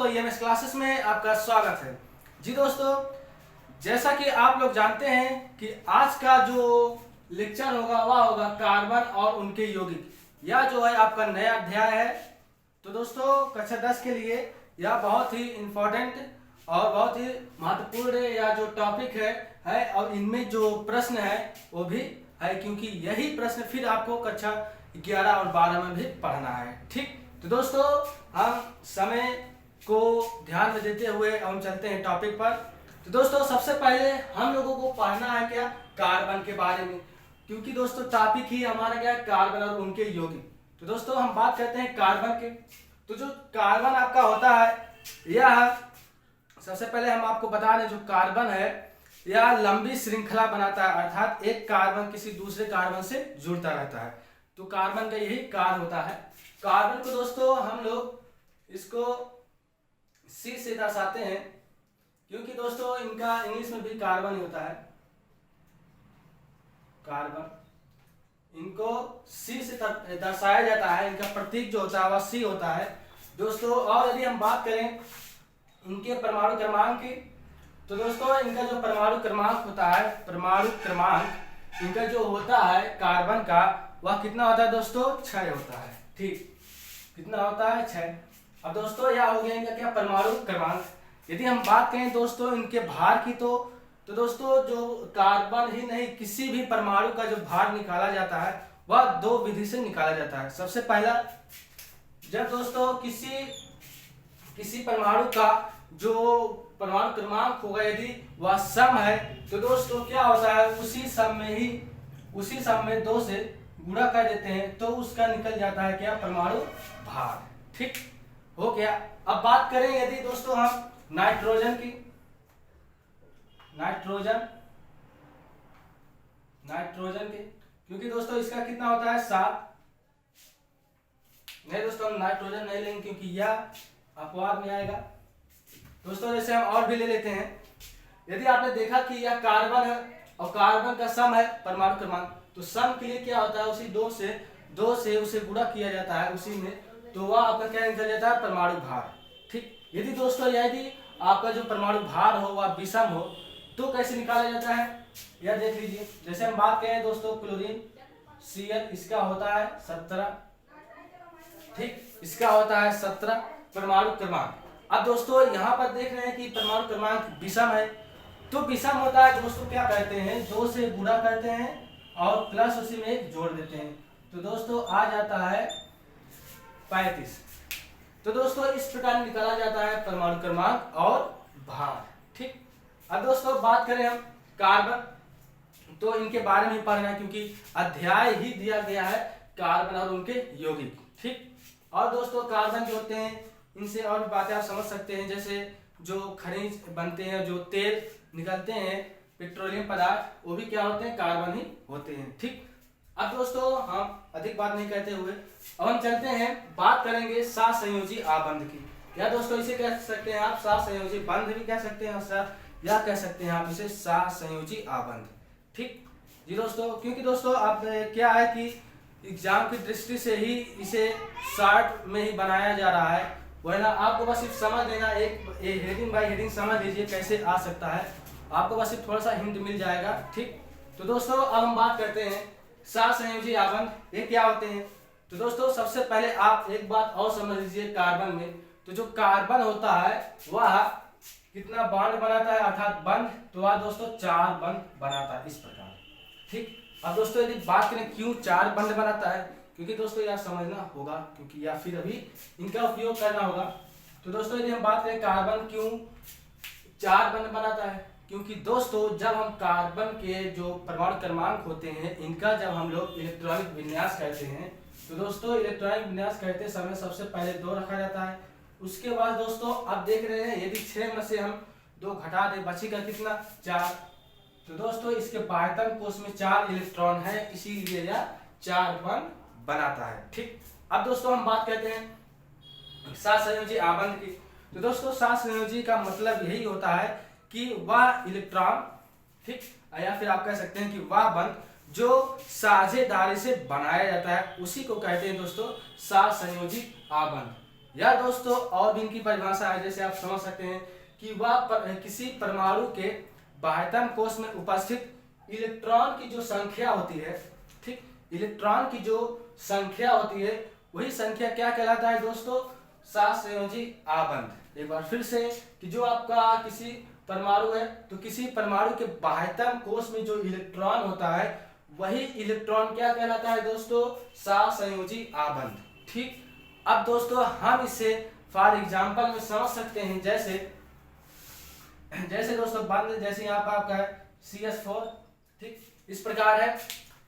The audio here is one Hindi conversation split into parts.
तो ईएमएस क्लासेस में आपका स्वागत है। जी दोस्तों, जैसा कि आप लोग जानते हैं कि आज का जो लेक्चर होगा वह होगा कार्बन और उनके यौगिक। यह जो है आपका नया अध्याय है। तो दोस्तों कक्षा 10 के लिए यह बहुत ही इम्पोर्टेंट और बहुत ही महत्वपूर्ण यह जो टॉपिक है और इनमें जो प्रश्न है वो भी है, क्योंकि यही प्रश्न फिर आपको कक्षा 11 और 12 में भी पढ़ना है। ठीक, तो दोस्तों हम समय को ध्यान में देते हुए हम चलते हैं टॉपिक पर। तो दोस्तों सबसे पहले हम लोगों को पढ़ना है क्या, कार्बन के बारे में, क्योंकि दोस्तों टॉपिक ही हमारा क्या है, कार्बन और उनके यौगिक। तो दोस्तों हम बात करते हैं कार्बन के। तो जो कार्बन आपका होता है यह सबसे पहले हम आपको बता दें, जो कार्बन है यह लंबी श्रृंखला बनाता है, अर्थात एक कार्बन किसी दूसरे कार्बन से जुड़ता रहता है। तो कार्बन का यही कार्य होता है। कार्बन को दोस्तों हम लोग इसको सी से दर्शाते हैं, क्योंकि दोस्तों इनका इंग्लिश में भी कार्बन ही होता है, कार्बन। इनको सी से दर्शाया जाता है, इनका प्रतीक जो होता है वह सी होता है दोस्तों। और यदि हम बात करें इनके परमाणु क्रमांक की, तो दोस्तों इनका जो परमाणु क्रमांक होता है, परमाणु क्रमांक इनका जो होता है कार्बन का, वह कितना होता है दोस्तों, 6 होता है। ठीक, कितना होता है, 6। अब दोस्तों यह हो गया इनका क्या, परमाणु क्रमांक। यदि हम बात करें दोस्तों इनके भार की, तो दोस्तों जो कार्बन ही नहीं किसी भी परमाणु का जो भार निकाला जाता है वह 2 विधि से निकाला जाता है। सबसे पहला, जब दोस्तों किसी परमाणु का जो परमाणु क्रमांक होगा यदि वह सम है, तो दोस्तों क्या होता है, उसी सम में 2 से गुणा कर देते हैं तो उसका निकल जाता है क्या, परमाणु भार। ठीक हो गया। अब बात करें यदि दोस्तों हम नाइट्रोजन की, नाइट्रोजन के, क्योंकि दोस्तों इसका कितना होता है, 7। नहीं दोस्तों हम नाइट्रोजन नहीं लेंगे क्योंकि यह अपवाद में आएगा। दोस्तों जैसे हम और भी ले लेते हैं, यदि आपने देखा कि यह कार्बन है और कार्बन का सम है परमाणु क्रमांक, तो सम के लिए क्या होता है, उसी 2 से उसे गुणा किया जाता है उसी में, तो वह आपका क्या निकल जाता है, परमाणु भार। ठीक, यदि दोस्तों यदि आपका जो परमाणु भार हो वह विषम हो तो कैसे निकाला जाता है, यह देख लीजिए। जैसे हम बात करें दोस्तों क्लोरीन Cl, इसका होता है 17। ठीक, इसका होता है 17 परमाणु क्रमांक। अब दोस्तों यहाँ पर देख रहे हैं कि परमाणु क्रमांक विषम है, तो विषम होता है दोस्तों क्या कहते हैं, 2 से गुणा करते हैं और प्लस उसी में 1 जोड़ देते हैं, तो दोस्तों आ जाता है 35। तो दोस्तों इस प्रकार निकाला जाता है परमाणु क्रमांक और भार। ठीक, अब दोस्तों बात करें हम कार्बन, तो इनके बारे में पढ़ना है क्योंकि अध्याय ही दिया गया है कार्बन और उनके यौगिक। ठीक, और दोस्तों कार्बन जो होते हैं इनसे और बातें आप समझ सकते हैं, जैसे जो खनिज बनते हैं, जो तेल निकलते हैं, पेट्रोलियम पदार्थ, वो भी क्या होते हैं, कार्बन ही होते हैं। ठीक, अब दोस्तों हम अधिक बात नहीं कहते हुए अब हम चलते हैं, बात करेंगे सहसंयोजी आबंध की। या दोस्तों इसे कह सकते हैं आप सहसंयोजी बंध भी कह सकते हैं, या कह सकते हैं आप इसे सहसंयोजी आबंध। ठीक जी दोस्तों, क्योंकि दोस्तों आप क्या है कि एग्जाम की दृष्टि से ही इसे शॉर्ट में ही बनाया जा रहा है, वरना आपको बस सिर्फ समझ लेना, एक हेडिंग बाय हेडिंग समझ लीजिए कैसे आ सकता है, आपको बस सिर्फ थोड़ा सा हिंट मिल जाएगा। ठीक, तो दोस्तों अब हम बात करते हैं सहसंयोजी आबंध, ये क्या होते हैं। तो दोस्तों सबसे पहले आप एक बात और समझ लीजिए, कार्बन में तो जो कार्बन होता है वह कितना बॉन्ड बनाता है, अर्थात बंध, तो वह दोस्तों 4 बंध बनाता है इस प्रकार। ठीक, अब दोस्तों यदि बात करें क्यों 4 बंध बनाता है, क्योंकि दोस्तों यह समझना होगा, क्योंकि या फिर अभी इनका उपयोग करना होगा। तो दोस्तों यदि हम बात करें कार्बन क्यों 4 बंध बनाता है, क्योंकि दोस्तों जब हम कार्बन के जो परमाणु क्रमांक होते हैं इनका जब हम लोग इलेक्ट्रॉनिक विन्यास करते हैं, तो दोस्तों इलेक्ट्रॉनिक विन्यास करते समय सबसे पहले 2 रखा जाता है। उसके बाद दोस्तों आप देख रहे हैं यदि 6 में से हम 2 घटा दें बचेगा कितना, 4। तो दोस्तों इसके बाह्यतम कोश में 4 इलेक्ट्रॉन है, इसीलिए यह 4 बंध बनाता है। ठीक, अब दोस्तों हम बात करते हैं सहसंयोजी आबंध की। तो दोस्तों सहसंयोजी का मतलब यही होता है कि वह इलेक्ट्रॉन, ठीक, या फिर आप कह सकते हैं कि वह बंध जो साझेदारी से बनाया जाता है उसी को कहते हैं दोस्तों सहसंयोजी आबंध। या दोस्तों और भी इनकी परिभाषा है, जैसे आप समझ सकते हैं कि वह किसी परमाणु के बाह्यतम कोश में उपस्थित इलेक्ट्रॉन की जो संख्या होती है, ठीक, इलेक्ट्रॉन की जो संख्या होती है वही संख्या क्या कहलाता है दोस्तों, सहसंयोजी आबंध। एक बार फिर से कि जो आपका किसी परमाणु है तो किसी परमाणु के बाह्यतम कोश में जो इलेक्ट्रॉन होता है वही इलेक्ट्रॉन क्या कहलाता है दोस्तों, सहसंयोजी आबंध। ठीक, अब दोस्तों हम इसे फॉर एग्जांपल में समझ सकते हैं, जैसे जैसे दोस्तों बंध, जैसे यहाँ पर आपका है CH4, ठीक, इस प्रकार है।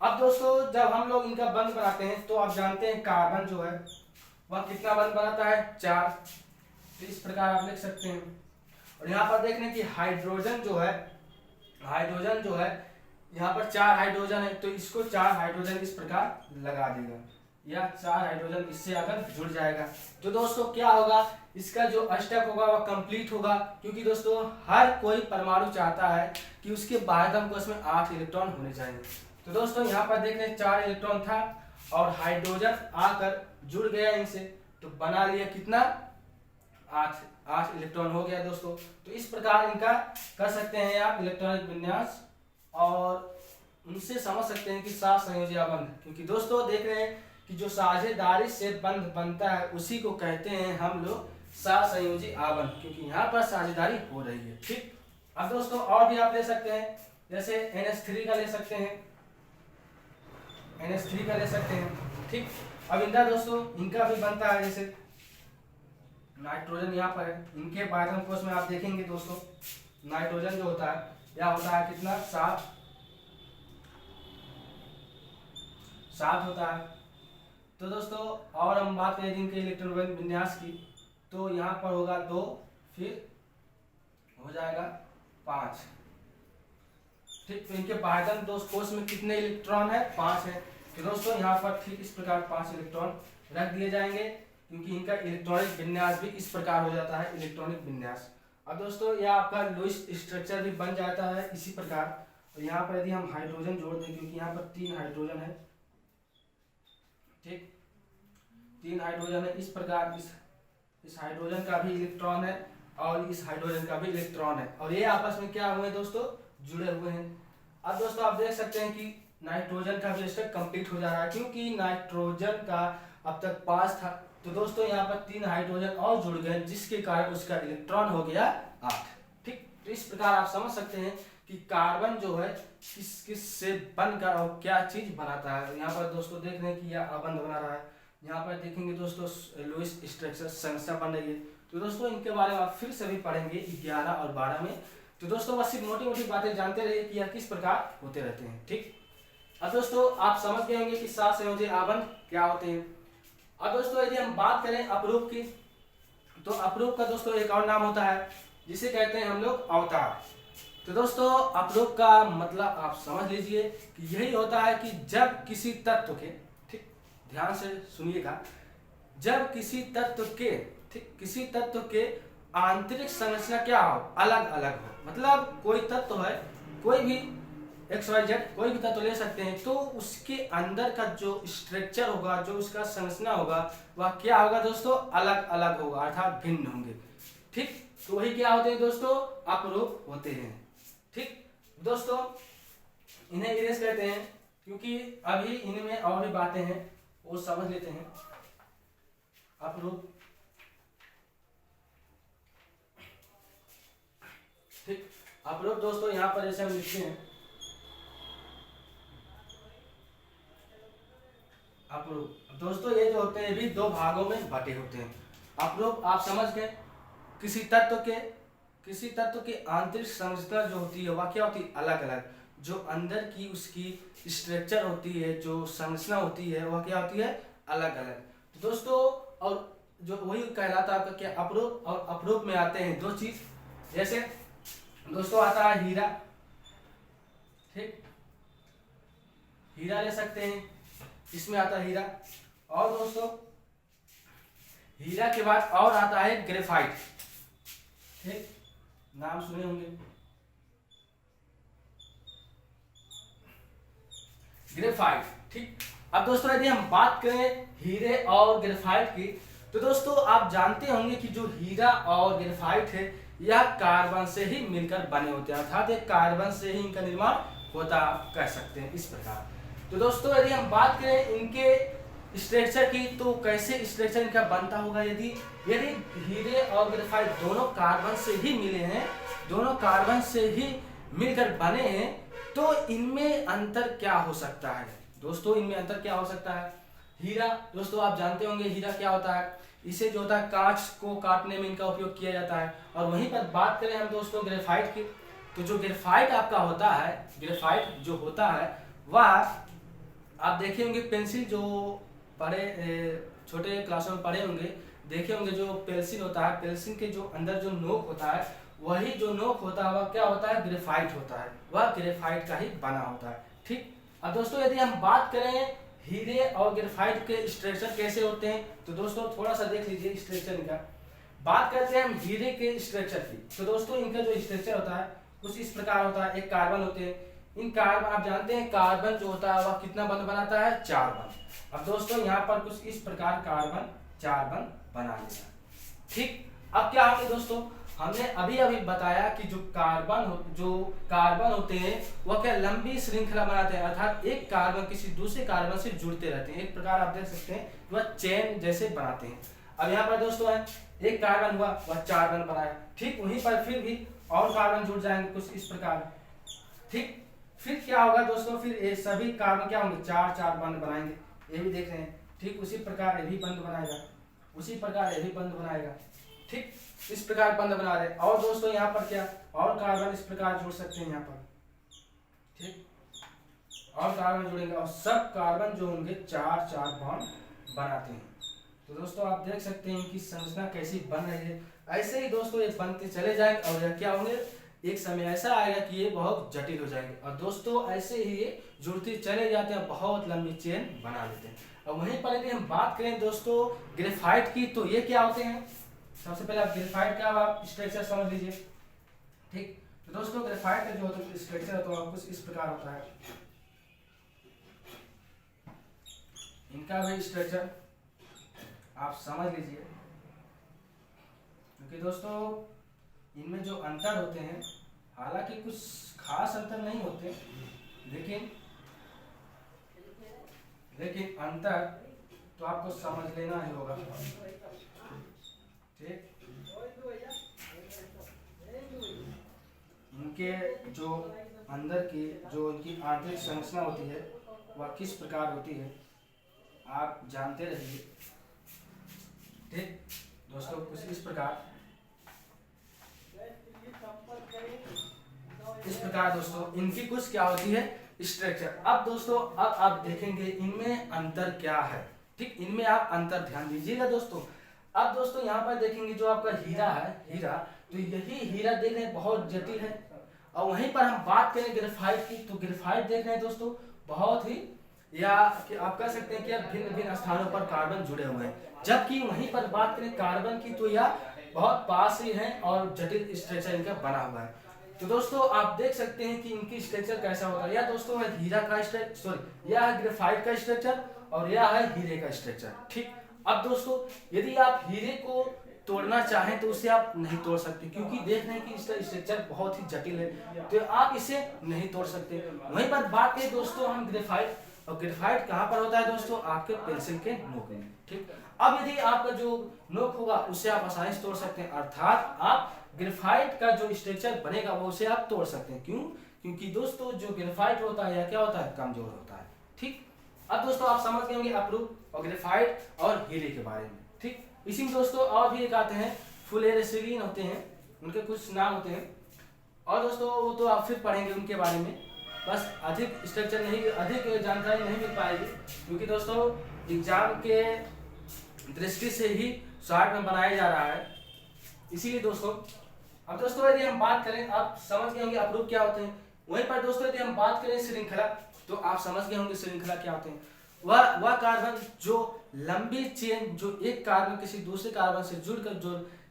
अब दोस्तों जब हम लोग इनका बंध बनाते हैं तो आप जानते हैं कार्बन जो है वह कितना बंध बनाता है, 4, तो इस प्रकार आप लिख सकते हैं। और यहाँ पर देख लें कि हाइड्रोजन जो है यहाँ पर 4 हाइड्रोजन है, तो इसको 4 हाइड्रोजन इस प्रकार लगा देगा, या 4 हाइड्रोजन इससे अगर जुड़ जाएगा तो दोस्तों क्या होगा, इसका जो अष्टक होगा वह कंप्लीट होगा, क्योंकि दोस्तों हर कोई परमाणु चाहता है कि उसके बाह्यतम कोश में 8 इलेक्ट्रॉन होने चाहिए। तो दोस्तों यहाँ पर देख लें 4 इलेक्ट्रॉन था और हाइड्रोजन आकर जुड़ गया इनसे, तो बना लिया कितना, 8 इलेक्ट्रॉन हो गया दोस्तों। तो इस प्रकार इनका कर सकते हैं आप इलेक्ट्रॉनिक विन्यास, और उनसे समझ सकते हैं कि सहसंयोजी आबंध, क्योंकि दोस्तों देख रहे हैं कि जो साझेदारी से बंध बनता है उसी को कहते हैं हम लोग सहसंयोजी आबंध, क्योंकि यहाँ पर साझेदारी हो रही है। ठीक, अब दोस्तों और भी आप ले सकते हैं, जैसे NH3 का ले सकते हैं, NH3 का ले सकते हैं। ठीक, अब इनका दोस्तों इनका भी बनता है, जैसे नाइट्रोजन यहाँ पर है, इनके बाह्यतम कोश में आप देखेंगे दोस्तों नाइट्रोजन जो होता है यह होता है कितना, 7 होता है। तो दोस्तों और हम बात करें इनके इलेक्ट्रॉन विन्यास की, तो यहाँ पर होगा 2, फिर हो जाएगा 5। ठीक, तो इनके बाह्यतम कोश में कितने इलेक्ट्रॉन है, 5 है। तो दोस्तों यहाँ पर ठीक इस प्रकार 5 इलेक्ट्रॉन रख दिए जाएंगे, क्योंकि इनका इलेक्ट्रॉनिक विन्यास भी इस प्रकार हो जाता है, इलेक्ट्रॉनिक विन्यास। अब दोस्तों यह आपका लुईस स्ट्रक्चर भी बन जाता है इसी प्रकार। और यहाँ पर यदि हम हाइड्रोजन जोड़ दें, क्योंकि यहाँ पर 3 हाइड्रोजन है, ठीक, 3 हाइड्रोजन है, इस प्रकार इस हाइड्रोजन का भी इलेक्ट्रॉन है और इस हाइड्रोजन का भी इलेक्ट्रॉन है, और ये आपस में क्या हुए दोस्तों, जुड़े हुए हैं। अब दोस्तों आप देख सकते हैं कि नाइट्रोजन का भी स्टेप कंप्लीट हो जा रहा है, क्योंकि नाइट्रोजन का अब तक 5 था, तो दोस्तों यहाँ पर 3 हाइड्रोजन और जुड़ गए, जिसके कारण उसका इलेक्ट्रॉन हो गया 8। ठीक, तो इस प्रकार आप समझ सकते हैं कि कार्बन जो है किस से बनकर और क्या चीज बनाता है। यहाँ पर दोस्तों देख रहे हैं कि यह आबंध बना रहा है, यहाँ पर देखेंगे दोस्तों लुईस स्ट्रक्चर संरचना बन रही है। तो दोस्तों इनके बारे में आप फिर से भी पढ़ेंगे 11 और 12 में। तो दोस्तों बस सिर्फ मोटी मोटी बातें जानते रहिए कि यह किस प्रकार होते रहते हैं। ठीक, अब दोस्तों आप समझ गए होंगे कि सहसंयोजी आबंध क्या होते हैं। अब दोस्तों यदि हम बात करें अपरूप की, तो अपरूप का दोस्तों एक और नाम होता है जिसे कहते हैं हम लोग अवतार। तो दोस्तों अपरूप का मतलब आप समझ लीजिए कि यही होता है कि जब किसी तत्व के, ठीक, ध्यान से सुनिएगा, जब किसी तत्व के आंतरिक संरचना क्या हो, अलग अलग हो। मतलब कोई तत्व है, कोई भी XYZ कोई भी तत्व ले सकते हैं, तो उसके अंदर का जो स्ट्रक्चर होगा, जो उसका संरचना होगा, वह क्या होगा दोस्तों, अलग अलग होगा, अर्थात भिन्न होंगे। ठीक, तो वही क्या होते हैं दोस्तों, अपरूप होते हैं। ठीक दोस्तों, इन्हें इरेज कहते हैं, क्योंकि अभी इनमें और भी बातें हैं वो समझ लेते हैं। अपरूप, ठीक, अपरूप दोस्तों यहाँ पर जैसे हम लिखते हैं अपरूप, दोस्तों ये जो होते हैं भी 2 भागों में बटे होते हैं। अपरूप आप समझ गए, किसी तत्व के आंतरिक संरचना जो होती है वह क्या होती है, अलग अलग, जो अंदर की उसकी स्ट्रक्चर होती है, जो संरचना होती है वह क्या होती है, अलग अलग। तो दोस्तों और जो वही कहलाता है आपका क्या, अपरूप। और अपरूप में आते हैं 2 चीज, जैसे दोस्तों आता है हीरा, ठीक, हीरा ले सकते हैं, इसमें आता है हीरा। और दोस्तों हीरा के बाद और आता है ग्रेफाइट, ठीक, नाम सुने होंगे ग्रेफाइट। ठीक, अब दोस्तों यदि हम बात करें हीरे और ग्रेफाइट की, तो दोस्तों आप जानते होंगे कि जो हीरा और ग्रेफाइट है यह कार्बन से ही मिलकर बने होते हैं, अर्थात एक कार्बन से ही इनका निर्माण होता, आप कह सकते हैं इस प्रकार। तो दोस्तों यदि हम बात करें इनके स्ट्रक्चर की, तो कैसे स्ट्रक्चर इनका बनता होगा। यदि यदि हीरे और ग्रेफाइट दोनों कार्बन से ही मिले हैं, दोनों कार्बन से ही मिलकर बने हैं, तो इनमें अंतर क्या हो सकता है। दोस्तों इनमें अंतर क्या हो सकता है। हीरा, दोस्तों आप जानते होंगे हीरा क्या होता है, इसे जो होता है कांच को काटने में इनका उपयोग किया जाता है। और वहीं पर बात करें हम दोस्तों ग्रेफाइट की, तो जो ग्रेफाइट आपका होता है, ग्रेफाइट जो होता है वह आप देखे होंगे पेंसिल जो पढ़े छोटे क्लासों में पढ़े होंगे, देखे होंगे जो पेंसिल होता है, पेंसिल के जो अंदर जो नोक होता है, वही जो नोक होता है वह क्या होता है, ग्रेफाइट होता है, वह ग्रेफाइट का ही बना होता है। ठीक। अब दोस्तों यदि हम बात करें हीरे और ग्रेफाइट के स्ट्रक्चर कैसे होते हैं, तो दोस्तों थोड़ा सा देख लीजिए स्ट्रक्चर इनका। बात करते हैं हम हीरे के स्ट्रक्चर की, तो दोस्तों इनका जो स्ट्रक्चर होता है कुछ इस प्रकार होता है। एक कार्बन होते हैं, इन कार्बन आप जानते हैं कार्बन जो होता है वह कितना बंध बनाता है, 4 बंध। अब दोस्तों यहाँ पर कुछ इस प्रकार कार्बन 4 बंध बना लेगा। ठीक। अब क्या होंगे दोस्तों, हमने अभी अभी बताया कि जो कार्बन होते हैं वह क्या लंबी श्रृंखला बनाते हैं, अर्थात एक कार्बन किसी दूसरे कार्बन से जुड़ते रहते हैं, एक प्रकार आप देख सकते हैं वह चेन जैसे बनाते हैं। अब यहाँ पर दोस्तों है एक कार्बन हुआ वह 4 बंध बनाया, ठीक वहीं पर फिर भी और कार्बन जुड़ जाएंगे कुछ इस प्रकार। ठीक। फिर क्या होगा दोस्तों, फिर ये सभी कार्बन क्या होंगे 4 बंध बनाएंगे, ये भी देख रहे हैं। ठीक उसी प्रकार ये भी बंध बनाएगा, उसी प्रकार ये भी बंध बनाएगा। ठीक इस प्रकार बंध बना रहे। और दोस्तों यहाँ पर क्या और कार्बन इस प्रकार जुड़ सकते हैं यहाँ पर। ठीक और कार्बन जुड़ेंगे और सब कार्बन जो होंगे 4 बॉन्ड बनाते हैं। तो दोस्तों आप देख सकते हैं इनकी संरचना कैसी बन रही है। ऐसे ही दोस्तों ये बनते चले जाएंगे और यह क्या होंगे, एक समय ऐसा आएगा कि ये बहुत जटिल हो जाएंगे। और दोस्तों ऐसे ही ये जुड़ते चले जाते हैं, बहुत लंबी चेन बना लेते हैं। और वहीं पर यदि हम बात करें दोस्तों ग्रेफाइट की, तो ये क्या होते हैं। सबसे पहले आप ग्रेफाइट का आप स्ट्रक्चर समझ लीजिए। ठीक। तो दोस्तों ग्रेफाइट का जो होता है स्ट्रक्चर तो कुछ इस प्रकार होता है, इनका भी स्ट्रक्चर आप समझ लीजिए। क्योंकि दोस्तों इनमें जो अंतर होते हैं, हालांकि कुछ खास अंतर नहीं होते, लेकिन अंतर तो आपको समझ लेना ही होगा। ठीक। इनके जो अंदर की जो इनकी आंतरिक संरचना होती है वह किस प्रकार होती है आप जानते रहिए। ठीक दोस्तों कुछ इस प्रकार दोस्तों इनकी कुछ क्या होती है स्ट्रक्चर। अब दोस्तों अब आप देखेंगे इनमें अंतर क्या है। ठीक इनमें आप अंतर ध्यान दीजिएगा दोस्तों। अब दोस्तों यहाँ पर देखेंगे जो आपका हीरा है, हीरा तो यही हीरा देख रहे हैं बहुत जटिल है। और वहीं पर हम बात करें ग्रेफाइट की, तो ग्रेफाइट देख रहे हैं दोस्तों बहुत ही या कि आप कह सकते हैं कि भिन्न भिन्न स्थानों पर कार्बन जुड़े हुए हैं। जबकि वहीं पर बात करें कार्बन की तो यह बहुत पास ही है और जटिल स्ट्रक्चर इनका बना हुआ है। तो दोस्तों आप देख सकते हैं कि इनकी स्ट्रक्चर कैसा होगा। यह दोस्तों है हीरा का स्ट्रक्चर, सॉरी यह है ग्रेफाइट का स्ट्रक्चर और यह है हीरे का स्ट्रक्चर। ठीक। अब दोस्तों यदि आप हीरे को तोड़ना चाहें तो उसे आप नहीं तोड़ सकते, क्योंकि देख रहे हैं कि इसका स्ट्रक्चर बहुत ही जटिल है, तो आप इसे नहीं तोड़ सकते। वहीं पर बात करें दोस्तों हम ग्रेफाइट, और ग्रेफाइट कहाँ पर होता है दोस्तों, आपके पेंसिल के नोक में। ठीक। अब यदि आपका जो नोक होगा उसे आप आसानी से तोड़ सकते हैं, अर्थात आप ग्रेफाइट का जो स्ट्रक्चर बनेगा वो उसे आप तोड़ सकते हैं। क्यों? क्योंकि दोस्तों जो ग्रेफाइट होता है या क्या होता है, कमजोर होता है। ठीक। अब दोस्तों आप समझ गए होंगे अपरूप और ग्रेफाइट और हीरे के बारे में। ठीक। इसी में दोस्तों और भी एक आते हैं फुलेरेसिलीन होते हैं, उनके कुछ नाम होते हैं और दोस्तों वो तो आप फिर पढ़ेंगे उनके बारे में। बस अधिक स्ट्रक्चर नहीं, अधिक जानकारी नहीं मिल पाएगी, क्योंकि दोस्तों एग्जाम के दृष्टि से ही शॉर्ट में बनाया जा रहा है, इसीलिए दोस्तों। अब दोस्तों यदि हम बात करें, आप समझ गए होंगे अपरूप क्या होते हैं। वहीं पर दोस्तों यदि हम बात करें श्रृंखला, तो आप समझ गए होंगे श्रृंखला क्या होते हैं। वह कार्बन जो लंबी चेन, जो एक कार्बन किसी दूसरे कार्बन से जुड़कर जो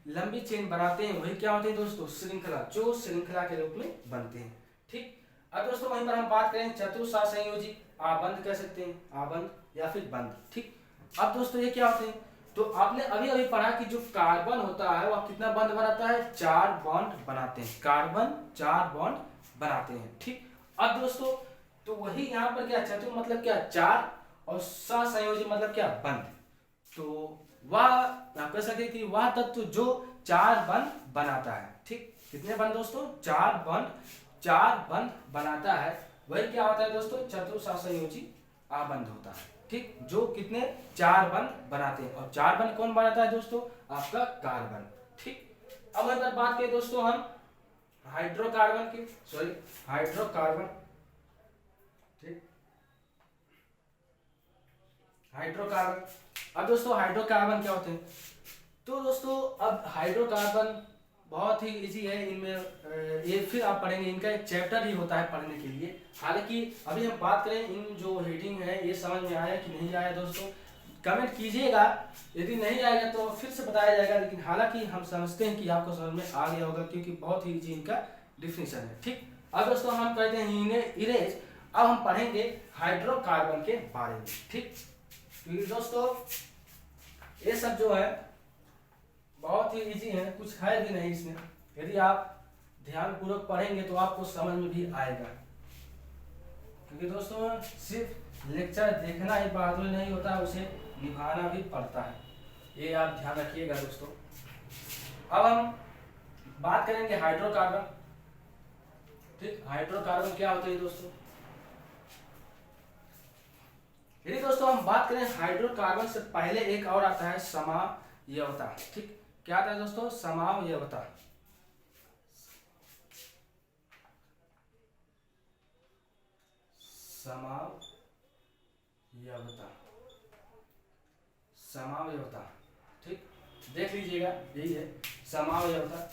लंबी चेन बनाते हैं वही क्या होते हैं दोस्तों, श्रृंखला, जो श्रृंखला के रूप में बनते हैं। ठीक। अब दोस्तों वहीं पर हम बात करें चतुस्सार संयोजी, आबंध कह सकते हैं, आबंध या फिर बंध। ठीक। अब दोस्तों ये क्या होते हैं, तो आपने अभी अभी पढ़ा कि जो कार्बन होता है वह कितना बॉन्ड बनाता है, 4 बॉन्ड बनाते हैं, कार्बन 4 बॉन्ड बनाते हैं। ठीक, अब दोस्तों तो वही यहाँ पर क्या चतुर मतलब क्या 4 और सहसंयोजी मतलब क्या बंध। तो वह आप कह सकते कि वह तत्व जो 4 बंध बनाता है। ठीक, कितने बंध दोस्तों, 4 बंध बनाता है, वही क्या होता है दोस्तों, चतुर सहसंयोजी आबंध होता है। ठीक, जो कितने 4 बंध बनाते हैं, और 4 बंध कौन बनाता है दोस्तों, आपका कार्बन। ठीक, अब अगर बात करें दोस्तों हम हाइड्रोकार्बन की, सॉरी हाइड्रोकार्बन। ठीक, हाइड्रोकार्बन, अब दोस्तों हाइड्रोकार्बन क्या होते हैं, तो दोस्तों अब हाइड्रोकार्बन बहुत ही इजी है, इनमें ये फिर आप पढ़ेंगे, इनका एक चैप्टर ही होता है पढ़ने के लिए। हालांकि अभी हम बात करें इन जो हेडिंग है ये समझ में आया कि नहीं आया दोस्तों, कमेंट कीजिएगा, यदि नहीं आएगा तो फिर से बताया जाएगा, लेकिन हालांकि हम समझते हैं कि आपको समझ में आ गया होगा क्योंकि बहुत ही इजी इनका डिफिनेशन है। ठीक, अब दोस्तों हम कहते हैं इरेज, अब हम पढ़ेंगे हाइड्रोकार्बन के बारे में। ठीक, क्योंकि दोस्तों ये सब जो है बहुत ही इजी है, कुछ है भी नहीं इसमें, यदि आप ध्यान पूर्वक पढ़ेंगे तो आपको समझ में भी आएगा। क्योंकि दोस्तों सिर्फ लेक्चर देखना ही बहादुरी नहीं होता, उसे निभाना भी पड़ता है, ये आप ध्यान रखिएगा दोस्तों। अब हम बात करेंगे हाइड्रोकार्बन। ठीक, हाइड्रोकार्बन क्या होते हैं दोस्तों, यदि दोस्तों हम बात करें हाइड्रोकार्बन से पहले एक और आता है समावयवता। ठीक, क्या आता है दोस्तों, समावयवता। समावयवता, ठीक, देख लीजिएगा यही है समावयवता।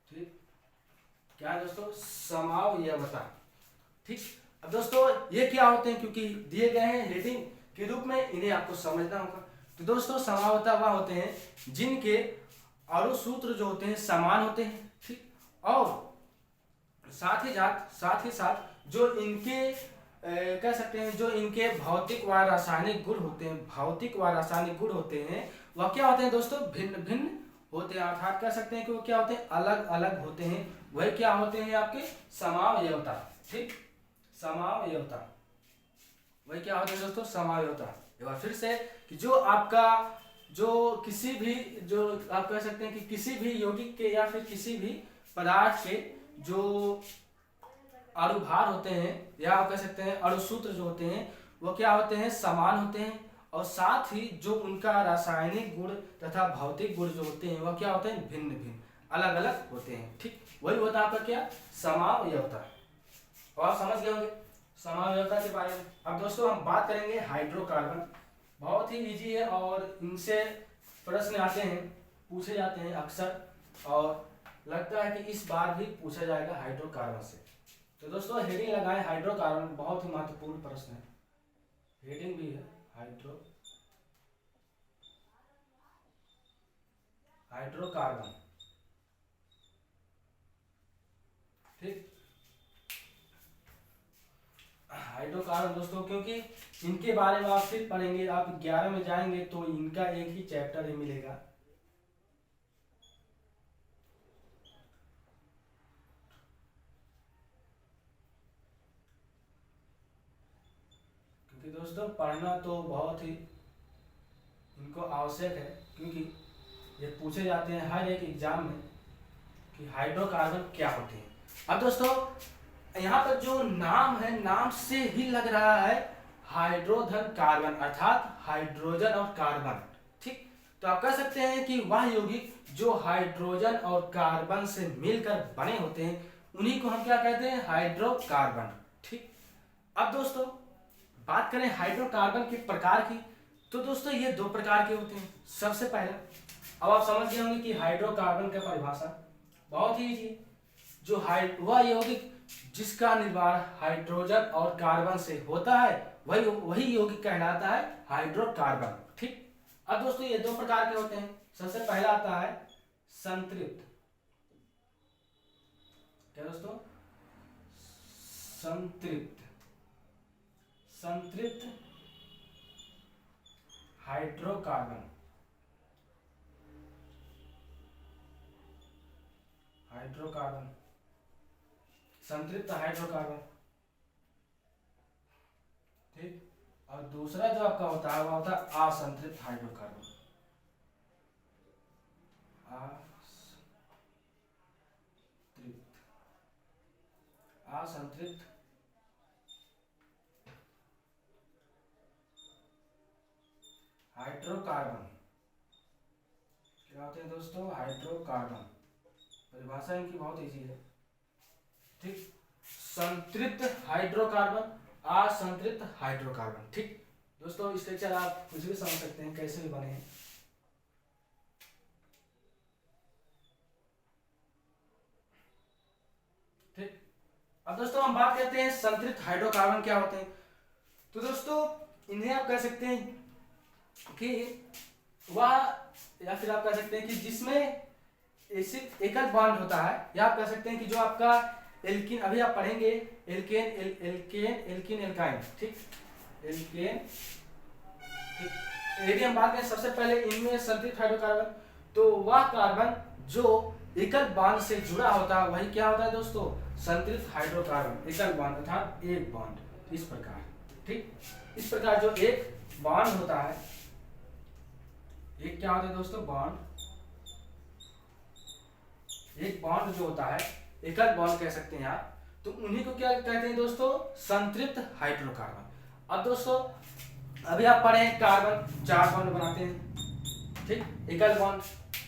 ठीक, क्या है दोस्तों, समावयवता। ठीक, अब दोस्तों ये क्या होते हैं, क्योंकि दिए गए हैं हेडिंग के रूप में, इन्हें आपको समझना होगा। तो दोस्तों समावयवता वह होते हैं जिनके अणुसूत्र जो होते हैं समान होते हैं। ठीक, और साथ ही साथ जो इनके कह सकते हैं जो इनके भौतिक व रासायनिक गुण होते हैं, भौतिक व रासायनिक गुण होते हैं, वह क्या होते हैं दोस्तों, भिन्न भिन्न होते हैं, अर्थात कह सकते हैं कि वो क्या होते हैं, अलग अलग होते हैं, वही क्या होते हैं आपके समावयवता। ठीक, समावयवता, वही क्या होता है दोस्तों, समावयवता। एक बार फिर से कि जो आपका जो किसी भी जो आप कह सकते हैं कि किसी भी यौगिक के या फिर किसी भी पदार्थ के जो अणुभार होते हैं या आप कह सकते हैं अणुसूत्र जो होते हैं वो क्या होते हैं, समान होते हैं, और साथ ही जो उनका रासायनिक गुण तथा भौतिक गुण जो होते हैं वह क्या होते हैं, भिन्न भिन्न अलग अलग होते हैं। ठीक, वही होता है आपका क्या, समावयवता। और आप समझ गए होंगे समावयवता के बारे में। अब दोस्तों हम बात करेंगे हाइड्रोकार्बन, बहुत ही इजी है और इनसे प्रश्न आते हैं, पूछे जाते हैं अक्सर, और लगता है कि इस बार भी पूछा जाएगा हाइड्रोकार्बन से। तो दोस्तों हेडिंग लगाएं हाइड्रोकार्बन, बहुत ही महत्वपूर्ण प्रश्न है, हेडिंग भी है हाइड्रोकार्बन। ठीक, हाइड्रोकार्बन दोस्तों, क्योंकि इनके बारे में आप फिर पढ़ेंगे, आप 11 में जाएंगे तो इनका एक ही चैप्टर ही मिलेगा। क्योंकि दोस्तों पढ़ना तो बहुत ही इनको आवश्यक है, क्योंकि ये पूछे जाते हैं हर एक एग्जाम में कि हाइड्रोकार्बन क्या होते हैं। अब दोस्तों यहाँ पर जो नाम है, नाम से ही लग रहा है हाइड्रोजन कार्बन, अर्थात हाइड्रोजन और कार्बन। ठीक, तो आप कह सकते हैं कि वह यौगिक जो हाइड्रोजन और कार्बन से मिलकर बने होते हैं उन्हीं को हम क्या कहते हैं, हाइड्रोकार्बन। ठीक, अब दोस्तों बात करें हाइड्रोकार्बन के प्रकार की, तो दोस्तों ये 2 प्रकार के होते हैं। सबसे पहले अब आप समझ गए होंगे कि हाइड्रोकार्बन का परिभाषा बहुत ही इजी, जो वह यौगिक जिसका निर्माण हाइड्रोजन और कार्बन से होता है वही यौगिक कहलाता है हाइड्रोकार्बन। ठीक, अब दोस्तों ये दो प्रकार के होते हैं। सबसे पहला आता है संतृप्त। क्या दोस्तों? संतृप्त। संतृप्त हाइड्रोकार्बन। हाइड्रोकार्बन, संतृप्त हाइड्रोकार्बन। ठीक। और दूसरा जो आपका होता है वो होता है असंतृप्त हाइड्रोकार्बन। असंतृप्त हाइड्रोकार्बन। क्या होते हैं दोस्तों? हाइड्रोकार्बन। परिभाषा इनकी बहुत इजी है। ठीक। संतृप्त हाइड्रोकार्बन, असंतृप्त हाइड्रोकार्बन। ठीक दोस्तों, इस लेक्चर आप कुछ भी समझ सकते हैं, कैसे भी बने हैं। ठीक। अब दोस्तों हम बात करते हैं संतृप्त हाइड्रोकार्बन क्या होते हैं। तो दोस्तों इन्हें आप कह सकते हैं कि वह, या फिर आप कह सकते हैं कि जिसमें एसिड एकल बॉन्ड होता है, या आप कह सकते हैं कि जो आपका एल्कीन, अभी आप पढ़ेंगे एल्केन, एल्कीन एल्काइन। ठीक। एल्केन। ठीक। यदि हम बात करें सबसे पहले इनमें संतृप्त हाइड्रोकार्बन, तो वह कार्बन जो एकल बॉन्ड से जुड़ा होता है वही क्या होता है दोस्तों? संतृप्त हाइड्रोकार्बन। एकल बॉन्ड अर्थात एक बॉन्ड, इस प्रकार। ठीक। इस प्रकार जो एक बॉन्ड होता है, एक क्या होता है दोस्तों? बॉन्ड। एक बॉन्ड जो होता है, एकल बॉन्ड कह सकते हैं आप, तो उन्हीं को क्या कहते हैं दोस्तों? संतृप्त हाइड्रोकार्बन। अब दोस्तों अभी आप पढ़े कार्बन 4 बॉन्ड बनाते हैं। ठीक। एकल बॉन्ड,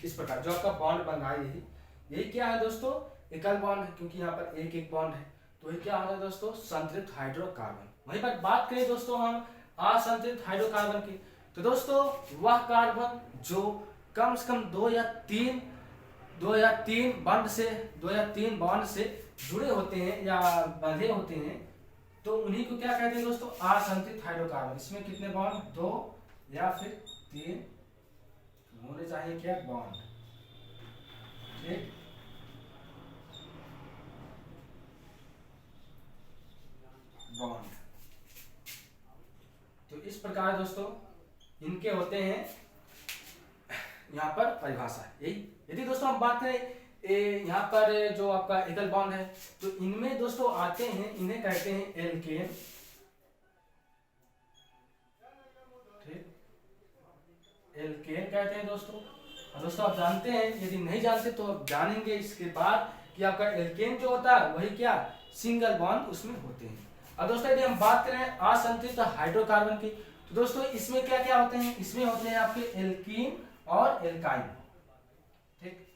इस प्रकार जो आपका बॉन्ड बन रहा है यही क्या है दोस्तों? एकल बॉन्ड है, क्योंकि यहाँ पर एक एक बॉन्ड है, तो ये क्या होता है दोस्तों? संतृप्त हाइड्रोकार्बन। वहीं पर बात करें दोस्तों हम असंतृप्त हाइड्रोकार्बन की, तो दोस्तों वह कार्बन जो कम से कम 2 या 3 बॉन्ड से जुड़े होते हैं या बंधे होते हैं, तो उन्हीं को क्या कहते हैं दोस्तों? असंतृप्त हाइड्रोकार्बन। इसमें कितने बॉन्ड? 2 या फिर 3 होने चाहिए क्या? बॉन्ड। ठीक। बॉन्ड। तो इस प्रकार दोस्तों इनके होते हैं यहाँ पर परिभाषा यही। यदि दोस्तों हम बात करें यहाँ पर जो आपका एकल बॉन्ड है, तो इनमें दोस्तों आते हैं, इन्हें कहते हैं एल्केन। ठीक। एल्केन कहते हैं दोस्तों। और दोस्तों आप जानते हैं, यदि नहीं जानते तो आप जानेंगे इसके बाद, कि आपका एल्केन जो होता है वही क्या? सिंगल बॉन्ड उसमें होते हैं। अब दोस्तों यदि हम बात करें असंतृप्त हाइड्रोकार्बन की, तो दोस्तों इसमें क्या क्या होते हैं? इसमें होते हैं आपके एल्कीन और एल्काइन। ठीक।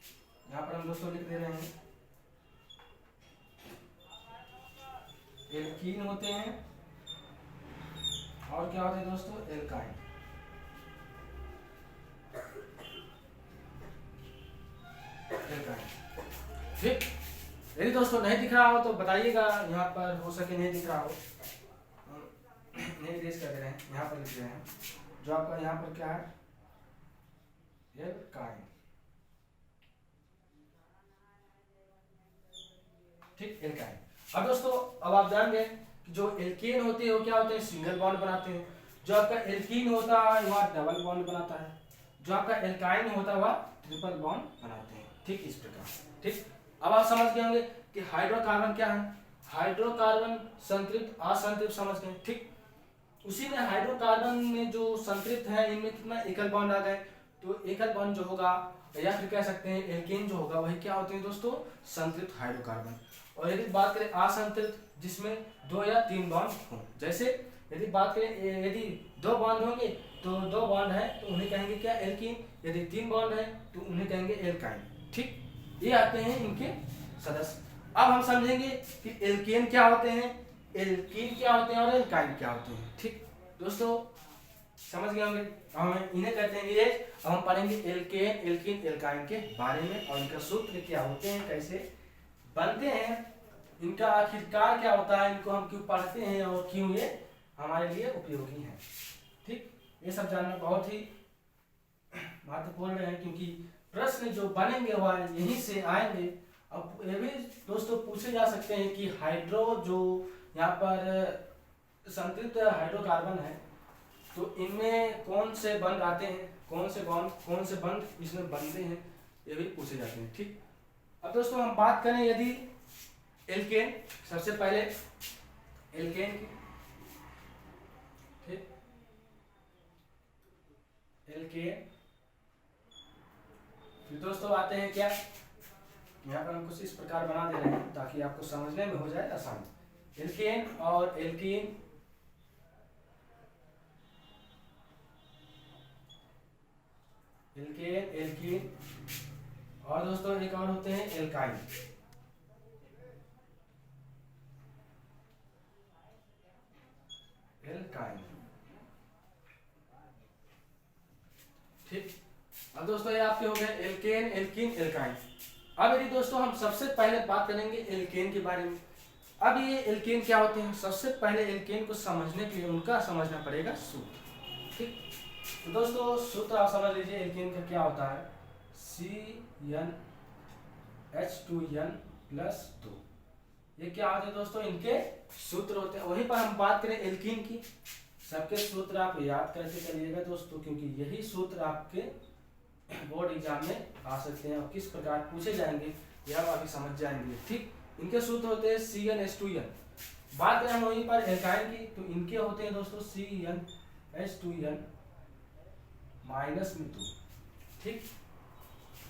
यहाँ पर हम दोस्तों लिख दे रहे हैं, एल्कीन होते हैं और क्या होते हैं दोस्तों? एल्काइन। ठीक। यदि दोस्तों नहीं दिख रहा हो तो बताइएगा, यहाँ पर हो सके नहीं दिख रहा हो, नहीं इरेज कर दे रहे हैं, यहाँ पर लिख रहे हैं जो आपका यहाँ पर क्या है? एल्काइन। ठीक। एल्काइन। अब दोस्तों अब आप जान गए कि जो एल्केन होते हैं वो क्या होते हैं? सिंगल बॉन्ड बनाते हैं। जो आपका एल्कीन होता है वह डबल बॉन्ड बनाता है। जो आपका एल्काइन होता है वह ट्रिपल बॉन्ड बनाते हैं। ठीक। इस प्रकार। ठीक। अब आप समझ गए होंगे कि हाइड्रोकार्बन क्या है। हाइड्रोकार्बन संतृप्त असंतृप्त समझ गए। ठीक। उसी में हाइड्रोकार्बन में जो संतृप्त है, इनमें कितना एकल बॉन्ड आ गए, तो एकल बॉन्ड जो होगा, या फिर कह सकते हैं एल्केन जो होगा, वही क्या होते हैं दोस्तों? संतृप्त हाइड्रोकार्बन। और यदि बात करें असंतृप्त, जिसमें 2 या 3 बॉन्ड हो, जैसे यदि बात करें, यदि 2 बॉन्ड होंगे तो 2 बॉन्ड है तो उन्हें कहेंगे क्या? एल्कीन। यदि 3 बॉन्ड है तो उन्हें कहेंगे एल्काइन। ठीक। ये आते हैं इनके सदस्य। अब हम समझेंगे कि एल्केन क्या होते हैं, एल्कीन क्या होते हैं और एल्काइन क्या होते हैं। ठीक दोस्तों, समझ गए होंगे। हम इन्हें कहते हैं ये। अब हम पढ़ेंगे एल्केन, एल्कीन, एल्काइन के बारे में, और इनका सूत्र क्या होते हैं, कैसे बनते हैं, इनका आखिरकार क्या होता है, इनको हम क्यों पढ़ते हैं और क्यों ये हमारे लिए उपयोगी हैं। ठीक। ये सब जानना बहुत ही महत्वपूर्ण है, क्योंकि प्रश्न जो बनेंगे वह यहीं से आएंगे। अब ये भी दोस्तों पूछे जा सकते हैं कि हाइड्रो जो यहाँ पर संतृप्त हाइड्रोकार्बन है, तो इनमें कौन से बंध आते हैं, कौन से बंध इसमें बनते हैं, ये भी पूछे जाते हैं। ठीक, अब दोस्तों हम बात करें यदि एल्केन, सबसे पहले एल्केन की, ठीक, एल्केन। फिर दोस्तों आते हैं क्या, यहाँ पर हम कुछ इस प्रकार बना दे रहे हैं ताकि आपको समझने में हो जाए आसान। एल्केन और एल्कीन, एल्केन, एल्कीन, और दोस्तों एक और होते हैं एल्काइन। एल्काइन, ठीक। अब दोस्तों ये आपके हो गए एल्केन, एल्कीन, एल्काइन। अब यदि दोस्तों हम सबसे पहले बात करेंगे एल्केन के बारे में। अब ये एल्केन क्या होते हैं, सबसे पहले एल्केन को समझने के लिए उनका समझना पड़ेगा सूत्र। ठीक, तो दोस्तों सूत्र आप समझ लीजिए एल्केन का क्या होता है, CnH2n+2। ये क्या होते हैं दोस्तों, इनके सूत्र होते हैं। वहीं पर हम बात करें एल्कीन की, सबके सूत्र आप याद करके चलिएगा दोस्तों, क्योंकि यही सूत्र आपके बोर्ड एग्जाम में आ सकते हैं और किस प्रकार पूछे जाएंगे यह आप अभी समझ जाएंगे। ठीक, इनके सूत्र होते हैं CnH2n। बात करें हम वहीं पर एल्काइन की, तो इनके होते हैं दोस्तों CnH2n-2। ठीक,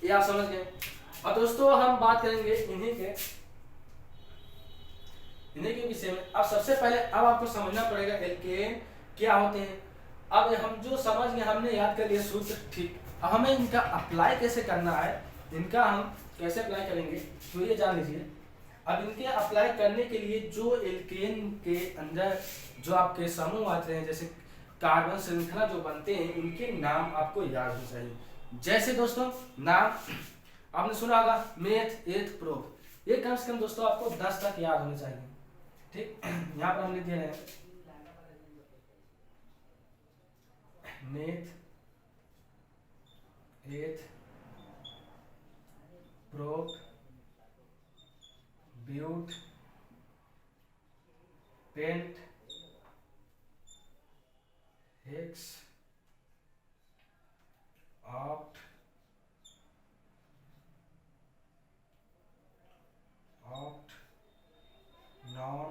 ये आप समझ गए। और दोस्तों हम बात करेंगे इन्हीं के विषय में। अब सबसे पहले अब आपको समझना पड़ेगा एल्केन क्या होते हैं। अब हम जो समझ गए, हमने याद कर लिया सूत्र, ठीक। अब हमें इनका अप्लाई कैसे करना है, इनका हम कैसे अप्लाई करेंगे तो ये जान लीजिए। अब इनके अप्लाई करने के लिए जो एल्केन के अंदर जो आपके समूह आते हैं, जैसे कार्बन श्रृंखला जो बनते हैं, उनके नाम आपको याद होने चाहिए। जैसे दोस्तों नाम आपने सुना होगा, मेथ, एथ, प्रोप, ये कम से कम दोस्तों आपको 10 तक याद होने चाहिए। ठीक, यहाँ पर हम लिख दे रहे हैं meth, eth, prop, but, pent, hex, oct, non,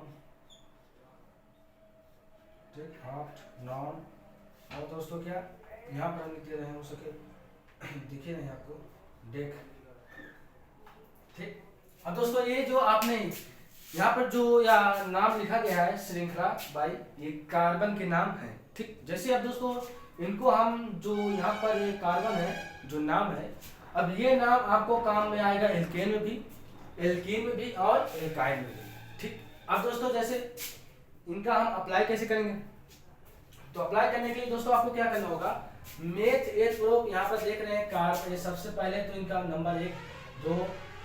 ठीक, ऑक्ट, नॉन, और दोस्तों क्या यहाँ पर हम लिख दे रहे हैं, हो सके दिखे नहीं आपको, डेक। ठीक, अब दोस्तों ये जो आपने यहाँ पर जो या नाम लिखा गया है श्रृंखला बाई, ये कार्बन के नाम है। ठीक, जैसे अब दोस्तों इनको हम जो यहाँ पर ये कार्बन है जो नाम है, अब ये नाम आपको काम में आएगा एल्केन में भी, एल्कीन में भी और एल्काइन में भी। ठीक, अब दोस्तों जैसे इनका हम अप्लाई कैसे करेंगे, तो अप्लाई करने के लिए दोस्तों आपको क्या करना होगा, मेथ, एथ, प्रोप, यहाँ पर देख रहे हैं कार्बन, सबसे पहले तो इनका नंबर 1, 2,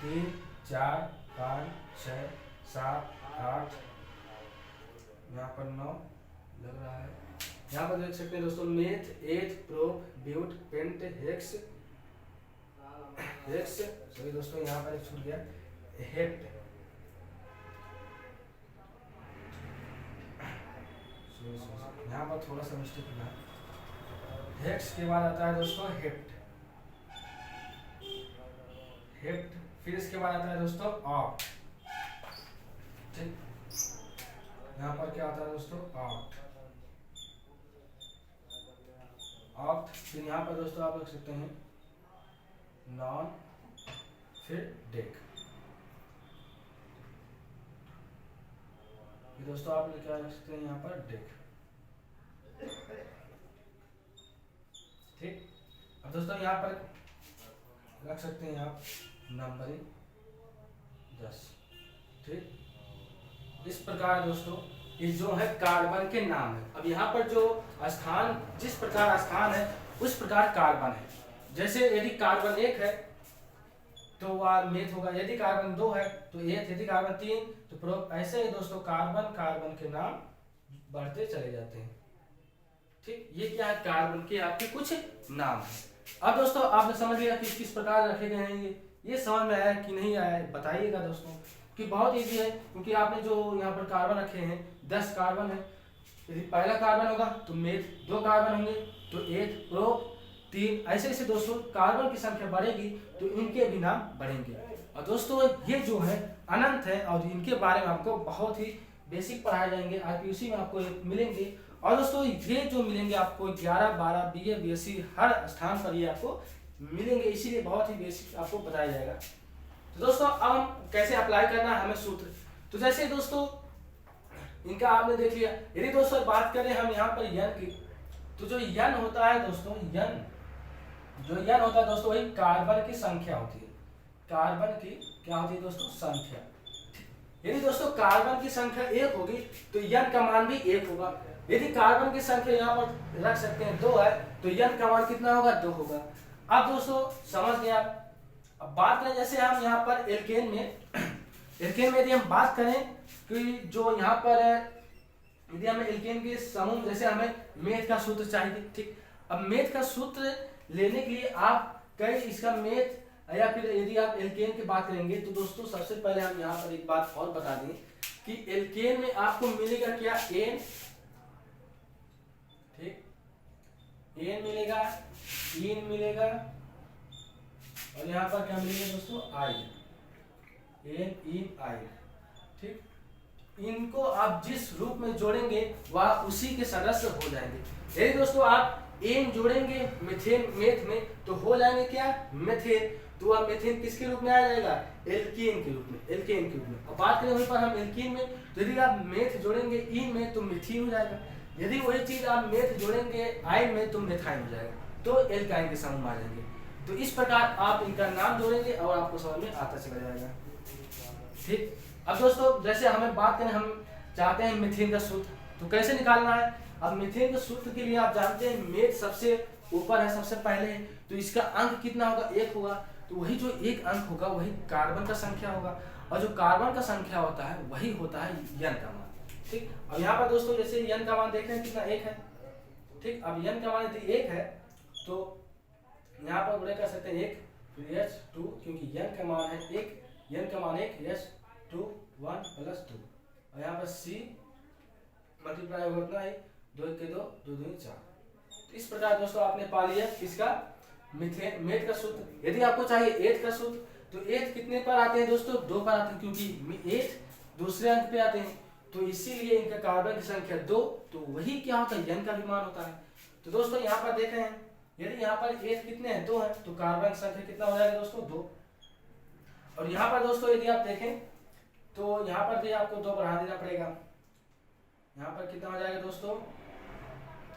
3, 4, 5, 6, 7, 8, यहाँ पर 9 लग रहा है। यहाँ पर देख सकते हैं दोस्तों meth, eth, prop, but, pent, hex, sorry दोस्तों यहाँ पर छूट गया, हेप्ट, यहाँ पर थोड़ा सा मिस्टेक हुआ। हेक्स के बाद आता है दोस्तों हेप्ट, फिर इसके बाद आता है दोस्तों ऑक्ट। ठीक, यहाँ पर क्या आता है दोस्तों ऑक्ट, फिर यहाँ पर दोस्तों आप लिख सकते हैं नॉन, फिर डेक। दोस्तों आप क्या रख सकते हैं यहाँ पर डेक। ठीक, अब दोस्तों यहाँ पर रख सकते हैं आप नंबरिंग 10। ठीक, इस प्रकार दोस्तों ये जो है कार्बन के नाम है। अब यहाँ पर जो स्थान, जिस प्रकार स्थान है उस प्रकार कार्बन है। जैसे यदि कार्बन 1 है तो वह मेथ होगा, यदि कार्बन 2 है तो एथ, यदि कार्बन 3 तो प्रोप। ऐसे ही दोस्तों कार्बन के नाम बढ़ते चले जाते हैं। ठीक, ये क्या है, कार्बन के आपके कुछ नाम है। अब दोस्तों आपने समझ लिया कि किस प्रकार रखे गए हैं ये समझ में आया कि नहीं आया है बताइएगा दोस्तों, कि बहुत इजी है। क्योंकि आपने जो यहाँ पर कार्बन रखे हैं 10 कार्बन है, यदि पहला कार्बन होगा तो मेथ, 2 कार्बन होंगे तो एथ, प्रोप, 3, ऐसे ऐसे दोस्तों कार्बन की संख्या बढ़ेगी तो इनके भी नाम बढ़ेंगे। और दोस्तों ये जो है अनंत है और इनके बारे में आपको बहुत ही बेसिक पढ़ाए जाएंगे, आईपीयूसी में आपको मिलेंगे। और दोस्तों ये जो मिलेंगे आपको 11, 12, बीए, बीएससी हर स्थान पर ये आपको मिलेंगे, इसीलिए बहुत ही बेसिक आपको बताया जाएगा। तो दोस्तों अब हम कैसे अप्लाई करना है हमें सूत्र, तो जैसे दोस्तों इनका आपने देख लिया। यदि दोस्तों बात करें हम यहाँ पर यन की, तो जो यन होता है दोस्तों, जो यन होता है दोस्तों वही कार्बन की संख्या होती है। कार्बन की क्या होती है दोस्तों? संख्या। यदि दोस्तों कार्बन की संख्या 1 होगी तो यन का मान भी 1 होगा। यदि कार्बन की संख्या यहाँ पर रख सकते हैं 2 है तो यन का मान कितना होगा? 2 होगा। अब दोस्तों समझ गए आप। अब बात करें जैसे हम यहाँ पर एल्केन में यदि हम बात करें कि जो यहाँ पर यदि हमें एल्केन के समूह, जैसे हमें मेथ का सूत्र चाहिए, ठीक। अब मेथ का सूत्र लेने के लिए आप कई इसका मेथ, या फिर यदि आप एल्केन की बात करेंगे तो दोस्तों सबसे पहले हम यहाँ पर एक बात और बता दें कि एल्केन में आपको मिलेगा क्या? एन, ठीक, एन मिलेगा, इन मिलेगा और यहाँ पर क्या मिलेगा दोस्तों? आई, एन, इन, आई, ठीक। इनको आप जिस रूप में जोड़ेंगे वह उसी के सदस्य हो जाएंगे। यदि दोस्तों आप एन जोड़ेंगे मेथेन, मेथ में, तो हो जाएंगे क्या? मेथेन। तो वह मेथेन किसके रूप में आ जाएगा? एल्केन के रूप में, एल्केन के रूप में। अब बात करें वहीं पर हम एल्कीन में, तो यदि आप मेथ जोड़ेंगे इन में तो मिथीन हो जाएगा। यदि वही चीज आप मेथ जोड़ेंगे आइन में तो मेथाइन हो जाएगा, तो एल्काइन के समूह आ जाएंगे। तो इस प्रकार आप इनका नाम जोड़ेंगे और आपको समझ में आता चला जाएगा, ठीक। अब दोस्तों जैसे हमें बात करें, हम चाहते हैं मीथेन का सूत्र, तो कैसे निकालना है? अब मीथेन के सूत्र के लिए आप जानते हैं मेथ सबसे ऊपर है, सबसे पहले है, तो इसका अंक कितना होगा? 1 होगा। तो वही जो 1 अंक होगा वही कार्बन का संख्या होगा, और जो कार्बन का संख्या होता है वही होता है यन का मान, ठीक। अब यहाँ पर दोस्तों जैसे यन का मान देख रहे हैं कितना? 1 है, ठीक। अब यन का मान यदि 1 है तो यहाँ पर गुणा कर सकते हैं 1 फिर H2, क्योंकि यन का मान है 1, यन का मान 1, H2 1 + 2, और यहाँ पर C मल्टीप्लाई होगा है 2 × 2 2 2 4। तो इस प्रकार दोस्तों आपने पा लिया किसका? मेथ का सूत्र। यदि आपको चाहिए एथ का सूत्र, तो एथ कितने पर आते हैं दोस्तों? 2 पर आते हैं, क्योंकि एथ दूसरे अंक पे आते हैं, तो इसीलिए इनका कार्बन की संख्या 2, तो वही क्या होता है? यन का भी मान होता है। तो दोस्तों यहाँ पर देख रहे हैं, यदि यहाँ पर एथ कितने हैं? 2 है, तो कार्बन की संख्या कितना हो जाएगा दोस्तों? 2। और यहाँ पर दोस्तों यदि आप देखें तो यहाँ पर भी आपको 2 बढ़ा देना पड़ेगा। यहाँ पर कितना हो जाएगा दोस्तों?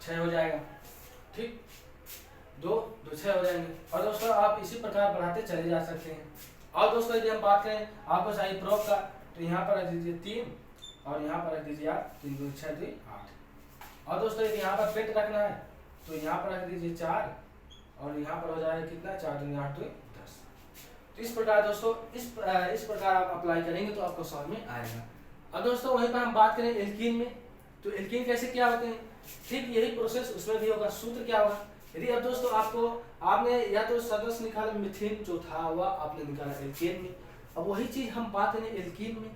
6 हो जाएगा, ठीक। 2 2 6 हो जाएंगे। और दोस्तों आप इसी प्रकार बढ़ाते चले जा सकते हैं। और दोस्तों यदि हम बात करें आपको चाहिए प्रोप का, तो यहाँ पर रख दीजिए 3 और यहाँ पर रख दीजिए आप 3 2 6 2 8। और दोस्तों यदि यहाँ पर पेट रखना है तो यहाँ पर रख दीजिए 4 और यहाँ पर हो जाएगा कितना? 4 2 8 2 10। तो इस प्रकार दोस्तों इस प्रकार आप अप्लाई करेंगे तो आपको समझ में आएगा। अब दोस्तों वहीं पर हम बात करें एल्कीन में, तो एल्कीन कैसे क्या होते हैं? ठीक यही प्रोसेस उसमें भी होगा। सूत्र क्या होगा? यदि अब दोस्तों आपने या तो सदस्य निकाला मीथेन जो था वह आपने निकाला एल्केन में, अब वही चीज हम बात करें एल्कीन में,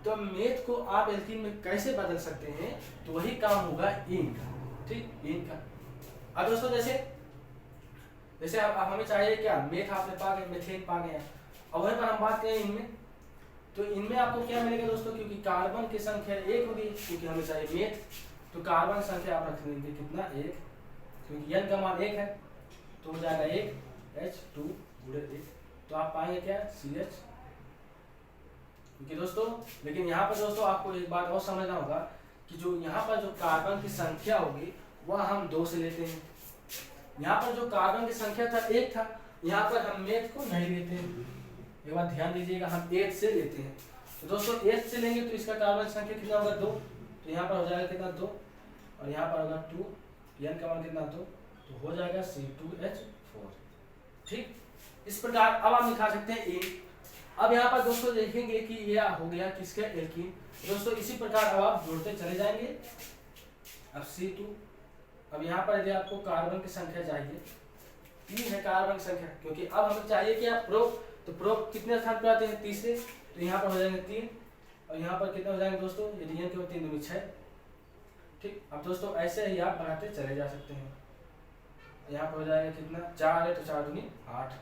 तो मेथ को आप एल्कीन में कैसे बदल सकते हैं? तो वही काम होगा इन का, ठीक, इन का। अब दोस्तों जैसे अब हमें चाहिए क्या? मेथ आपने पा गए, मीथेन पा गए। अब वहीं पर हम बात करें इनमें, तो इनमें आपको क्या मिलेगा दोस्तों? क्योंकि कार्बन की संख्या 1 होगी, क्योंकि हमें चाहिए मेथ, तो कार्बन संख्या आप रख लेंगे कितना? 1, क्योंकि n का मान 1 है तो हो जाएगा 1 H2 × 1, तो आप पाएंगे क्या? CH। क्योंकि दोस्तों लेकिन यहाँ पर दोस्तों आपको एक बात और समझना होगा कि जो यहाँ पर जो कार्बन की संख्या होगी वह हम 2 से लेते हैं। यहाँ पर जो कार्बन की संख्या था 1 था, यहाँ पर हम मेथ को नहीं लेते हैं। एक बात ध्यान दीजिएगा, हम 8 से लेते हैं। तो दोस्तों 8 से लेंगे तो इसका कार्बन संख्या कितना होगा? 2, तो यहाँ पर हो जाएगा कितना? 2, और यहाँ पर होगा 2, n का मान कितना? 2, तो हो जाएगा C2H4, ठीक। इस प्रकार अब आप लिखा सकते हैं इन। अब यहाँ पर दोस्तों देखेंगे कि यह हो गया किसका? एल्कीन। दोस्तों इसी प्रकार अब आप जोड़ते चले जाएंगे। अब C2, अब यहाँ पर यदि आपको कार्बन की संख्या चाहिए 3 है कार्बन की संख्या, क्योंकि अब हमें चाहिए कि आप प्रोप, तो प्रोप कितने स्थान पे आते हैं, तीसरे, तो यहाँ पर हो जाएंगे 3 और यहाँ पर कितने हो जाएंगे दोस्तों, यदि केवल 3 दूनी 6। ठीक, अब दोस्तों ऐसे ही आप बढ़ाते चले जा सकते हैं। यहाँ पर हो जाएगा कितना, 4 है तो 4 दूनी 8।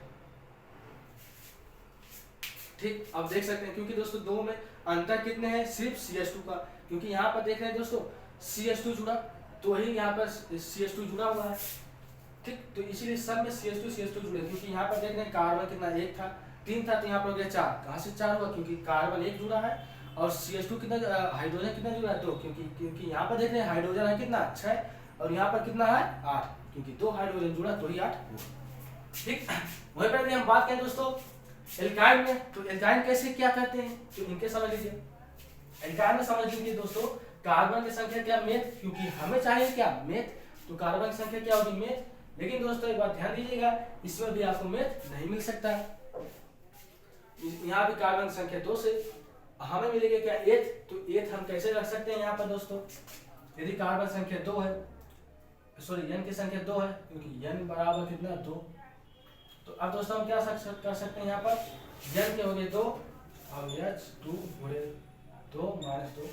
ठीक, अब देख सकते हैं क्योंकि दोस्तों दो में अंतर कितने हैं, सिर्फ CH2 का, क्योंकि यहाँ पर देख रहे हैं दोस्तों CH2 जुड़ा, तो ही यहाँ पर CH2 जुड़ा हुआ है। ठीक, तो इसीलिए सब में CH2 जुड़े, क्योंकि यहाँ पर देख रहे हैं कार्बन कितना 1 था, 3 था, तो यहाँ पर हो गया 4। कहाँ से 4 हुआ, क्योंकि कार्बन 1 जुड़ा है और CH2 कितना, हाइड्रोजन कितना जुड़ा है 2, क्योंकि यहाँ पर देख रहे हैं हाइड्रोजन है कितना 6 और यहाँ पर कितना है 8, क्योंकि 2 हाइड्रोजन जुड़ा तो ही 8 हुआ। ठीक, वहीं पर हम बात करें दोस्तों एल्काइन में, तो एल्काइन कैसे क्या करते हैं, तो इनके समझ लीजिए। एल्काइन में समझ लीजिए दोस्तों, कार्बन की संख्या क्या, मेथ, क्योंकि हमें चाहिए क्या, मेथ, तो कार्बन की संख्या क्या होगी, मेथ। लेकिन दोस्तों एक बात ध्यान दीजिएगा, इसमें भी आपको मेथ नहीं मिल सकता है। यहाँ भी कार्बन की संख्या 2 से हमें मिलेगा क्या, एथ, तो एथ हम कैसे रख सकते हैं यहाँ पर दोस्तों, यदि कार्बन संख्या 2 है, सॉरी एन की संख्या 2 है, क्योंकि एन बराबर कितना 2, तो अब दोस्तों हम क्या कर सकते हैं, यहाँ पर एन के हो गए 2 और H2 हो गए 2 माइनस 2,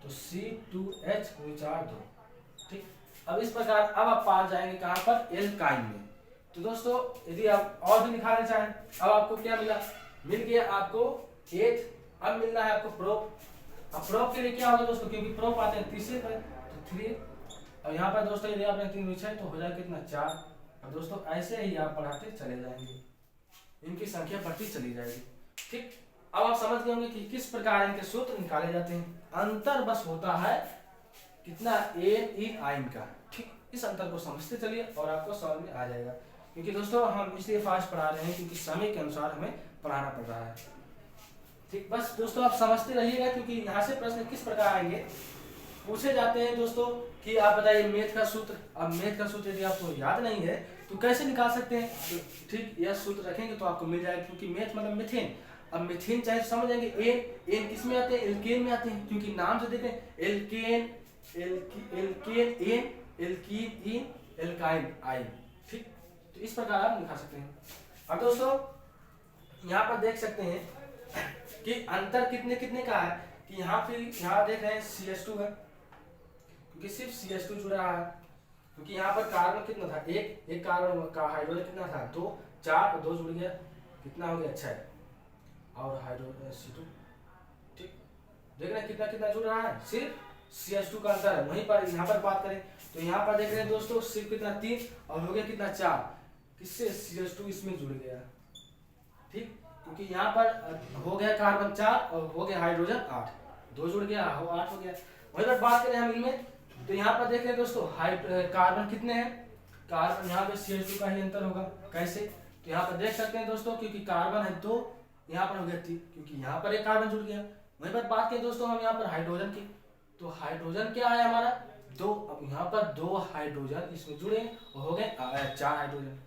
तो C2H हुई 4 2। ठीक, अब इस प्रकार अब आप पास जाएंगे कहाँ पर, एल्काइन में। तो दोस्तों यदि आप और भी निकालना चाहें, अब आपको क्या मिला, मिल गया आपको एथ, अब मिलना है आपको प्रोप। अब प्रोप के लिए क्या होगा दोस्तों, क्योंकि प्रोप आते हैं तीसरे पर, तो 3, और यहाँ पर दोस्तों यदि आपने 3 विषय तो हो जाए कितना 4। और दोस्तों ऐसे ही आप बढ़ाते चले जाएंगे, इनकी संख्या बढ़ती चली जाएगी। ठीक, अब आप समझ गए होंगे कि किस प्रकार इनके सूत्र निकाले जाते हैं। अंतर बस होता है कितना, एन आइन का। ठीक, इस अंतर को समझते चलिए और आपको समझ में आ जाएगा, क्योंकि दोस्तों हम इसलिए फास्ट पढ़ा रहे हैं क्योंकि समय के अनुसार हमें पढ़ाना पड़ रहा है। ठीक, बस दोस्तों आप समझते रहिएगा, क्योंकि यहाँ से प्रश्न किस प्रकार आएंगे, पूछे जाते हैं दोस्तों कि आप बताइए मेथ का सूत्र। अब मेथ का सूत्र यदि आपको याद नहीं है तो कैसे निकाल सकते हैं, तो ठीक यह सूत्र रखेंगे तो आपको मिल जाएगा, क्योंकि मेथ मतलब मीथेन। अब मीथेन चाहे तो समझ जाएंगे, एन किस में आते हैं, एल्केन में आते हैं, क्योंकि नाम से देते हैं एल्केन, एल्केन एन, एल्कीन इन, एल्काइन आइन। ठीक, तो इस प्रकार आप निकाल सकते हैं। अब दोस्तों यहाँ पर देख सकते हैं कि अंतर कितने कितने का है, कि यहाँ देख रहे हैं CH2 है, क्योंकि सिर्फ CH2 जुड़ा है, क्योंकि यहाँ पर कार्बन कितना था, एक कार्बन का हाइड्रोजन कितना था 2, 4 और 2 जुड़ गया, कितना हो गया 6 और हाइड्रोजन C2। ठीक, देख रहे हैं कितना कितना जुड़ रहा है, सिर्फ CH2 का अंतर है। वहीं पर यहाँ पर बात करें तो यहाँ पर देख रहे हैं दोस्तों सिर्फ कितना 3 और हो गया कितना 4, किससे, CH2 इसमें जुड़ गया। ठीक, क्योंकि यहाँ पर हो गया कार्बन 4 और हो गया हाइड्रोजन 8, 2 जुड़ गया हो 8 हो गया। वहीं पर बात करें हम इनमें तो यहाँ पर देख रहे हैं दोस्तों कार्बन कितने हैं, कार्बन यहाँ पे CH2 का ही अंतर होगा, कैसे, तो यहाँ पर देख सकते हैं दोस्तों, क्योंकि कार्बन है 2, यहाँ पर हो गया 3, क्योंकि यहाँ पर एक कार्बन जुड़ गया। वहीं पर बात करें दोस्तों हम यहाँ पर हाइड्रोजन की, तो हाइड्रोजन क्या है हमारा 2, अब यहाँ पर 2 हाइड्रोजन इसमें जुड़े और हो गए 4 हाइड्रोजन,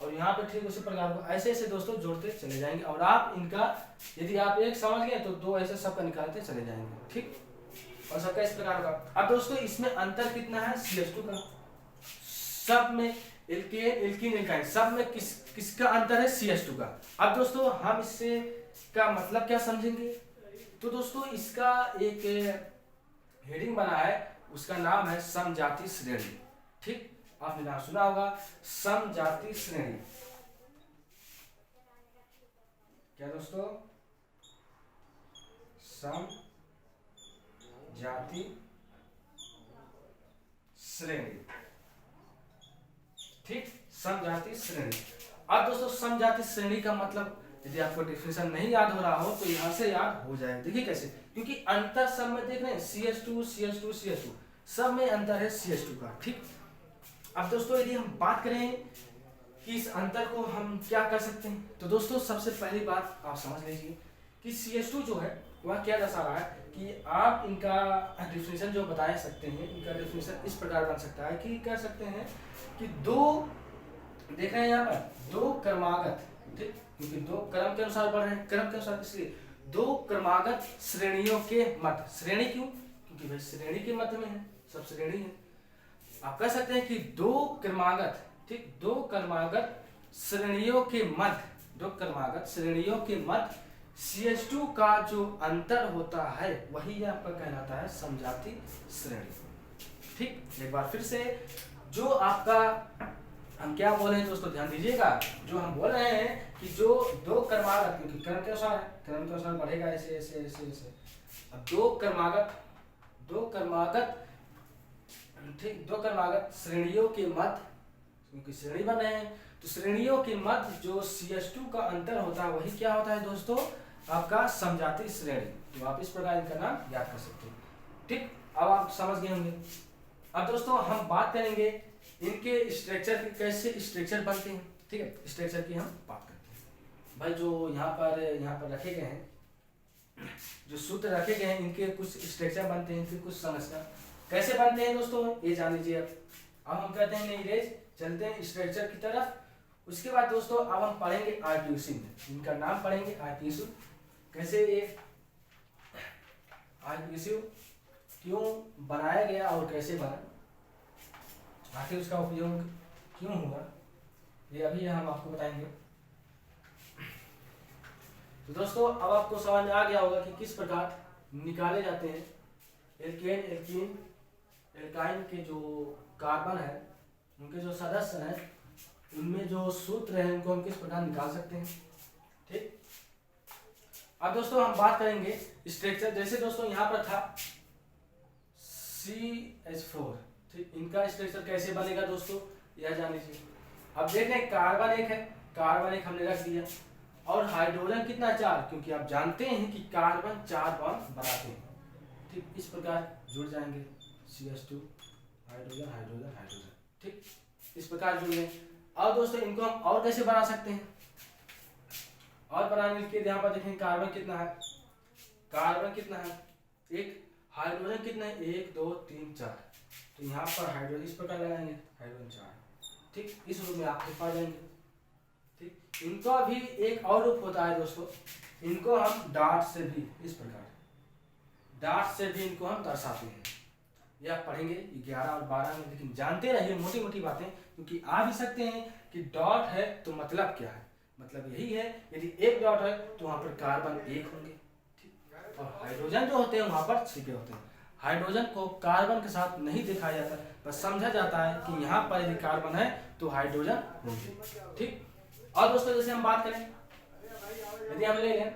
और यहाँ पे ठीक उसी प्रकार को ऐसे ऐसे दोस्तों जोड़ते चले जाएंगे, और आप इनका यदि आप एक समझ गए तो 2 ऐसे सबका निकालते चले जाएंगे। ठीक, और सबका इस प्रकार का। अब दोस्तों इसमें अंतर कितना है, CH2 का, सब में एल्केन, एल्कीन, एल्काइन सब में किसका अंतर है, CH2 का। अब दोस्तों हम इससे का मतलब क्या समझेंगे, तो दोस्तों इसका एक हेडिंग बना है, उसका नाम है समजाति श्रेणी। ठीक, आपने नाम सुना होगा समजाति श्रेणी। क्या दोस्तों, समजाति श्रेणी। ठीक, समजाति श्रेणी। अब दोस्तों समजाति श्रेणी का मतलब यदि आपको डेफिनेशन नहीं याद हो रहा हो तो यहाँ से याद हो जाए। देखिए कैसे, क्योंकि अंतर सब में देख रहे हैं CH2 CH2 CH2 सब में अंतर है CH2 का। ठीक, अब दोस्तों यदि हम बात करें कि इस अंतर को हम क्या कर सकते हैं, तो दोस्तों सबसे पहली बात आप समझ लीजिए कि CH2 जो है वह क्या दर्शा रहा है कि आप इनका डेफिनेशन जो बता सकते हैं, इनका डेफिनेशन इस प्रकार बन सकता है कि कह सकते हैं कि दो, देख रहे हैं यहाँ पर 2 क्रमागत, ठीक, क्योंकि 2 क्रम के अनुसार बढ़ रहे हैं, क्रम के अनुसार, इसलिए 2 क्रमागत श्रेणियों के मध्य, श्रेणी क्यों, क्योंकि भाई श्रेणी के मध्य में है, सब श्रेणी है। आप कह सकते हैं कि 2 क्रमागत, ठीक, 2 क्रमागत श्रेणियों के मध्य, दो क्रमागत श्रेणियों के मध्य CH2 का जो अंतर होता है वही आपका कहलाता है समजाति श्रेणी। ठीक, एक बार फिर से जो आपका हम क्या बोल रहे हैं दोस्तों, ध्यान दीजिएगा। जो हम बोल रहे हैं कि जो दो क्रमागत, क्योंकि क्रम के अनुसार है, क्रम के अनुसार बढ़ेगा ऐसे ऐसे ऐसे ऐसे। अब दो क्रमागत ठीक, दो क्रमागत श्रेणियों के मध्य, क्योंकि श्रेणी बन रहे हैं तो श्रेणियों के मध्य जो CH2 का अंतर होता है वही क्या होता है दोस्तों, आपका समजाति श्रेणी। तो आप इस प्रकार इनका नाम याद कर सकते हैं। ठीक, अब आप समझ गए होंगे। अब दोस्तों हम बात करेंगे इनके स्ट्रक्चर की, कैसे स्ट्रक्चर बनते हैं। ठीक है, स्ट्रक्चर की हम बात करते हैं। भाई जो यहाँ पर रखे गए हैं, जो सूत्र रखे गए हैं, इनके कुछ स्ट्रक्चर बनते हैं, इनके कुछ संरचना कैसे बनते हैं दोस्तों, ये जान लीजिए। अब हम कहते हैं नहीं रेज, चलते हैं स्ट्रक्चर की तरफ। उसके बाद दोस्तों अब हम पढ़ेंगे आर्ट्यूसिन, इनका नाम पढ़ेंगे आर्ट्यूसिन। कैसे ये आर्ट्यूसिन क्यों बनाया गया और कैसे बना, आखिर उसका उपयोग क्यों हुआ, ये अभी हम आपको बताएंगे। तो दोस्तों अब आपको समझ में आ गया होगा कि किस प्रकार निकाले जाते हैं एल्केन, एल्कीन, एल्काइन के जो कार्बन है, उनके जो सदस्य हैं, उनमें जो सूत्र है उनको हम किस प्रकार निकाल सकते हैं। ठीक, अब दोस्तों हम बात करेंगे स्ट्रक्चर। जैसे दोस्तों यहाँ पर था CH4, ठीक, इनका स्ट्रक्चर कैसे बनेगा दोस्तों, यह जान लीजिए। अब देख रहे हैं कार्बन एक है, कार्बन एक हमने रख दिया, और हाइड्रोजन कितना 4, क्योंकि आप जानते हैं कि कार्बन 4 बॉन्ड बनाते हैं। ठीक, इस प्रकार जुड़ जाएंगे CH2, हाइड्रोजन हाइड्रोजन हाइड्रोजन। ठीक, इस प्रकार जुड़ गए। अब दोस्तों इनको हम और कैसे बना सकते हैं, और बनाने के लिए यहाँ पर देखें कार्बन कितना है, कार्बन कितना है एक, हाइड्रोजन कितना है 1 2 3 4, तो यहाँ पर हाइड्रोजन इस प्रकार लगाएंगे, हाइड्रोजन 4। ठीक, इस रूप में आप पा जाएंगे। ठीक, इनका भी एक और रूप होता है दोस्तों, इनको हम डाट से भी, इस प्रकार डाट से भी इनको हम दर्शाते हैं। यह पढ़ेंगे 11 और 12 में, लेकिन जानते रहिए मोटी मोटी बातें, क्योंकि आ भी सकते हैं कि डॉट है तो मतलब क्या है, मतलब यही है यदि एक डॉट है तो वहां पर कार्बन 1 होंगे। ठीक, और हाइड्रोजन जो होते हैं वहां पर छिपे होते हैं। हाइड्रोजन को कार्बन के साथ नहीं दिखाया जाता, बस समझा जाता है कि यहाँ पर यदि कार्बन है तो हाइड्रोजन होंगे। ठीक, और दोस्तों जैसे हम बात करें, यदि हम ले लें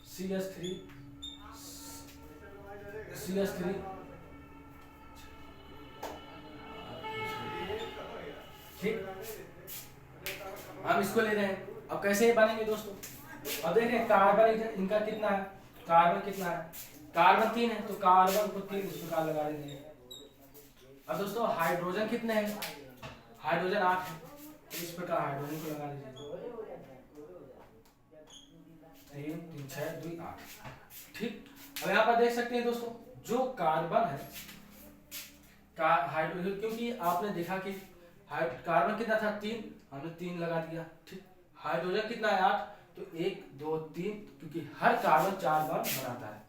CH3, ठीक, हम इसको ले रहे हैं। अब कैसे बनेंगे दोस्तों, अब देखें कार्बन इनका कितना है, कार्बन कितना है, कार्बन 3 है, तो कार्बन को 3 इस प्रकार लगा देंगे। अब दोस्तों हाइड्रोजन कितने हैं, हाइड्रोजन 8 है, तो इस प्रकार हाइड्रोजन को लगा दीजिए, 3 3 6 2 8। ठीक, अब यहाँ पर देख सकते हैं दोस्तों जो कार्बन है हाइड्रोजन, क्योंकि आपने देखा कि कार्बन कितना था 3, हमने 3 लगा दिया। ठीक, हाइड्रोजन कितना है 8, तो 1 2 3, क्योंकि हर कार्बन 4 बॉन्ड बनाता है,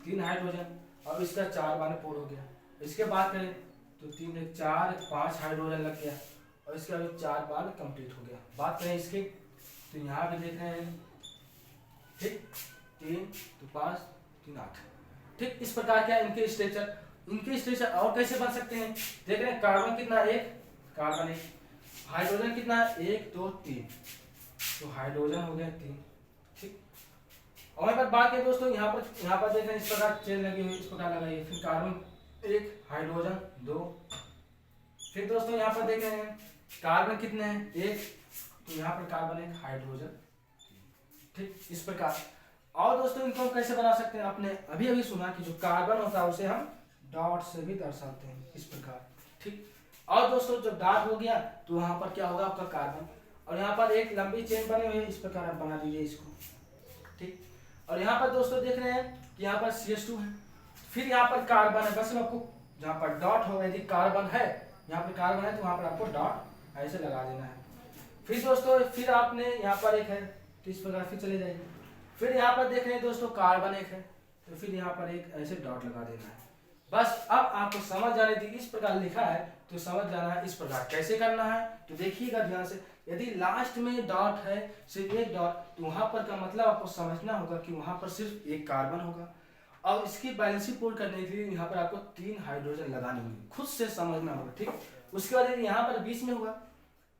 3 हाइड्रोजन, अब इसका 4 बॉन्ड पूर्ण हो गया। इसके बाद करें तो 3 1 4 5 हाइड्रोजन लग गया, और इसके बाद 4 बॉन्ड कंप्लीट हो गया। बात करें इसके, तो यहाँ पे देख रहे हैं, ठीक, 3 तो 5 3 8। ठीक, इस प्रकार क्या इनके स्ट्रक्चर और कैसे बन सकते हैं, देख रहे हैं कार्बन कितना 1, कार्बन 1, हाइड्रोजन कितना 1 2 3, तो हाइड्रोजन हो गया 3। ठीक, और यहाँ पर बात करें दोस्तों, यहाँ पर देख रहे हैं इस प्रकार चेन लगी हुई, इस प्रकार लगाइए, फिर कार्बन 1 हाइड्रोजन 2, फिर दोस्तों यहाँ पर देख रहे हैं कार्बन कितने हैं 1, तो यहाँ पर कार्बन 1 हाइड्रोजन। ठीक, इस प्रकार। और दोस्तों इनको हम कैसे बना सकते हैं, आपने अभी अभी सुना कि जो कार्बन होता है उसे हम डॉट से भी दर्शाते हैं, इस प्रकार। ठीक, और दोस्तों जब डॉट हो गया तो वहां पर क्या होगा आपका कार्बन, और यहाँ पर एक लंबी चेन बनी हुई है, इस प्रकार आप बना दीजिए इसको। ठीक, और यहाँ पर दोस्तों देख रहे हैं कि यहाँ पर CH2 है, फिर यहाँ पर कार्बन है, बस आपको जहाँ पर डॉट होगा, यदि कार्बन है यहाँ पर कार्बन है तो वहां पर आपको डॉट ऐसे लगा देना है। फिर दोस्तों फिर आपने यहाँ पर एक है, तो इस प्रकार फिर चले जाएंगे, फिर यहाँ पर देख रहे हैं दोस्तों कार्बन 1 है, तो फिर यहाँ पर एक ऐसे डॉट लगा देना है। बस अब आपको समझ जाने दी, इस प्रकार लिखा है तो समझ जाना है इस प्रकार कैसे करना है। तो देखिएगा ध्यान से, यदि लास्ट में डॉट है, सिर्फ एक डॉट, तो वहां पर का मतलब आपको समझना होगा कि वहां पर सिर्फ एक कार्बन होगा। और इसकी बैलेंसिंग पूर्ण करने के लिए यहाँ पर आपको 3 हाइड्रोजन लगाने होंगे, खुद से समझना होगा, ठीक। उसके बाद यदि यहाँ पर बीच में होगा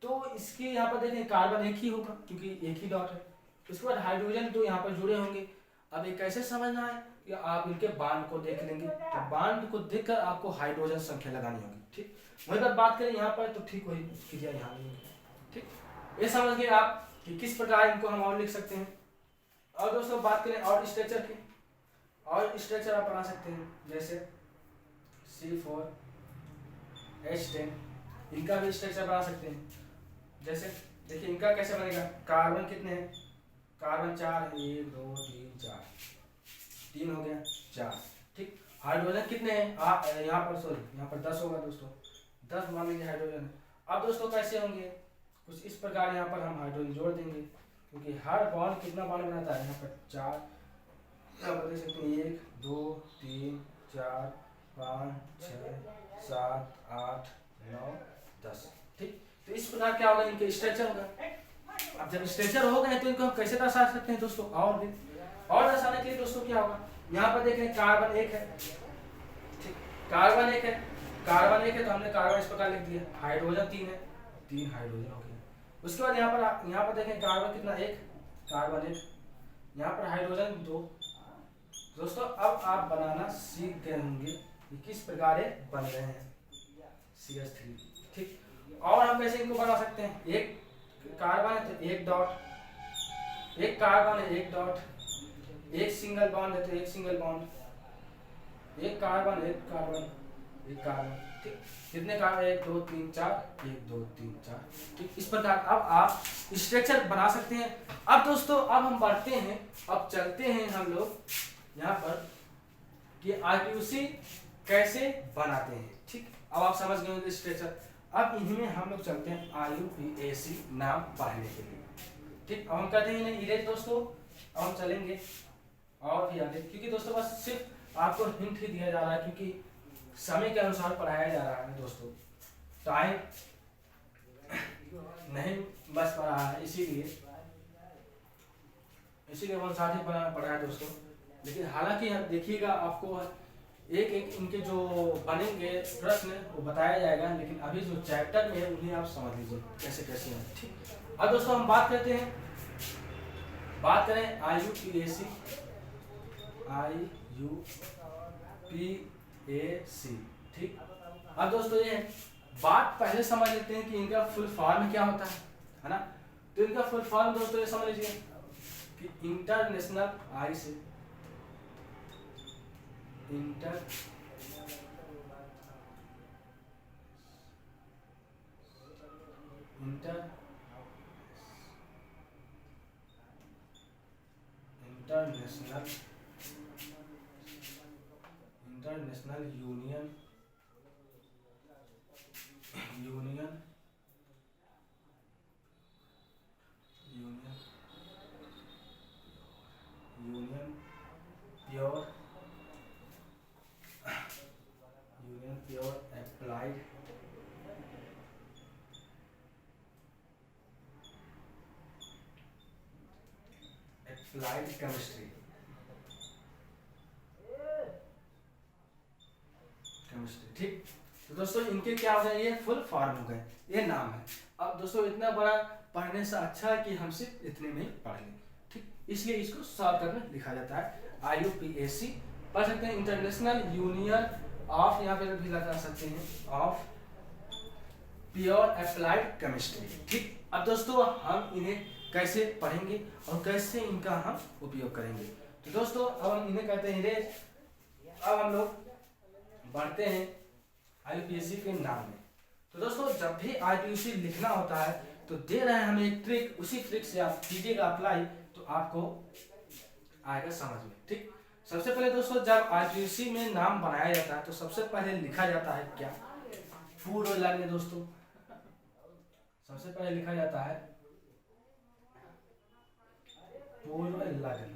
तो इसके यहाँ पर देखें कार्बन एक ही होगा क्योंकि एक ही डॉट है। उसके बाद हाइड्रोजन तो यहाँ पर जुड़े होंगे। अब ये कैसे समझना है कि आप इनके बांड को देख लेंगे, तो बांड को देखकर आपको हाइड्रोजन संख्या लगानी होगी, ठीक। वही पर बात करें यहाँ पर तो ठीक वही क्रिया यहाँ नहीं, ठीक। ये समझ गए आप कि किस प्रकार इनको हम और लिख सकते हैं। और दोस्तों बात करें और स्ट्रक्चर की, और स्ट्रक्चर आप बना सकते हैं जैसे C4H10, इनका भी स्ट्रक्चर बना सकते हैं। जैसे देखिए इनका कैसे बनेगा, कार्बन कितने हैं, कार्बन 4 है, 1 2 3 4, 3 हो गया 4, ठीक। हाइड्रोजन कितने हैं, यहाँ पर सॉरी यहाँ पर 10 होगा दोस्तों, 10 मान लीजिए हाइड्रोजन। अब दोस्तों कैसे होंगे, कुछ इस प्रकार यहाँ पर हम हाइड्रोजन जोड़ देंगे, क्योंकि हर बॉन्ड कितना बॉन्ड बनाता है, यहाँ पर 4, यहाँ पर देख सकते हैं 1 2 3 4 5 6 7 8 9 10, ठीक। तो इस प्रकार क्या होगा, इनके स्ट्रक्चर होगा। अब जब स्ट्रक्चर हो गए तो इनको हम कैसे दर्शा सकते हैं दोस्तों, और भी और दर्शाने के लिए दोस्तों क्या होगा, यहाँ पर देख रहे हैं कार्बन 1 है, ठीक, कार्बन 1 है, कार्बन 1 है तो हमने कार्बन इस प्रकार लिख दिया। हाइड्रोजन 3 है, 3 हाइड्रोजन हो गया। उसके बाद यहाँ पर देखें कार्बन कितना 1, कार्बन 1, यहाँ पर हाइड्रोजन 2। दोस्तों अब आप बनाना सीख गए होंगे कि किस प्रकार ये बन रहे हैं CH3, ठीक। और हम कैसे इनको बना सकते हैं, एक कार्बन है तो एक डॉट, एक कार्बन है एक डॉट, एक सिंगल बॉन्ड है तो एक सिंगल बॉन्ड, एक कार्बन एक कार्बन एक कार्बन, ठीक। कितने कार्बन, 1 2 3 4, 1 2 3 4, ठीक। इस प्रकार अब आप स्ट्रक्चर बना सकते हैं। अब दोस्तों अब हम बढ़ते हैं, अब चलते हैं हम लोग यहाँ पर कि IUC कैसे बनाते हैं, ठीक। अब आप समझ गए होंगे स्ट्रक्चर। अब इनमें हम लोग चलते हैं IUPAC नाम पढ़ने के लिए, ठीक। अब हम कहते हैं इरेज दोस्तों। अब हम चलेंगे और भी आगे, क्योंकि दोस्तों बस सिर्फ आपको हिंट ही दिया जा रहा है, क्योंकि समय के अनुसार पढ़ाया जा रहा है दोस्तों, टाइम नहीं बस पढ़ा है, इसीलिए अनुसार ही पढ़ाया दोस्तों। लेकिन हालांकि देखिएगा आपको एक एक इनके जो बनेंगे प्रश्न वो बताया जाएगा, लेकिन अभी जो चैप्टर में है उन्हें आप समझ लीजिए कैसे कैसे हैं, ठीक। अब दोस्तों हम बात करते हैं, बात करें IUPAC, ठीक। अब दोस्तों ये बात पहले समझ लेते हैं कि इनका फुल फॉर्म क्या होता है ना। तो इनका फुल फॉर्म दोस्तों ये समझ लीजिए कि इंटरनेशनल आई से international union pure applied chemistry, ठीक। तो दोस्तों इनके क्या हो गए, ये फुल फॉर्म हो गए, ये नाम है। अब दोस्तों इतना बड़ा पढ़ने से अच्छा है कि हम सिर्फ इतने में ही पढ़ लें, ठीक। इसलिए इसको शॉर्टकट में लिखा जाता है IUPAC, पढ़ सकते हैं इंटरनेशनल यूनियन ऑफ, यहाँ पे भी लगा सकते हैं ऑफ प्योर अप्लाइड केमिस्ट्री, ठीक। अब दोस्तों हम इन्हें कैसे पढ़ेंगे और कैसे इनका हम उपयोग करेंगे, तो दोस्तों अब हम इन्हें कहते हैं इरेज। अब हम लोग बढ़ते हैं IUPAC के नाम में। तो दोस्तों जब भी IUPAC लिखना होता है तो दे रहे हैं हमें एक ट्रिक, उसी ट्रिक से आप कीजिएगा अप्लाई तो आपको आएगा समझ में, ठीक। सबसे पहले दोस्तों जब IUPAC में नाम बनाया जाता है तो सबसे पहले लिखा जाता है क्या, पूर्व लग्न दोस्तों, सबसे पहले लिखा जाता है पूर्व लग्न,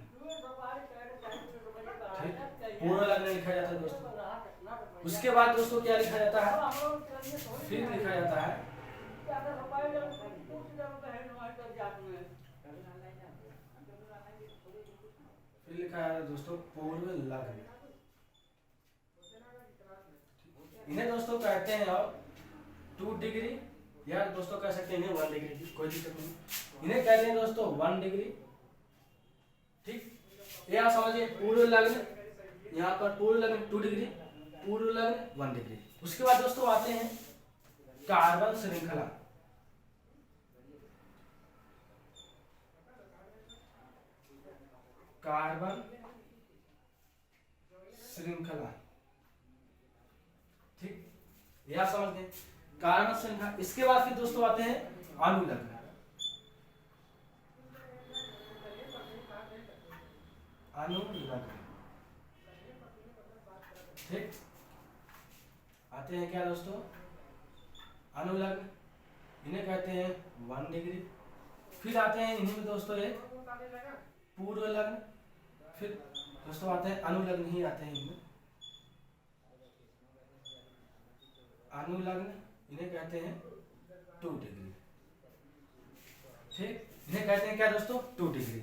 ठीक। पूर्व लग्न लिखा जाता है दोस्तों, उसके बाद दोस्तों क्या लिखा जाता है, फिर लिखा जाता है दोस्तों पूर्व लग्न। इन्हें दोस्तों कहते हैं और 2 डिग्री, या दोस्तों कह सकते हैं इन्हें 1 डिग्री, कोई दिक्कत नहीं। इन्हें कहते हैं दोस्तों 1 डिग्री। ठीक, ये आप समझिए पूर्व लग्न, यहाँ पर पूर्व लग्न 2 डिग्री, पूर्व लग्न 1 डिग्री। उसके बाद दोस्तों आते हैं कार्बन श्रृंखला। कार्बन श्रृंखला, ठीक, यह आप समझ गए कार्बन श्रृंखला। इसके बाद फिर दोस्तों आते हैं अनुलग्न। अनुलग्न, ठीक, आते हैं क्या दोस्तों अनुलग्न। इन्हें कहते हैं 1 डिग्री। फिर आते हैं इन्हीं में दोस्तों एक पूर्व लग्न। फिर दोस्तों आते हैं अनुलग्न ही आते हैं इनमें, अनुलग्न। इन्हें कहते हैं 2 डिग्री। ठीक, इन्हें कहते हैं क्या दोस्तों 2 डिग्री।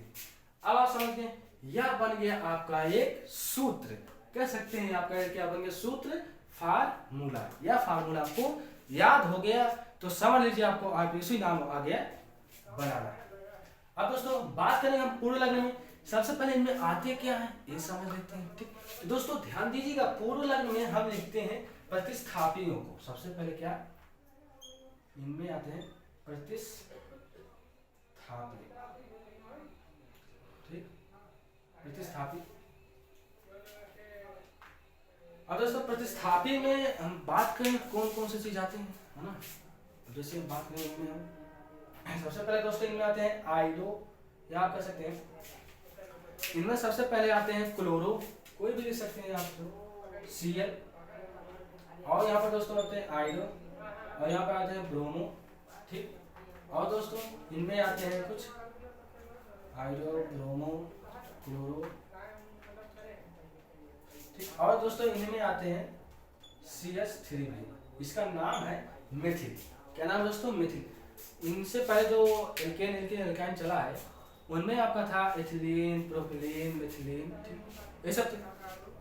अब आप समझते हैं यह बन गया आपका एक सूत्र, कह सकते हैं आपका क्या बन गया सूत्र, फार्मूला। या फार्मूला आपको याद हो गया तो समझ लीजिए आपको आईपीसी नाम आ गया बनाना। अब दोस्तों बात करें हम पूर्व लग्न में, सबसे पहले इनमें आते क्या है ये समझ लेते हैं। ठीक, तो दोस्तों ध्यान दीजिएगा पूर्व लग्न में हम लिखते हैं प्रतिस्थापियों को। सबसे पहले क्या इनमें आते हैं प्रतिस्थापी। ठीक, प्रतिस्थापी। अब दोस्तों प्रतिस्थापी में हम बात करें कौन कौन सी चीज आती है ना, जैसे हम बात करें इनमें हम सबसे पहले दोस्तों इनमें आते हैं आयोडो, या आप कह सकते हैं इनमें सबसे पहले आते हैं क्लोरो, कोई भी लिख सकते हैं आप, Cl। और यहाँ पर दोस्तों आते हैं आयोडो, और यहाँ पर आते हैं ब्रोमो। ठीक, और दोस्तों इनमें आते हैं कुछ आयोडो, ब्रोमो, क्लोरो। ठीक, और दोस्तों इनमें आते हैं CH3 भी, इसका नाम है मेथिल। क्या नाम दोस्तों, मेथिल। इनसे पहले जो एल्केन एल्काइन चला है उनमें आपका था एथिलीन, प्रोपिलीन, मेथिलीन। ठीक, ये सब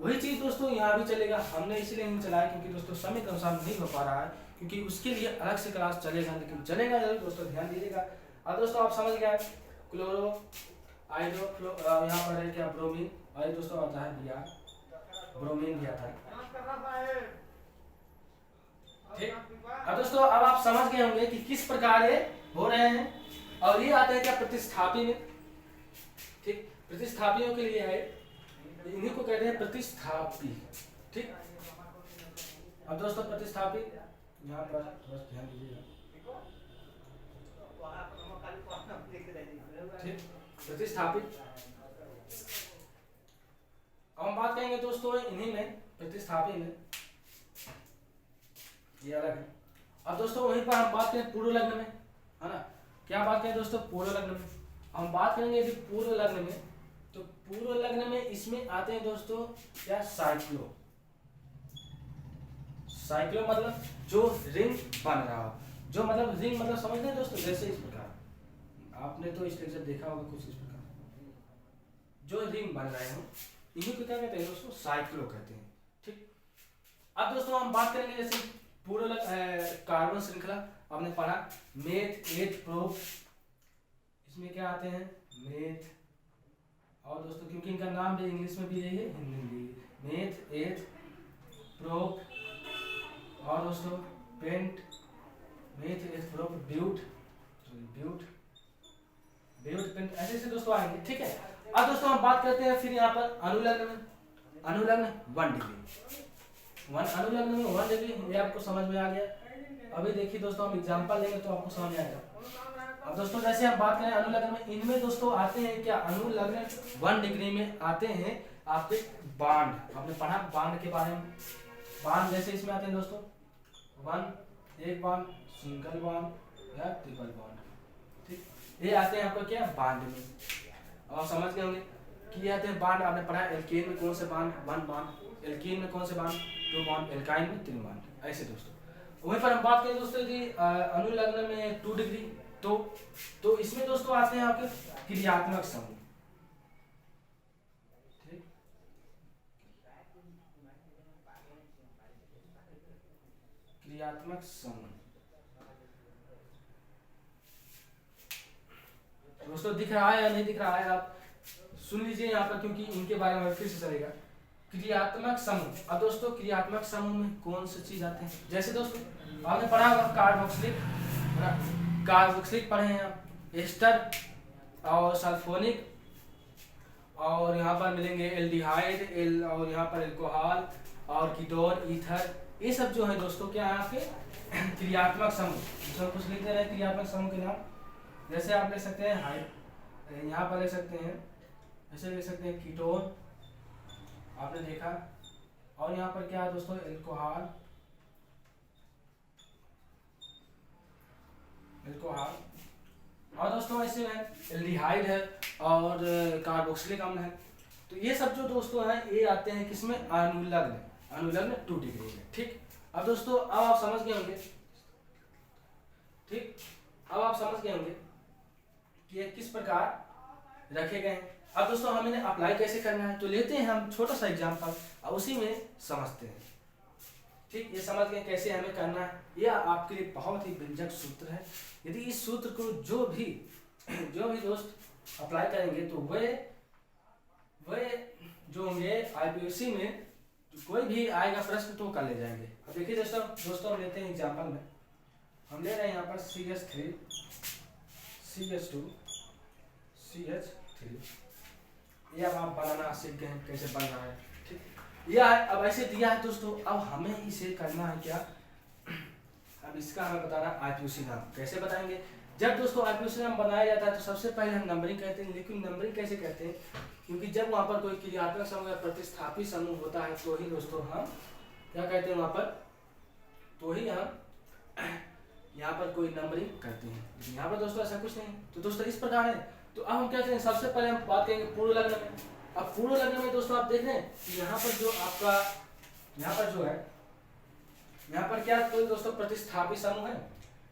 वही चीज दोस्तों यहाँ भी चलेगा। हमने इसलिए नहीं चलाया क्योंकि दोस्तों समय के अनुसार नहीं हो पा रहा है, क्योंकि उसके लिए अलग से क्लास चलेगा, लेकिन चलेगा जरूर दोस्तों, ध्यान दीजिएगा। अब दोस्तों आप समझ गए क्लोरो, आयोडो, यहाँ पर है क्या ब्रोमीन, और दोस्तों आता है बिया, ब्रोमीन भी आता है। ठीक, अब दोस्तों अब आप समझ गए होंगे कि किस प्रकार ये हो रहे हैं। और ये आते हैं क्या प्रतिस्थापी में। ठीक, प्रतिस्थापियों के लिए है, इन्हीं को कहते हैं प्रतिस्थापी। ठीक, अब दोस्तों प्रतिस्थापी यहाँ पर बस ध्यान दीजिएगा। ठीक, प्रतिस्थापी। अब हम बात करेंगे दोस्तों इन्हीं में प्रतिस्थापी में, ये अलग है। अब दोस्तों वहीं पर हम बात करें पूर्व लग्न में, है ना। क्या बात करें दोस्तों पूर्व लग्न में, हम बात करेंगे यदि पूर्व लग्न में, तो पूर्व लग्न में इसमें आते हैं दोस्तों क्या साइक्लो। साइक्लो मतलब जो रिंग बन रहा हो, जो मतलब रिंग मतलब समझते हैं दोस्तों, जैसे इस प्रकार आपने तो इस लेक्चर देखा होगा कुछ इस प्रकार जो रिंग बन रहे हो, इन्हीं को क्या कहते हैं दोस्तों, साइक्लो कहते हैं। ठीक, अब दोस्तों हम बात करेंगे जैसे पूर्व कार्बन श्रृंखला आपने पढ़ा मेथ, एथ, प्रोप। इसमें क्या आते हैं मेथ, और दोस्तों क्योंकि इनका नाम भी इंग्लिश में भी यही है, हिंदी में भी मेथ, एथ, प्रोप, और दोस्तों paint, meth, eth, prop, but, paint, ऐसे ऐसे दोस्तों आएंगे। ठीक है, अब दोस्तों हम बात करते हैं फिर यहाँ पर अनुलग्न में। अनुलग्न 1 डिग्री, अनुलग्न में 1 डिग्री, ये आपको समझ में आ गया। अभी देखिए दोस्तों हम एग्जांपल लेंगे तो आपको समझ में आएगा। अब दोस्तों जैसे हम बात करें अनुलग्न में, इनमें दोस्तों आते हैं क्या अनुलग्न 1 डिग्री में आते हैं आपके बांड। आपने पढ़ा बांड के बारे में, बांड जैसे इसमें आते हैं दोस्तों 1 एक बांड, सिंगल बांड या ट्रिपल बांड। ठीक, ये आते हैं आपको क्या बांड में। और समझ गए होंगे किए जाते हैं बांड। आपने पढ़ा एल्केन में कौन से बांड, 1 बांड, एल्कीन में कौन से बांड, 2 बांड, एल्काइन में 3 बांड, ऐसे दोस्तों। वहीं पर हम बात करें दोस्तों कि अनुलग्न में 2 डिग्री, तो इसमें दोस्तों आते हैं आपके क्रियात्मक समूह। ठीक, क्रियात्मक समूह दोस्तों दिख रहा है या नहीं दिख रहा है, आप सुन लीजिए यहाँ पर, क्योंकि इनके बारे में फिर से चलेगा। क्रियात्मक समूह। अब दोस्तों क्रियात्मक समूह में कौन सी चीज आते हैं, जैसे दोस्तों आपने पढ़ा होगा कार्बोक्सिलिक, कार्बोक्सिलिक पढ़े हैं आप, एस्टर और सल्फोनिक, और यहाँ पर मिलेंगे एल्डिहाइड, और यहाँ पर एल्कोहल और कीटोन, ईथर, ये सब जो है दोस्तों क्या है आपके क्रियात्मक समूह। सब कुछ लिखते रहे क्रियात्मक समूह के नाम। जैसे आप ले सकते हैं यहाँ पर ले सकते हैं, ऐसे ले सकते हैं कीटोन, आपने देखा, और यहाँ पर क्या है दोस्तों एल्कोहल, और दोस्तों ऐसे है एल्डिहाइड है और कार्बोक्सिलिक अम्ल है। तो ये सब जो दोस्तों हैं ये आते हैं किसमें, अनुलग्न 2 डिग्री में। ठीक, अब दोस्तों अब आप समझ गए होंगे, ठीक, अब आप समझ गए होंगे कि ये किस प्रकार रखे गए हैं। अब दोस्तों हमें अप्लाई कैसे करना है, तो लेते हैं हम छोटा सा एग्जांपल और उसी में समझते हैं। ठीक, ये समझ गए कैसे हमें करना है। यह आपके लिए बहुत ही व्यंजक सूत्र है। यदि इस सूत्र को जो भी दोस्त अप्लाई करेंगे तो वे जो होंगे आईपीएससी में कोई भी आएगा प्रश्न तो कर ले जाएंगे। अब देखिए दोस्तों हम लेते हैं एग्जांपल में, हम ले रहे हैं यहाँ पर CH3 CH2 CH3, ये अब आप बनाना सीख गए हैं कैसे बन रहा है। ठीक, यह है, अब ऐसे दिया है दोस्तों, अब हमें इसे करना है क्या, अब इसका हमें बताना आईपीएससी नाम। कैसे बताएंगे, जब दोस्तों आईपीएससी नाम बनाया जाता है तो सबसे पहले हम नंबरिंग कहते हैं। लेकिन नंबरिंग कैसे कहते हैं, क्योंकि जब वहाँ पर कोई क्रियात्मक समूह या प्रतिस्थापी समूह होता है तो ही दोस्तों हम क्या कहते हैं वहाँ पर, तो ही हम यहाँ पर कोई नंबरिंग करते हैं। लेकिन यहाँ पर दोस्तों ऐसा कुछ नहीं। तो दोस्तों इस प्रकार है। तो अब हम क्या करेंगे, सबसे पहले हम बात करेंगे पूर्व लग्न में। अब पूर्व लग्न में दोस्तों आप देख रहे हैं कि यहाँ पर जो आपका यहाँ पर जो है, यहाँ पर क्या कोई दोस्तों प्रतिस्थापी समूह है,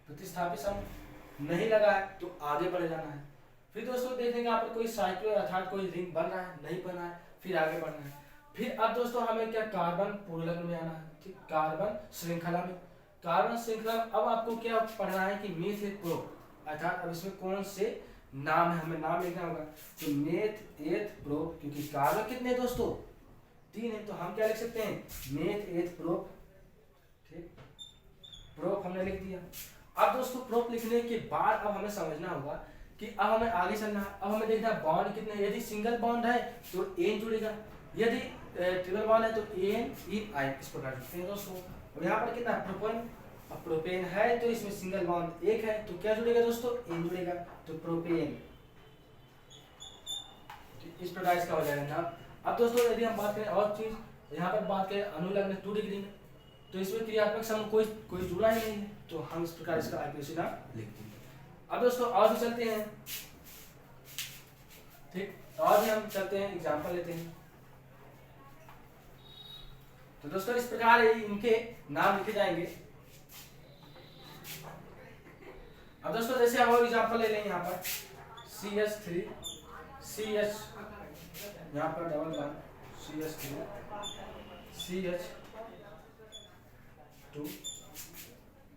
प्रतिस्थापी समूह नहीं लगा है तो आगे बढ़ जाना है। फिर दोस्तों देखेंगे यहाँ पर कोई साइक्लो अर्थात कोई रिंग बन रहा है, नहीं बना है, फिर आगे बढ़ना है। फिर अब दोस्तों हमें क्या कार्बन पूर्व लग्न में आना है। ठीक, कार्बन श्रृंखला में, कार्बन श्रृंखला अब आपको क्या पढ़ना है कि मेथ एथ प्रो, अर्थात अब इसमें कौन से नाम है हमें नाम लिखना होगा। तो मेथ एथ प्रो, क्योंकि कार्बन कितने दोस्तों 3 है, तो हम क्या लिख सकते हैं मेथ एथ प्रो। ठीक, प्रोप हमने लिख दिया। अब दोस्तों प्रोप लिखने के बाद अब हमें समझना होगा कि अब हमें आगे चलना है। अब हमें देखना है बॉन्ड कितने, यदि सिंगल बॉन्ड है तो एन जुड़ेगा, यदि ट्रिपल बॉन्ड है तो एन ई आई, इस प्रकार लिखते हैं दोस्तों। और यहाँ पर कितना प्रोपेन, अब प्रोपेन है तो इसमें सिंगल बॉन्ड 1 है तो क्या जुड़ेगा दोस्तों एन जुड़ेगा, तो प्रोपेन, इस प्रकार इसका हो जाएगा नाम। अब दोस्तों यदि हम बात करें और चीज, यहाँ पर बात करें अनुलग्न 2 डिग्री में, तो इसमें क्रियात्मक समूह कोई जुड़ा ही नहीं है, तो हम इस प्रकार इसका आईपीएससी नाम लिख देंगे। अब दोस्तों और भी चलते हैं। ठीक, और भी हम चलते हैं, एग्जांपल लेते हैं। तो दोस्तों इस प्रकार इनके नाम लिखे जाएंगे। अब दोस्तों जैसे हम और एग्जांपल ले लें, यहाँ पर CH3 CH, यहाँ पर double bond CH3 CH2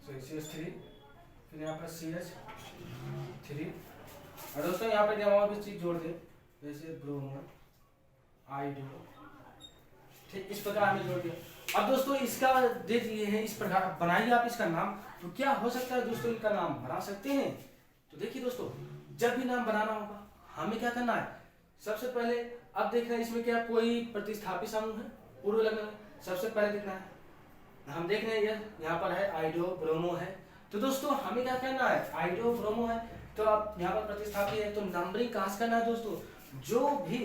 CH3, फिर यहाँ पर CH3, और दोस्तों यहाँ पर और भी चीज जोड़ दे जैसे ब्रोमो आइडो। ठीक, इस प्रकार हमने जोड़ दिया। अब दोस्तों इसका देख लिए हैं, इस प्रकार बनाइए आप इसका नाम। तो क्या हो सकता है दोस्तों इनका नाम बना सकते हैं। तो देखिए दोस्तों जब भी नाम बनाना होगा हमें क्या करना है, सबसे पहले अब देख रहे हैं इसमें क्या कोई प्रतिस्थापी समूह है पूर्व लग्न में, सबसे पहले देखना है। हम देख रहे हैं यहाँ पर है आइडो ब्रोमो है, तो दोस्तों हमें क्या करना है, आइडो ब्रोमो है तो अब यहाँ पर प्रतिस्थापी है तो नंबरिंग कहाँ से करना है दोस्तों। जो भी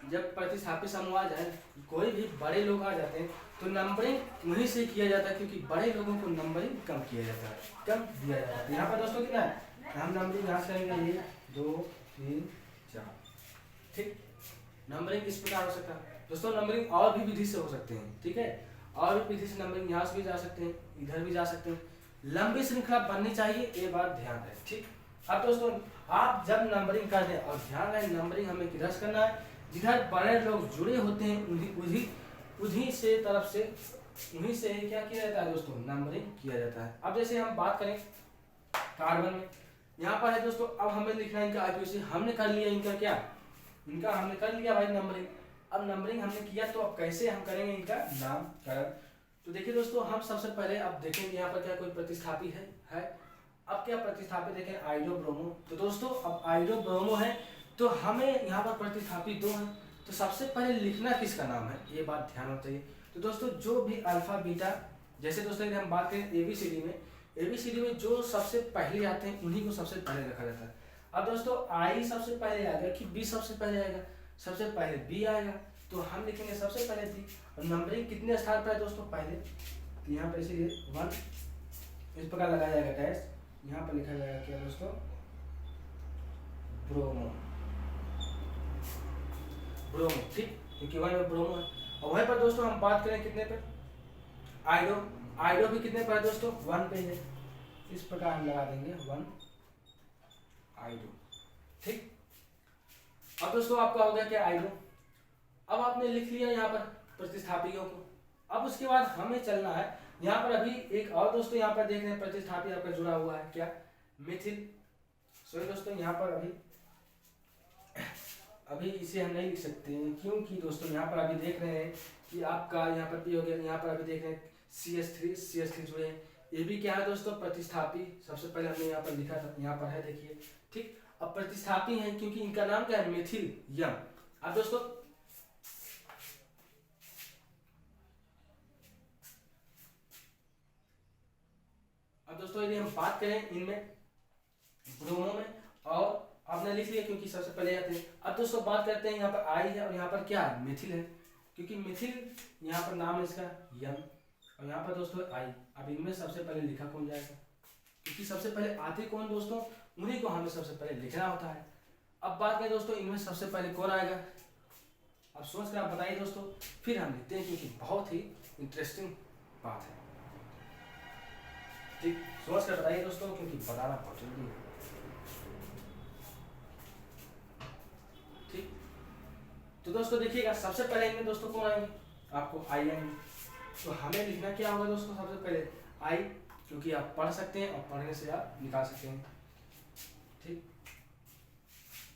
जब प्रतिस्थापी समूह आ जाए, कोई भी बड़े लोग आ जाते हैं तो नंबरिंग वहीं से किया जाता है, क्योंकि बड़े लोगों को नंबरिंग कम किया जाता है, कम दिया जाता है। यहाँ पर दोस्तों कितना है, हम नंबरिंग यहाँ से करेंगे 1 2 3 4। ठीक, नंबरिंग इस प्रकार हो सकता है दोस्तों। नंबरिंग और भी विधि से हो सकते हैं, ठीक है, और भी विधि से नंबरिंग यहाँ से भी जा सकते हैं, इधर भी जा सकते हैं। लंबी श्रृंखला बननी चाहिए, ये बात ध्यान रहे, ठीक। अब दोस्तों आप जब नंबरिंग कर दें, और ध्यान रहे नंबरिंग हमें किधर से करना है, जिधर बड़े लोग जुड़े होते हैं उन्हीं से तरफ से, उन्हीं से क्या किया जाता है दोस्तों, नंबरिंग किया जाता है। अब जैसे हम बात करें कार्बन में, यहाँ पर है दोस्तों, अब हमें लिखना है इनका आईपीसी, हमने कर लिया इनका क्या, इनका हमने कर लिया भाई नंबरिंग। अब नंबरिंग हमने किया तो अब कैसे हम करेंगे इनका नामकरण। तो देखिए दोस्तों हम सबसे पहले अब देखेंगे यहाँ पर क्या कोई प्रतिस्थापी है। अब क्या प्रतिस्थापी देखें, आयोडो-ब्रोमो। तो दोस्तों अब आयोडो-ब्रोमो है तो हमें यहाँ पर प्रतिस्थापी 2 है, तो सबसे पहले लिखना किसका नाम है, ये बात ध्यान होना चाहिए। तो दोस्तों जो भी अल्फा बीटा, जैसे दोस्तों हम बात करें एबीसीडी में जो सबसे पहले आते हैं उन्हीं को सबसे पहले रखा जाता है। अब दोस्तों आई सबसे पहले आएगा कि बी सबसे पहले आएगा, सबसे पहले बी आएगा, तो हम लिखेंगे सबसे पहले बी। और नंबरिंग कितने स्थान पर है दोस्तों, पहले, तो यहाँ पर इसीलिए 1 इस प्रकार लगाया जाएगा डैश, यहाँ पर लिखा जाएगा क्या दोस्तों, ब्रोमो, ठीक, क्योंकि 1 में ब्रोमो है। और वहीं पर दोस्तों हम बात करें कितने पे, आयोडो भी कितने पर है दोस्तों, 1 पे है, इस प्रकार हम लगा देंगे 1 आयोडो, ठीक। अब दोस्तों आपका हो गया क्या, आयोडो। अब आपने लिख लिया यहाँ पर प्रतिस्थापियों को। अब उसके बाद हमें चलना है यहाँ पर, अभी एक और दोस्तों यहाँ पर देख रहे हैं प्रतिस्थापी आपका जुड़ा हुआ है क्या, मिथिल। सॉरी दोस्तों यहाँ पर अभी इसे हम नहीं लिख सकते हैं, क्योंकि दोस्तों यहाँ पर अभी देख रहे हैं कि आपका यहाँ पर पी हो गया, यहाँ पर अभी देख रहे हैं CH3 जुड़े हैं। ये भी क्या है दोस्तों, प्रतिस्थापी। सबसे पहले हमने यहाँ पर लिखा था, यहाँ पर है देखिए, ठीक। अब प्रतिस्थापी हैं क्योंकि इनका नाम क्या है, मिथिल यम। अब दोस्तों यदि हम बात करें इनमें ब्रोमो में, और आपने लिख लिया क्योंकि सबसे पहले आते हैं। अब दोस्तों बात करते हैं यहाँ पर आई है और यहाँ पर क्या है, मिथिल है, क्योंकि मिथिल यहाँ पर नाम है इसका यम, और यहाँ पर दोस्तों आई। अब इनमें सबसे पहले लिखा कौन जाएगा, क्योंकि सबसे पहले आते कौन दोस्तों, उन्हीं को हमें सबसे पहले लिखना होता है। अब बात करें दोस्तों इनमें सबसे पहले कौन आएगा, अब सोच कर आप बताइए दोस्तों, फिर हम लिखते हैं, क्योंकि बहुत ही इंटरेस्टिंग बात है, ठीक। सोच कर बताइए दोस्तों, क्योंकि बताना बहुत जरूरी है, ठीक। तो दोस्तों देखिएगा सबसे पहले इनमें दोस्तों कौन आएंगे, आपको आई आएंगे। तो हमें लिखना क्या होगा दोस्तों, सबसे पहले आई, क्योंकि आप पढ़ सकते हैं और पढ़ने से आप निकाल सकते हैं, ठीक।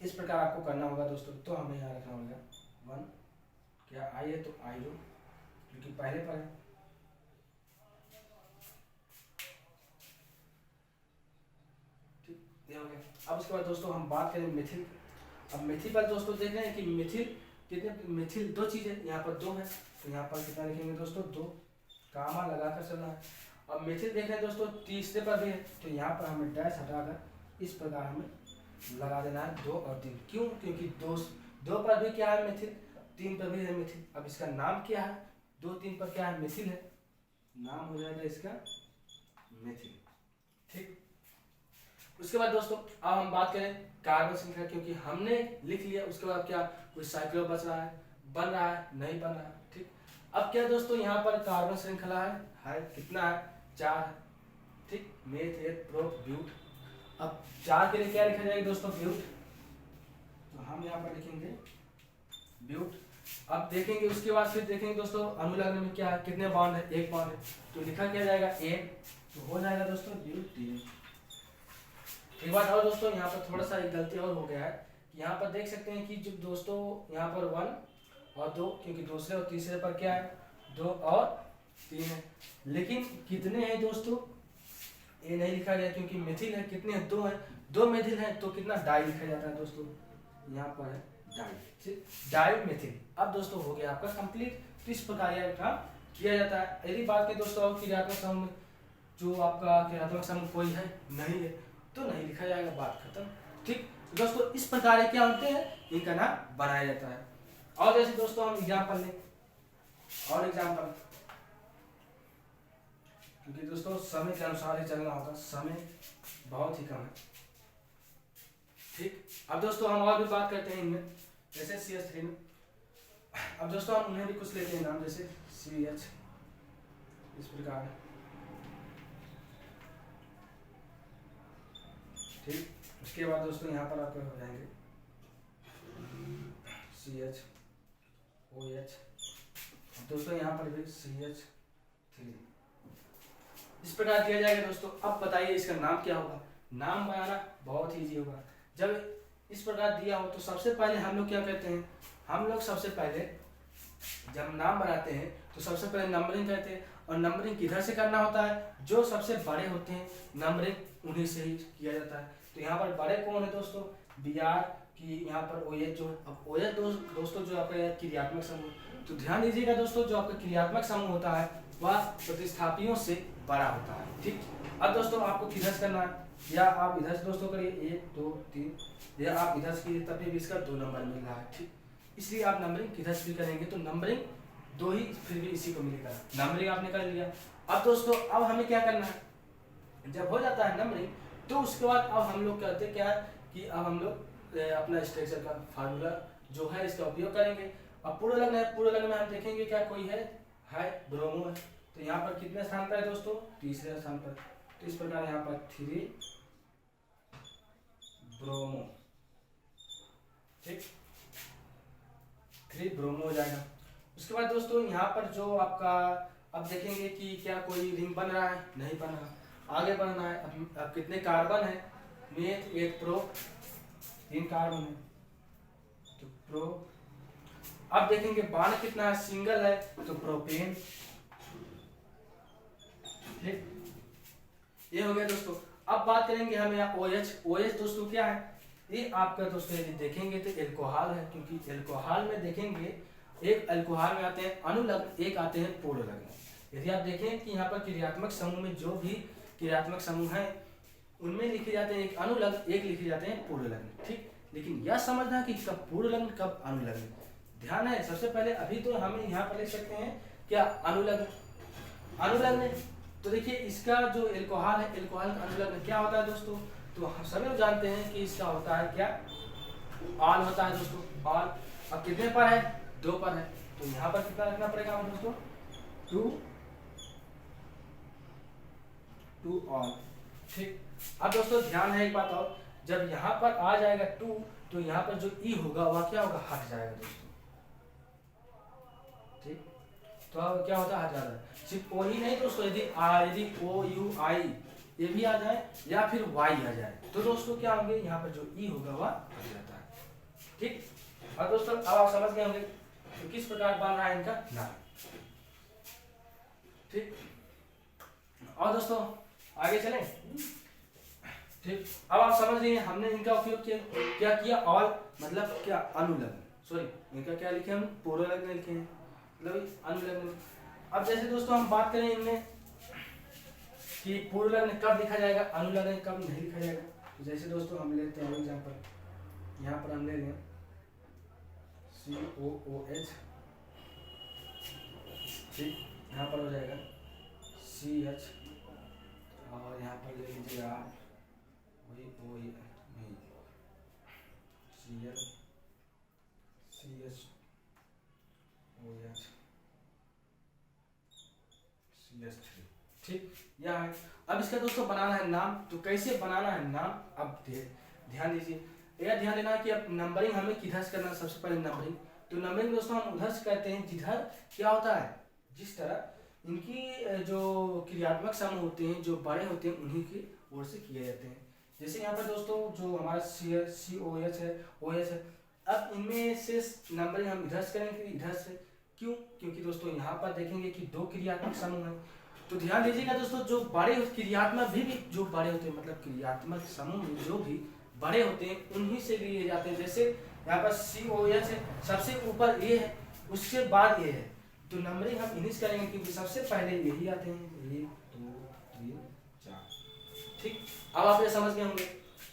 इस प्रकार आपको करना होगा दोस्तों। तो हमें यहाँ रखना होगा 1, क्या आई है तो आयोडो, क्योंकि पहले पर है, ठीक, ये हो गया। अब उसके बाद दोस्तों हम बात करें मिथिल। अब मिथिल पर दोस्तों देख रहे हैं कि मिथिल कितने, मिथिल 2 चीजें, यहाँ पर 2 है, तो यहाँ पर कितना लिखेंगे दोस्तों, 2, कामा लगाकर चलना है। अब मिथिल देख रहे हैं दोस्तों तीसरे पर भी है, तो यहाँ पर हमें डैश हटाकर इस प्रकार हमें लगा देना है 2 और 3। क्यों, क्योंकि 2 पर भी क्या है मिथिल, 3 पर भी है मिथिल। अब इसका नाम क्या है, 2, 3 पर क्या है, मिथिल है, नाम हो जाएगा इसका मिथिल, ठीक। उसके बाद दोस्तों अब हम बात करें कार्बन श्रृंखला, क्योंकि हमने लिख लिया, उसके बाद क्या कोई साइक्लो बच रहा है, बन रहा है, नहीं बन रहा है, ठीक। अब क्या दोस्तों यहाँ पर कार्बन श्रृंखला है कितना है, 4 है, ठीक, मेथ एथ प्रोप ब्यूट। अब 4 के लिए क्या लिखा जाएगा दोस्तों, ब्यूट, तो हम यहाँ पर लिखेंगे ब्यूट। अब देखेंगे उसके बाद फिर देखेंगे दोस्तों अनुलग्न में क्या है, कितने बॉन्ड है, 1 बॉन्ड है, तो लिखा क्या जाएगा A, तो हो जाएगा दोस्तों ब्यूटेन। एक बात और दोस्तों यहाँ पर थोड़ा सा एक गलती और हो गया है, यहाँ पर देख सकते हैं कि जो दोस्तों यहाँ पर 1 और 2, क्योंकि दूसरे और तीसरे पर क्या है, 2 और 3 है, लेकिन कितने हैं दोस्तों, ये नहीं लिखा गया, क्योंकि मिथिल है, कितने हैं, 2 है, 2 मिथिल है, तो कितना डाई लिखा जाता है दोस्तों, यहाँ पर है डाई, डाई मिथिल। अब दोस्तों हो गया आपका कंप्लीट। तो इस प्रकार यह काम किया जाता है। यदि बात करें दोस्तों क्रियात्मक समूह, जो आपका क्रियात्मक समूह कोई है नहीं है, तो नहीं लिखा जाएगा, बात खत्म, ठीक। दोस्तों इस प्रकार क्या होते हैं, इनका नाम बनाया जाता है। और जैसे दोस्तों हम एग्जाम्पल लें, और एग्जाम्पल, क्योंकि दोस्तों समय के अनुसार ही चलना होगा, समय बहुत ही कम है, ठीक। अब दोस्तों हम और भी बात करते हैं इनमें, जैसे CH3 में, अब दोस्तों हम उन्हें भी कुछ लेते हैं नाम, जैसे CH इस प्रकार, ठीक। उसके बाद दोस्तों यहाँ पर आपके हो जाएंगे CHOH, दोस्तों यहाँ पर भी CH3 इस प्रकार दिया जाएगा दोस्तों। अब बताइए इसका नाम क्या होगा। नाम बनाना बहुत ईजी होगा। जब इस प्रकार दिया हो तो सबसे पहले हम लोग क्या करते हैं, हम लोग सबसे पहले जब नाम बनाते हैं तो सबसे पहले नंबरिंग करते हैं, और नंबरिंग किधर से करना होता है, जो सबसे बड़े होते हैं नंबरिंग उन्हीं से ही किया जाता है। तो यहाँ पर बड़े कौन है दोस्तों, BR की यहाँ पर OH जो, अब OH दोस्तों जो आपका क्रियात्मक समूह, तो ध्यान दीजिएगा दोस्तों जो आपका क्रियात्मक समूह होता है वह प्रतिस्थापियों से बड़ा होता है, ठीक। अब दोस्तों आपको किधर से करना है, या आप इधर से दोस्तों करिए 1 2 3, या आप इधर से कीजिए तब भी इसका 2 नंबर मिल रहा है, ठीक। इसलिए आप नंबरिंग किधर से भी करेंगे तो नंबरिंग 2 ही फिर भी इसी को मिलेगा। नंबरिंग आपने कर लिया। अब दोस्तों अब हमें क्या करना है, जब हो जाता है नंबरिंग तो उसके बाद अब हम लोग करते क्या है कि अब हम लोग अपना स्ट्रक्चर का फार्मूला जो है इसका उपयोग करेंगे। अब पूर्ण लग्न है, पूर्ण लग्न में हम देखेंगे क्या कोई है ब्रोमो है, तो यहाँ पर कितने स्थान पर है दोस्तों, तीसरे स्थान पर। तो इस प्रकार यहाँ पर 3 ब्रोमो, ठीक, 3 ब्रोमो हो जाएगा। उसके बाद दोस्तों यहाँ पर जो आपका अब देखेंगे कि क्या कोई रिंग बन रहा है, नहीं बन रहा, आगे बढ़ना है। अब कितने कार्बन है, मेथ 1 प्रो, 3 कार्बन है तो प्रो। अब देखेंगे बाण कितना है, सिंगल है तो प्रोपेन, ठीक, ये हो गया दोस्तों। अब बात करेंगे हम यहाँ OH दोस्तों क्या है, ये आपका दोस्तों यदि देखेंगे तो एल्कोहल है, क्योंकि एल्कोहल में देखेंगे एक एल्कोहल में आते हैं अनुलग्न, एक आते हैं पूर्ण लग्न। यदि आप देखें कि यहाँ पर क्रियात्मक समूह में जो भी क्रियात्मक समूह है उनमें लिखे जाते हैं एक अनुलग्न, एक लिखे जाते हैं पूर्ण लग्न, ठीक। लेकिन यह समझना कि कब पूर्ण लग्न कब अनुलग्न, ध्यान है। सबसे पहले अभी तो हम यहाँ पर लिख सकते हैं क्या अनुलग्न, अनुलग्न। तो देखिए इसका जो एल्कोहल है, एल्कोहल का अनुलग्न क्या होता है दोस्तों, तो हम सभी लोग जानते हैं कि इसका होता है क्या, ऑल होता है दोस्तों, ऑल। अब कितने पर है, 2 पर है, तो यहाँ पर कितना रखना पड़ेगा हमें दोस्तों, 2 ऑल, ठीक। अब दोस्तों ध्यान है एक बात और, जब यहाँ पर आ जाएगा 2 तो यहाँ पर जो ई होगा वह क्या होगा, हट जाएगा दोस्तों, ठीक। तो अब क्या होता है, हट जाता है। सिर्फ ओ ही नहीं दोस्तों, यदि OUI ये भी आ जाए या फिर Y आ जाए तो दोस्तों क्या होंगे, यहाँ पर जो ई होगा वह हट जाता है, ठीक। और दोस्तों अब आप समझ गए होंगे तो किस प्रकार बन रहा है इनका नाम, ठीक। और दोस्तों आगे चलें, ठीक। अब आप समझ रहे हैं हमने इनका उपयोग क्या किया, ऑल मतलब क्या, अनुलग्न, सॉरी इनका क्या लिखे हम, पूर्ण लग्न लिखे हैं, मतलब अनुलग्न। अब जैसे दोस्तों हम बात करें इनमें कि पूर्ण लग्न कब लिखा जाएगा, अनुलग्न कब नहीं लिखा जाएगा, तो जैसे दोस्तों हम लेते हैं एग्जांपल, यहाँ पर हम ले लें COOH, ठीक, यहाँ पर हो जाएगा CH, और यहाँ पर ले लीजिए आप वही नहीं CL CH OH CH3, ठीक। यह है। अब इसका दोस्तों बनाना है नाम, तो कैसे बनाना है नाम, अब ध्यान दीजिए, यह ध्यान देना कि अब नंबरिंग हमें किधर से करना है। सबसे पहले नंबरिंग, तो नंबरिंग दोस्तों हम उधर से करते हैं जिधर क्या होता है, जिस तरह इनकी जो क्रियात्मक समूह होते हैं जो बड़े होते हैं उन्हीं की ओर से किए जाते हैं। जैसे यहाँ पर दोस्तों जो हमारा COH है, OH है, अब इनमें से नंबरिंग हम इधर से करेंगे इधर से, क्यों, क्योंकि दोस्तों यहाँ पर देखेंगे कि 2 क्रियात्मक समूह है, तो ध्यान दीजिएगा दोस्तों जो बड़े क्रियात्मक भी जो बड़े होते हैं, मतलब क्रियात्मक समूह में जो भी बड़े होते हैं उन्हीं से लिए जाते हैं। जैसे यहाँ पर COH है, सबसे ऊपर A है, उसके बाद A है, तो नंबरिंग हम इन्हीं से करेंगे क्योंकि सबसे पहले यही आते हैं, 1 2 3 4, ठीक। अब आप ये समझ गए होंगे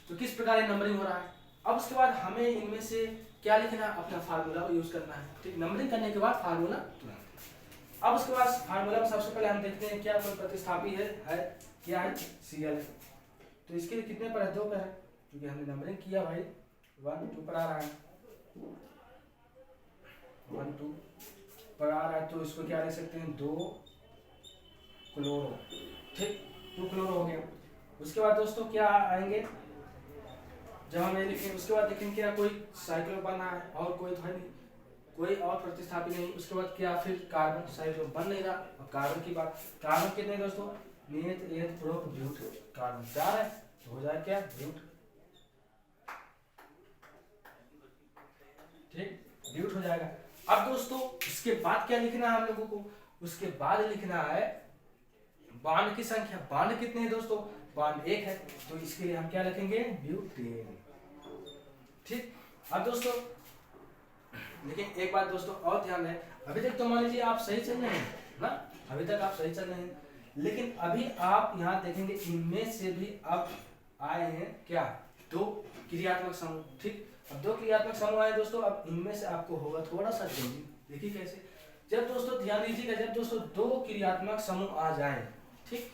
तो किस प्रकार ये नंबरिंग हो रहा है। अब उसके बाद हमें इनमें से क्या लिखना है, अपना फार्मूला यूज करना है, ठीक। नंबरिंग करने के बाद फार्मूला तुरंत। अब उसके बाद फार्मूला में सबसे पहले हम देखते हैं क्या कोई प्रतिस्थापी है क्या है, Cl, तो इसके लिए कितने पर है, 2 पर है, क्योंकि हमने नंबरिंग किया भाई 1 2 पर आ रहा है। 1 2 पर आ रहा है तो इसको क्या लिख सकते हैं 2 क्लोरो, ठीक 2 क्लोरो हो गया। उसके बाद दोस्तों क्या आएंगे, जब हम ये लिखेंगे उसके बाद देखेंगे क्या कोई साइक्लो बना है और कोई तो है नहीं, कोई और प्रतिस्थापी नहीं। उसके बाद क्या फिर कार्बन साइक्लो बन नहीं रहा। और कार्बन की बात, कार्बन कितने दोस्तों नियत एथ प्रोप ब्यूट, कार्बन 4 है तो हो जाए क्या ब्यूट, ठीक ब्यूट हो जाएगा। अब दोस्तों इसके बाद क्या लिखना है हम लोगों को, उसके बाद लिखना है बांड की संख्या। बांड कितने हैं दोस्तों, बांड 1 है तो इसके लिए हम क्या लिखेंगे ब्यूटेन, ठीक। अब दोस्तों लेकिन एक बात दोस्तों और ध्यान है, अभी तक तो मान लीजिए आप सही चल रहे हैं ना, अभी तक आप सही चल रहे हैं, लेकिन अभी आप यहाँ देखेंगे इनमें से भी अब आए हैं क्या 2 क्रियात्मक समूह, ठीक। अब 2 क्रियात्मक समूह आए दोस्तों, अब इनमें से आपको होगा थोड़ा सा चेंजिंग। देखिए कैसे, जब दोस्तों ध्यान दीजिएगा, जब दोस्तों 2 क्रियात्मक समूह आ जाए, ठीक,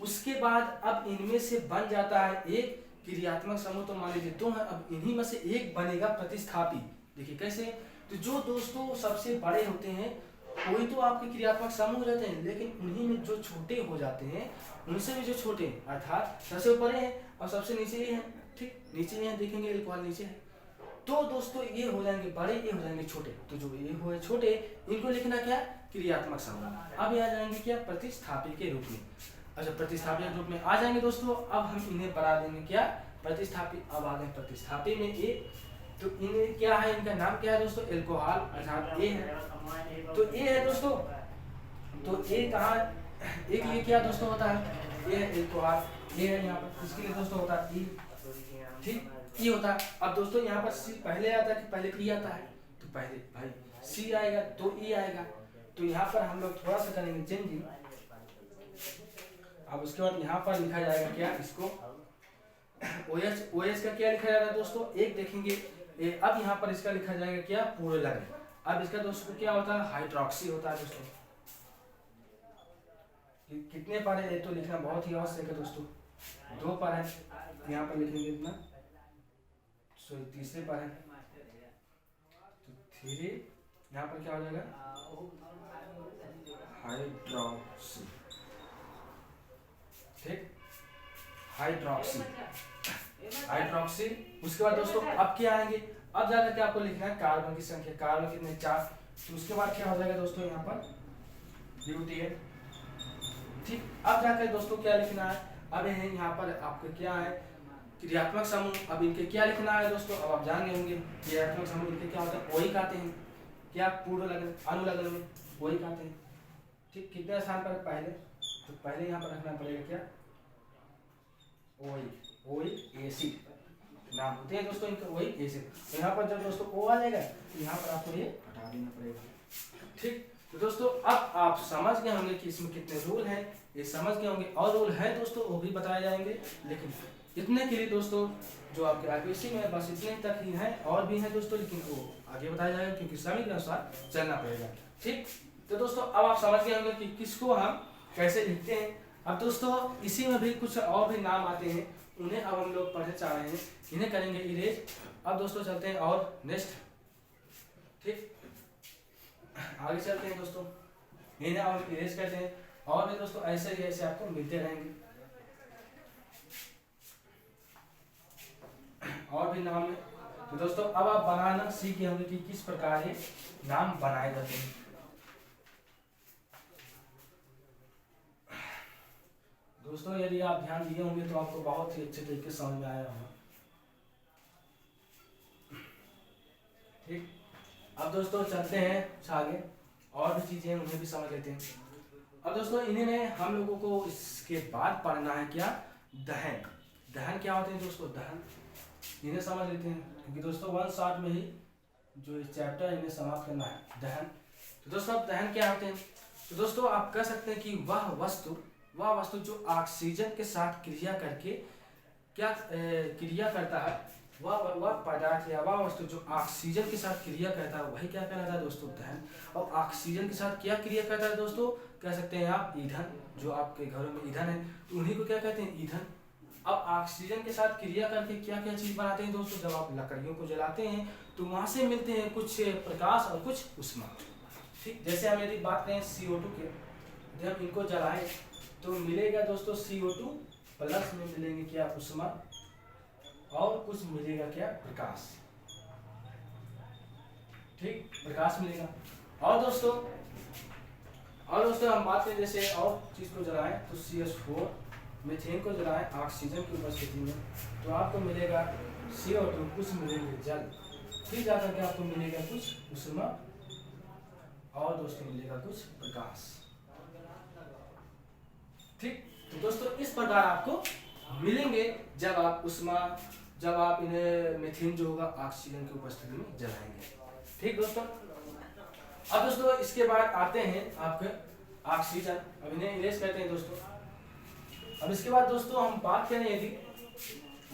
उसके बाद अब इनमें से बन जाता है एक क्रियात्मक समूह, तो मान लीजिए 2 है, अब इन्हीं में से एक बनेगा प्रतिस्थापी। देखिए कैसे, तो जो दोस्तों सबसे बड़े होते हैं वही तो आपके क्रियात्मक समूह रहते हैं, लेकिन उन्हीं में जो छोटे हो जाते हैं उनसे भी जो छोटे अर्थात सबसे ऊपर है और सबसे नीचे ही है, ठीक नीचे ही है, देखेंगे अल्कोहल नीचे है, तो दोस्तों ये हो जाएंगे बड़े, ये हो जाएंगे छोटे, तो जो ये हुए छोटे इनको लिखना क्या क्रियात्मक समूह। अब ये आ जाएंगे क्या प्रतिस्थापी के रूप में। अच्छा प्रतिस्थापी के रूप में आ जाएंगे दोस्तों, अब हम इन्हें बढ़ा देंगे क्या प्रतिस्थापी। अब आ गए प्रतिस्थापी में ए, तो इन्हें क्या है, इनका नाम क्या है दोस्तों एल्कोहल अर्थात ए है, तो ए है दोस्तों, तो ए कहाँ, ए के लिए क्या दोस्तों होता है ए है एल्कोहल, ए है यहाँ पर, इसके लिए दोस्तों होता है ई, ठीक ई होता है। अब दोस्तों यहाँ पर सी पहले आता है कि पहले ई आता है, तो पहले भाई सी आएगा तो ई आएगा, तो यहाँ पर हम लोग थोड़ा सा करेंगे चेंजिंग। अब उसके बाद यहाँ पर लिखा जाएगा क्या इसको OH, OH का क्या लिखा जाएगा दोस्तों एक देखेंगे अब यहाँ पर इसका लिखा जाएगा क्या पूरे लगे। अब इसका दोस्तों क्या होता है हाइड्रोक्सी होता है दोस्तों, कितने पर है तो लिखना बहुत ही आवश्यक है दोस्तों, 2 पर है, यहाँ पर लिखेंगे इतना, सॉरी तीसरे पर है तो 3, यहाँ पर क्या हो जाएगा हाइड्रोक्सी, ठीक हाइड्रोक्सी, हाइड्रोक्सी। उसके बाद दोस्तों अब क्या आएंगे, अब जाकर के आपको लिखना है कार्बन की संख्या, कार्बन कितने 4, तो उसके बाद क्या हो जाएगा दोस्तों यहाँ पर ब्यूटेन, ठीक। अब जाकर दोस्तों क्या लिखना है, अब है यहाँ पर आपको क्या है क्रियात्मक समूह, अब इनके क्या लिखना है दोस्तों, अब आप जान गए होंगे क्रियात्मक समूह इनके क्या होता है वही कहते हैं क्या पूर्व लगन अनुलग्न में वही कहते हैं, ठीक। कितने स्थान पर पहले, तो पहले यहाँ पर रखना पड़ेगा क्या ओइक एसिड नाम होते हैं दोस्तों इनका ओइक एसिड, तो यहाँ पर जब दोस्तों ओ आ जाएगा तो यहाँ पर आपको ये हटा देना पड़ेगा, ठीक। तो दोस्तों अब आप समझ गए होंगे कि इसमें कितने रूल हैं, ये समझ गए होंगे, और रूल है दोस्तों वो भी बताए जाएंगे, लेकिन इतने के लिए दोस्तों जो आपके आईपीएससी में बस इतने तक ही हैं, और भी हैं दोस्तों लेकिन वो आगे बताया जाएगा क्योंकि समय के अनुसार चलना पड़ेगा, ठीक। तो दोस्तों अब आप समझ गए होंगे कि किसको हम कैसे लिखते हैं। अब दोस्तों इसी में भी कुछ और भी नाम आते हैं, उन्हें अब हम लोग पढ़ने चाह रहे हैं, इन्हें करेंगे इरेज। अब दोस्तों चलते हैं और नेक्स्ट, ठीक आगे चलते हैं दोस्तों, इन्हें हम इरेज करते हैं, और भी दोस्तों ऐसे ही ऐसे आपको मिलते रहेंगे, और भी नाम है। तो दोस्तों अब आप बनाना सीख गए होंगे कि किस प्रकार ये नाम बनाए जाते हैं। दोस्तों यदि आप ध्यान दिए होंगे तो आपको बहुत ही अच्छे तरीके से समझ में आया होगा, ठीक। अब दोस्तों चलते हैं आगे, और भी चीजें उन्हें भी समझ लेते हैं। अब दोस्तों इन्हें में हम लोगों को इसके बाद पढ़ना है क्या दहन, दहन क्या होते हैं दोस्तों, दहन इन्हें समझ लेते हैं क्योंकि दोस्तों 1 शॉट में ही जो इस चैप्टर इन्हें समाप्त करना है दहन। तो दोस्तों अब दहन क्या होते हैं, तो दोस्तों आप कह सकते हैं कि वह वस्तु जो ऑक्सीजन के साथ क्रिया करके क्या क्रिया करता है, वह पदार्थ या वह वस्तु जो ऑक्सीजन के साथ क्रिया करता है वही क्या कहलाता है दोस्तों दहन। और ऑक्सीजन के साथ क्या क्रिया करता है दोस्तों, कह सकते हैं आप ईंधन, जो आपके घरों में ईंधन है तो उन्हीं को क्या कहते हैं ईंधन, अब ऑक्सीजन के साथ क्रिया करके क्या क्या चीज बनाते हैं दोस्तों, जब आप लकड़ियों को जलाते हैं तो वहां से मिलते हैं कुछ प्रकाश और कुछ उष्मा। ठीक, जैसे हम यदि बात करें CO2 के, यदि हम इनको जलाएं तो मिलेगा दोस्तों CO2 प्लस में मिलेंगे क्या उष्मा और कुछ मिलेगा क्या प्रकाश। ठीक, प्रकाश मिलेगा। और दोस्तों हम बात करें जैसे और चीज को जलाएं तो CH4 मीथेन को जलाएं ऑक्सीजन की उपस्थिति में तो आपको मिलेगा CO2, कुछ मिलेंगे जल, फिर जाकर के आपको मिलेगा कुछ उष्मा और दोस्तों मिलेगा कुछ प्रकाश। ठीक, तो दोस्तों इस प्रकार आपको मिलेंगे जब आप उष्मा, जब आप इन्हें मीथेन जो होगा ऑक्सीजन की उपस्थिति में जलाएंगे। ठीक दोस्तों, अब दोस्तों इसके बाद आते हैं आपके ऑक्सीजन, अब इन्हें इरेज करते हैं दोस्तों। अब इसके बाद दोस्तों हम बात करें यदि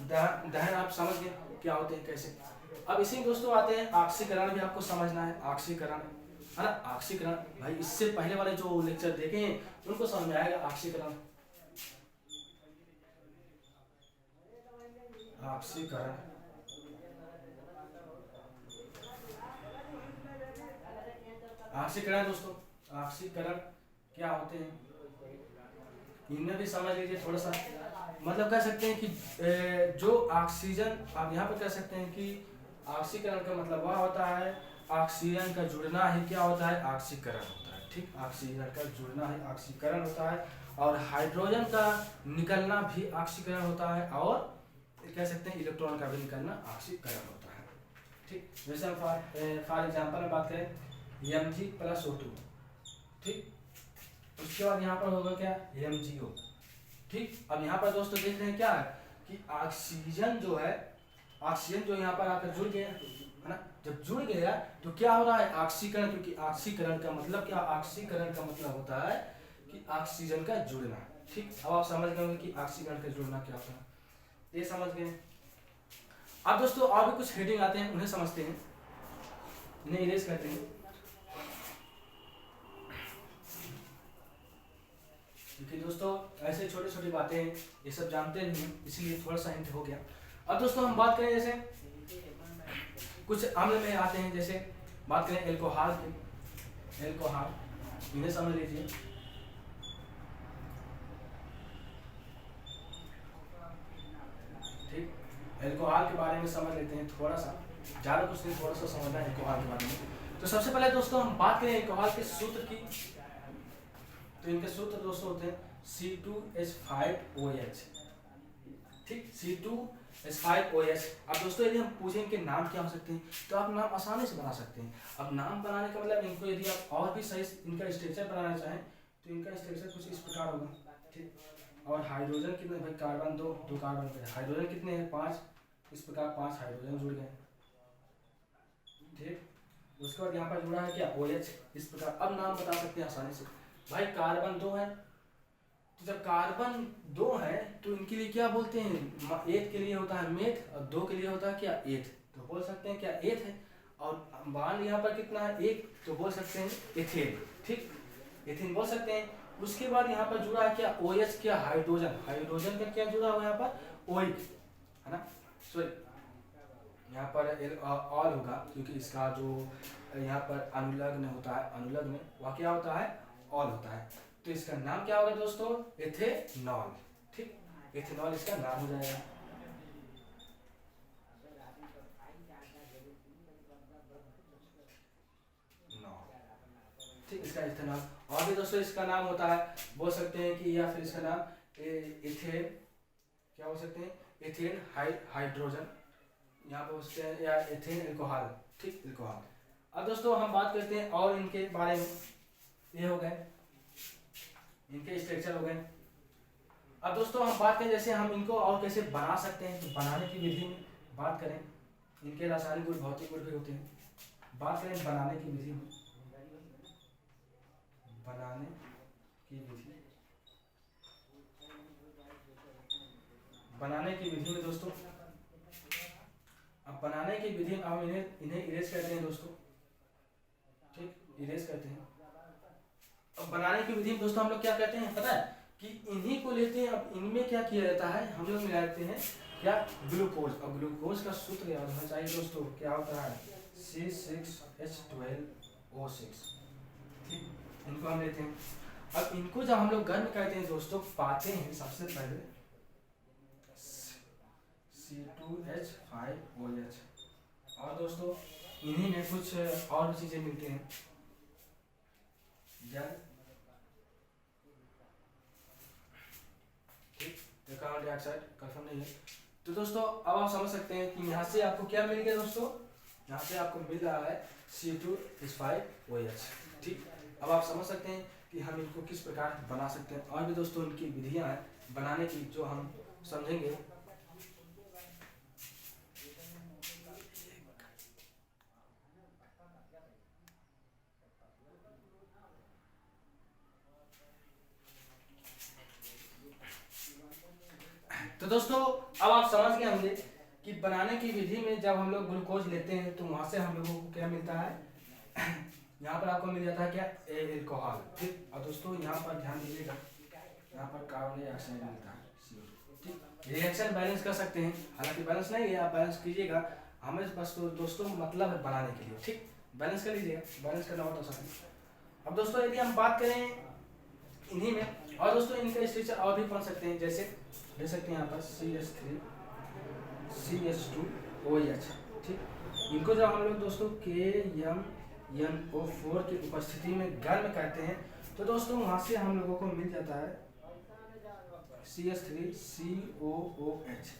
दहन, आप समझ गए क्या होते हैं कैसे। अब इसी दोस्तों आते हैं ऑक्सीकरण, भी आपको समझना है ऑक्सीकरण, है ना। ऑक्सीकरण भाई इससे पहले वाले जो लेक्चर देखे हैं उनको समझ में आएगा। ऑक्सीकरण, ऑक्सीकरण ऑक्सीकरण दोस्तों, ऑक्सीकरण क्या होते हैं इनमें भी समझ लीजिए थोड़ा सा। मतलब कह सकते हैं कि जो ऑक्सीजन, आप यहाँ पर कह सकते हैं कि ऑक्सीकरण का मतलब वह होता है ऑक्सीजन का जुड़ना ही क्या होता है ऑक्सीकरण होता है। ठीक, ऑक्सीजन का जुड़ना ही ऑक्सीकरण होता है और हाइड्रोजन का निकलना भी ऑक्सीकरण होता है और कह सकते हैं इलेक्ट्रॉन का भी निकलना ऑक्सीकरण होता है। ठीक, जैसे हम फॉर एग्जाम्पल में बात करें Mg+O2, ठीक, उसके बाद यहाँ पर होगा क्या MgO। ठीक, अब यहाँ पर दोस्तों देख रहे हैं क्या है कि ऑक्सीजन जो है, ऑक्सीजन जो यहाँ पर आकर जुड़ गया है ना, जब जुड़ गया तो क्या हो रहा है ऑक्सीकरण, क्योंकि ऑक्सीकरण का मतलब क्या, ऑक्सीकरण का मतलब होता है कि ऑक्सीजन का जुड़ना। ठीक, अब आप समझ गए कि ऑक्सीकरण का जुड़ना क्या होता है, ये समझ गए। अब दोस्तों और भी कुछ हेडिंग आते हैं, उन्हें समझते हैं, इन्हें इरेज करते हैं, क्योंकि दोस्तों ऐसे छोटी छोटी बातें ये सब जानते नहीं हैं, इसलिए थोड़ा सा हिंट हो गया। अब दोस्तों हम बात करें जैसे कुछ अम्ल में आते हैं, जैसे बात करें एल्कोहल की, एल्कोहल इन्हें समझ लीजिए। ठीक, एल्कोहल के बारे में समझ लेते हैं थोड़ा सा, ज़्यादा कुछ नहीं, थोड़ा सा समझना है एल्कोहल के बारे में। तो सबसे पहले दोस्तों हम बात करें एल्कोहल के सूत्र की, तो इनके सूत्र दोस्तों होते हैं C2H5OH। ठीक, C2H5OH। अब दोस्तों यदि हम पूछें इनके नाम क्या हो सकते हैं तो आप नाम आसानी से बना सकते हैं। अब नाम बनाने का मतलब इनको यदि आप और भी सही इनका स्ट्रक्चर बनाना चाहें तो इनका स्ट्रक्चर कुछ इस प्रकार होगा। ठीक, और हाइड्रोजन कितने भाई, कार्बन दो कार्बन पे, हाइड्रोजन कितने हैं 5, इस प्रकार 5 हाइड्रोजन जुड़ गए। ठीक, उसके बाद यहाँ पर जुड़ा है क्या OH, इस प्रकार। अब नाम बता सकते हैं आसानी से भाई, कार्बन 2 है, तो जब कार्बन 2 है तो इनके लिए क्या बोलते हैं, एक के लिए होता है मेथ और 2 के लिए होता है क्या एथ, तो बोल सकते हैं क्या एथ है। और मान यहाँ पर कितना है 1, तो बोल सकते हैं एथेन। ठीक, एथेन बोल सकते हैं। उसके बाद यहाँ पर जुड़ा है क्या OH, क्या हाइड्रोजन, हाइड्रोजन का क्या जुड़ा हुआ है यहाँ पर ओइक, है ना, सॉरी यहाँ पर ऑल होगा क्योंकि इसका जो यहाँ पर अनुलग्न होता है, अनुलग्न वह क्या होता है ऑल होता है, तो इसका नाम क्या होगा दोस्तों एथेनॉल। ठीक, एथेनॉल इसका नाम हो जाएगा। ठीक, इसका इथेनॉल। और भी दोस्तों इसका नाम होता है, बोल सकते हैं कि, या फिर इसका नाम इथेन, क्या बोल सकते हैं इथेन हाइड्रोजन, यहाँ पे बोलते हैं, या इथेन एल्कोहल। ठीक, एल्कोहल। अब दोस्तों हम बात करते हैं और इनके बारे में, ये हो गए इनके स्ट्रक्चर हो गए। अब दोस्तों हम बात करें जैसे हम इनको और कैसे बना सकते हैं, तो बनाने की विधि में बात करें, इनके रासायनिक गुण भौतिक गुण भी होते हैं। बात करें बनाने की विधि में, बनाने की विधि, बनाने की विधि में दोस्तों, अब बनाने की विधि में हम इन्हें इरेज करते हैं दोस्तों। ठीक, इरेज करते हैं। अब बनाने की विधि में दोस्तों हम लोग क्या करते हैं पता है कि इन्हीं को लेते हैं। अब इनमें क्या किया जाता है, हम लोग मिला देते हैं क्या, ग्लूकोज। और ग्लूकोज का सूत्र याद होना चाहिए दोस्तों, क्या होता है C6H12O6। ठीक, इनको हम लेते हैं। अब इनको जब हम लोग गर्म करते हैं दोस्तों, पाते हैं सबसे पहले C2H5OH। और दोस्तों इन्हीं में कुछ और चीजें मिलती हैं, जल, ठीक, कार्बन डाइऑक्साइड, कंफर्म नहीं है। तो दोस्तों अब आप समझ सकते हैं कि यहाँ से आपको क्या मिल गया दोस्तों, यहाँ से आपको मिल रहा है C2H5OH। ठीक, अब आप समझ सकते हैं कि हम इनको किस प्रकार बना सकते हैं। और भी दोस्तों इनकी विधियां हैं बनाने की, जो हम समझेंगे। तो दोस्तों अब आप समझ गए होंगे कि बनाने की विधि में जब हम लोग ग्लूकोज लेते हैं तो वहां से हम लोगों को क्या मिलता है, यहाँ पर आपको मिल जाता है क्या, एल्कोहल। ठीक, और दोस्तों यहाँ पर ध्यान दीजिएगा, यहाँ पर कार्बन डाइऑक्साइड मिलता है CO2। ठीक, रिएक्शन बैलेंस कर सकते हैं, हालांकि बैलेंस नहीं है, आप बैलेंस कीजिएगा, हमें बस तो दोस्तों मतलब है बनाने के लिए। ठीक, बैलेंस कर लीजिएगा, बैलेंस करना बहुत आसान है। अब दोस्तों यदि हम बात करें इन्हीं में, और दोस्तों इनका स्ट्रक्चर और भी पढ़ सकते हैं, जैसे देख सकते हैं यहाँ पर CH3CH2OH। ठीक, इनको जब हम लोग दोस्तों KMnO4 की उपस्थिति में गर्म करते हैं तो दोस्तों वहां से हम लोगों को मिल जाता है CH3COOH।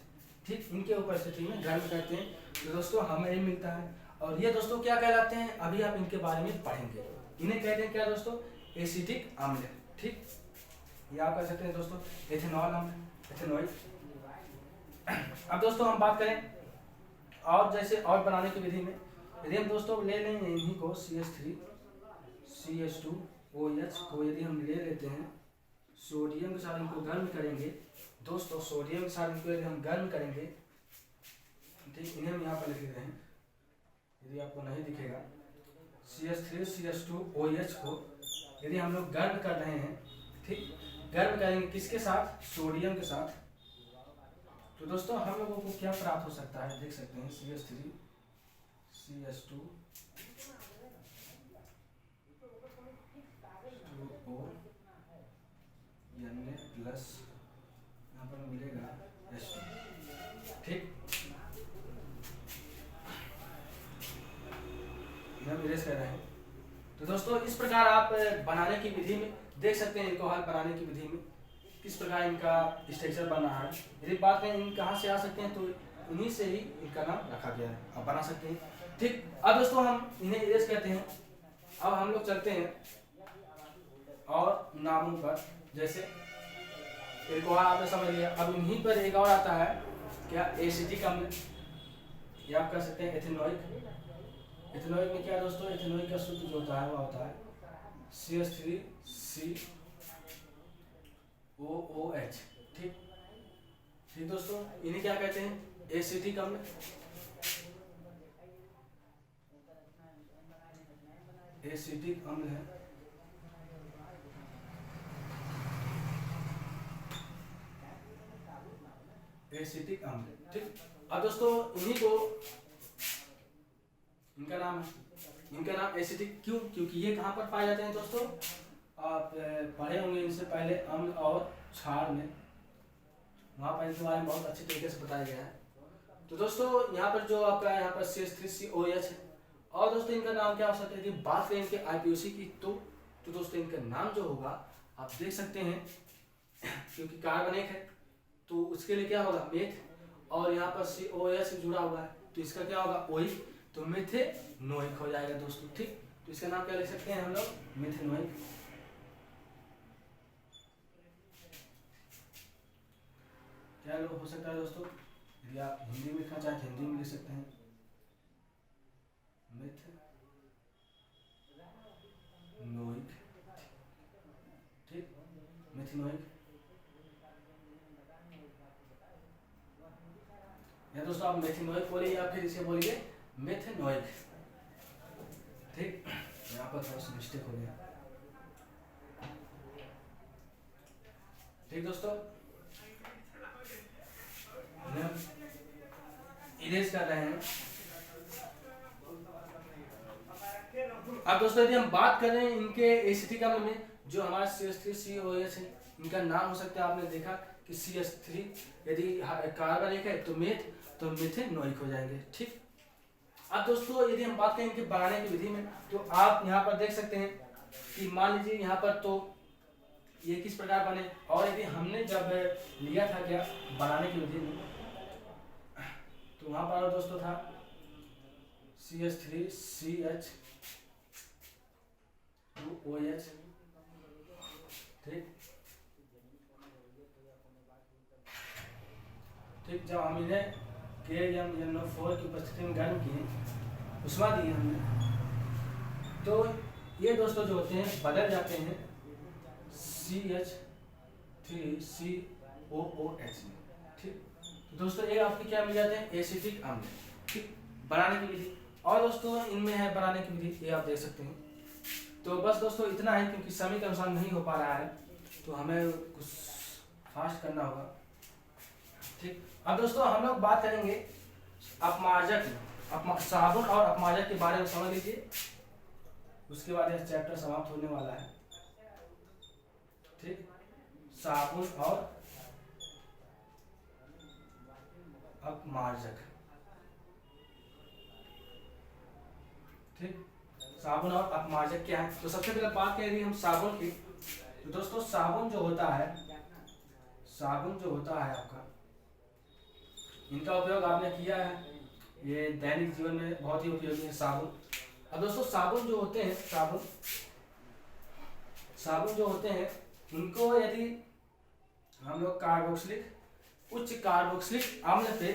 ठीक, इनके उपस्थिति में गर्म करते हैं तो दोस्तों हमें ये मिलता है। और ये दोस्तों क्या कहलाते हैं, अभी आप इनके बारे में पढ़ेंगे। इन्हें कहते हैं क्या दोस्तों, एसिटिक अम्ल। ठीक, ये आप कह सकते हैं दोस्तों एथेनॉल अम्ल, एथेनॉइड। अब दोस्तों हम बात करें और जैसे और बनाने की विधि में, यदि हम दोस्तों ले लें इन्हीं को CH3CH2OH को यदि हम ले लेते हैं, सोडियम के साथ इनको गर्म करेंगे दोस्तों, सोडियम के साथ इनको यदि हम गर्म करेंगे, ठीक, इन्हें हम यहाँ पर लिख रहे हैं, यदि आपको नहीं दिखेगा, CH3CH2OH को यदि हम लोग गर्म कर रहे हैं, ठीक, गर्म करेंगे किसके साथ, सोडियम के साथ, तो दोस्तों हम लोगों को क्या प्राप्त हो सकता है, देख सकते हैं CH3CH2O प्लस यहाँ पर मिलेगा H2। ठीक, हम इरेज कर रहे हैं। तो दोस्तों इस प्रकार आप बनाने की विधि में देख सकते हैं, एल्कोहल बनाने की विधि में किस प्रकार इनका स्ट्रक्चर बना है। यदि बात करें इन कहाँ से आ सकते हैं, तो इन्हीं से ही इनका नाम रखा गया है, आप बना सकते हैं। ठीक, अब दोस्तों हम इन्हें इरेज कहते हैं। अब हम लोग चलते हैं और नामों पर, जैसे एल्कोहल आपने समझ लिया। अब इन्हीं पर एक और आता है क्या, एसिटिक अम्ल, या आप कह सकते हैं एथेनॉइक। एथेनॉइक में क्या है दोस्तों, एथेनॉइक का सूत्र जो होता है वह होता है CH3COOH। ठीक, ठीक दोस्तों, इन्हें क्या कहते हैं, एसिटिक अम्ल। एसिटिक अम्ल है। एसिटिक अम्ल। ठीक, अब दोस्तों इन्हीं को, इनका नाम एसिटिक क्यों, क्योंकि ये कहाँ पर पाए जाते हैं दोस्तों, आप पढ़े होंगे इनसे पहले अम्ल और क्षार में, वहाँ पर इनके बारे में बहुत अच्छे तरीके से बताया गया है। तो दोस्तों यहाँ पर जो आपका यहाँ पर CH3COH है, और दोस्तों इनका नाम क्या हो सकता है, यदि बात करें इनके IPOC की, तो दोस्तों इनका नाम जो होगा आप देख सकते हैं, क्योंकि कार्बन एक है तो उसके लिए क्या होगा, मेथ, और यहाँ पर COH से जुड़ा हुआ है तो इसका क्या होगा, ओइक, तो मेथेनोइक हो जाएगा दोस्तों। ठीक, तो इसका नाम क्या लिख सकते हैं हम लोग, मेथेनोइक। क्या लोग हो सकता है दोस्तों, यदि आप हिंदी में लिखना चाहें तो हिंदी में लिख सकते हैं, मेथेनोइक। ठीक, मेथेनोइक, या दोस्तों आप मेथेनोइक बोलिए या फिर इसे बोलिए मेथेनोइक। ठीक, यहाँ पर थोड़ा सा मिस्टेक हो गया। ठीक दोस्तों, इरेज कर रहे हैं। अब दोस्तों यदि हम बात करें इनके एसिटिक अम्ल में, जो हमारा CH3COH है, इनका नाम हो सकता है, आपने देखा कि CH3 यदि कार्बन एक है तो मेथेनोइक हो जाएंगे। ठीक। अब दोस्तों यदि हम बात करें इनके बनाने की विधि में, तो आप यहाँ पर देख सकते हैं कि मान लीजिए यहाँ पर तो ये किस प्रकार बने, और यदि हमने जब लिया था क्या बनाने की विधि में, तो वहां पर दोस्तों था CH3CH2OH। ठीक। ठीक, जब हम इन्हें KMnO4 की उपस्थिति में गर्म किए, उष्मा दी हमने, तो ये दोस्तों जो होते हैं बदल जाते हैं CH3COOH में। ठीक। तो दोस्तों ये आपके क्या मिल जाते हैं, एसिटिक अम्ल। ठीक, बनाने की विधि। और दोस्तों इनमें है बनाने की विधि, ये आप देख सकते हैं। तो बस दोस्तों इतना है, क्योंकि समय के अनुसार नहीं हो पा रहा है, तो हमें कुछ फास्ट करना होगा। ठीक। अब दोस्तों हम लोग बात करेंगे अपमार्जक, साबुन और अपमार्जक के बारे में समझ लीजिए, उसके बाद यह चैप्टर समाप्त होने वाला है। ठीक, साबुन और अपमार्जक। ठीक, साबुन और अपमार्जक क्या है। तो सबसे पहले बात करेंगे हम साबुन की। तो दोस्तों साबुन जो होता है, आपका, इनका उपयोग आपने किया है, ये दैनिक जीवन में बहुत ही उपयोगी है साबुन। अब दोस्तों साबुन जो होते हैं, साबुन जो होते हैं, उनको यदि हम लोग उच्च कार्बोक्सिलिक अम्ल पे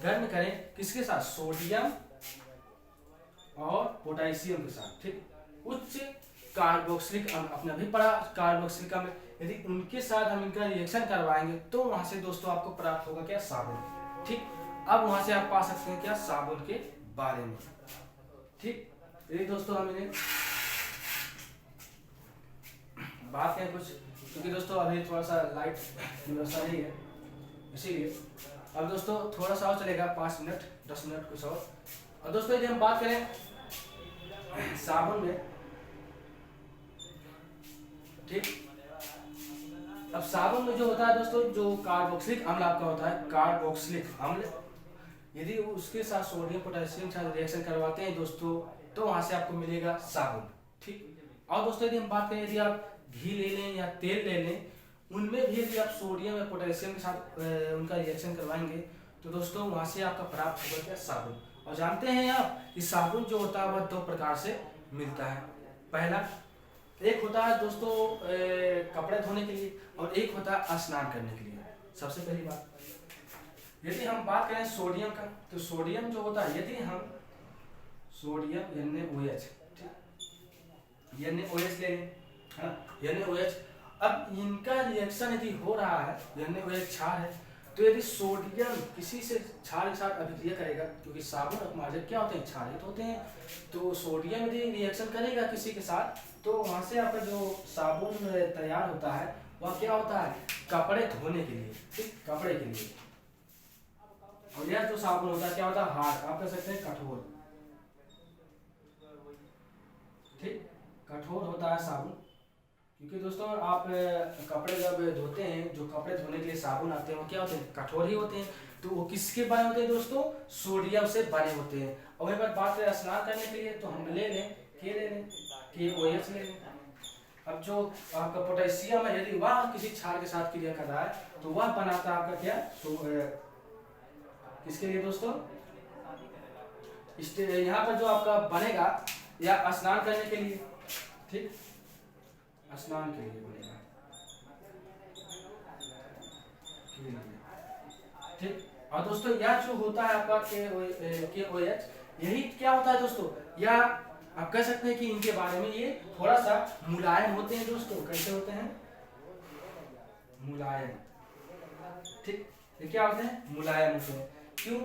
गर्म करें, किसके साथ, सोडियम और पोटेशियम के साथ। ठीक, उच्च कार्बोक्सिलिक अम्ल, आपने अभी पढ़ा कार्बोक्सिलिक अम्ल, यदि उनके साथ हम इनका रिएक्शन करवाएंगे तो वहां से दोस्तों आपको प्राप्त होगा क्या, साबुन। ठीक, अब वहां से आप पा सकते हैं क्या, साबुन के बारे में। ठीक, ये दोस्तों हम इन्हें बात करें कुछ, क्योंकि दोस्तों अभी थोड़ा सा लाइट की व्यवस्था नहीं है, इसीलिए अब दोस्तों थोड़ा सा और चलेगा, 5 मिनट 10 मिनट कुछ और दोस्तों यदि हम बात करें साबुन में, ठीक, अब साबुन में जो होता है दोस्तों, जो कार्बोक्सिलिक अम्ल आपका होता है, कार्बोक्सिलिक अम्ल, यदि उसके साथ सोडियम पोटेशियम के साथ रिएक्शन करवाते हैं दोस्तों, तो वहां से आपको मिलेगा साबुन। ठीक, और दोस्तों यदि हम बात करें, यदि आप घी ले लें या तेल ले लें, उनमें भी यदि आप सोडियम या पोटेशियम के साथ उनका रिएक्शन करवाएंगे, तो दोस्तों वहां से आपका प्राप्त होगा क्या, साबुन। और जानते हैं आप कि साबुन जो होता है वह 2 प्रकार से मिलता है। पहला, एक होता है दोस्तों कपड़े धोने के लिए, और एक होता है स्नान करने के लिए। सबसे पहली बात, यदि हम बात करें सोडियम का, तो सोडियम जो होता है, यदि हम सोडियम NaOH, NaOH ले लें, है ना, NaOH, अब इनका रिएक्शन यदि हो रहा है, NaOH क्षार है, तो यदि सोडियम किसी से क्षार के साथ अभिक्रिया करेगा, क्योंकि साबुन अपमार्जक क्या होते हैं, क्षारित होते हैं, तो सोडियम यदि रिएक्शन करेगा किसी के साथ, तो वहां से आपका जो साबुन तैयार होता है वह क्या होता है, कपड़े धोने के लिए। ठीक, कपड़े के लिए। और यह जो साबुन होता है क्या होता है, हार्ड, आप कह सकते हैं कठोर। ठीक, कठोर होता है साबुन, क्योंकि दोस्तों आप कपड़े जब धोते हैं, जो कपड़े धोने के लिए साबुन आते हैं वो क्या होते हैं, कठोर ही होते हैं। तो वो किसके बने होते हैं दोस्तों, सोडियम से बने होते हैं। और वहीं पर बात करें स्नान करने के लिए, तो हम ले लें KOH ले लें। अब जो आपका पोटेशियम है, यदि वह किसी क्षार के साथ क्रिया कर रहा है, तो वह बनाता है आपका क्या, किसके लिए दोस्तों, यहाँ पर जो आपका बनेगा या स्नान करने के लिए। ठीक, स्नान के लिए बनेगा। ठीक, और दोस्तों यह जो होता है आपका KOH, यही क्या होता है दोस्तों, या आप कह सकते हैं कि इनके बारे में ये थोड़ा सा मुलायम होते हैं दोस्तों। कैसे होते हैं, मुलायम। ठीक, ये क्या होते हैं, मुलायम होते हैं। क्यों,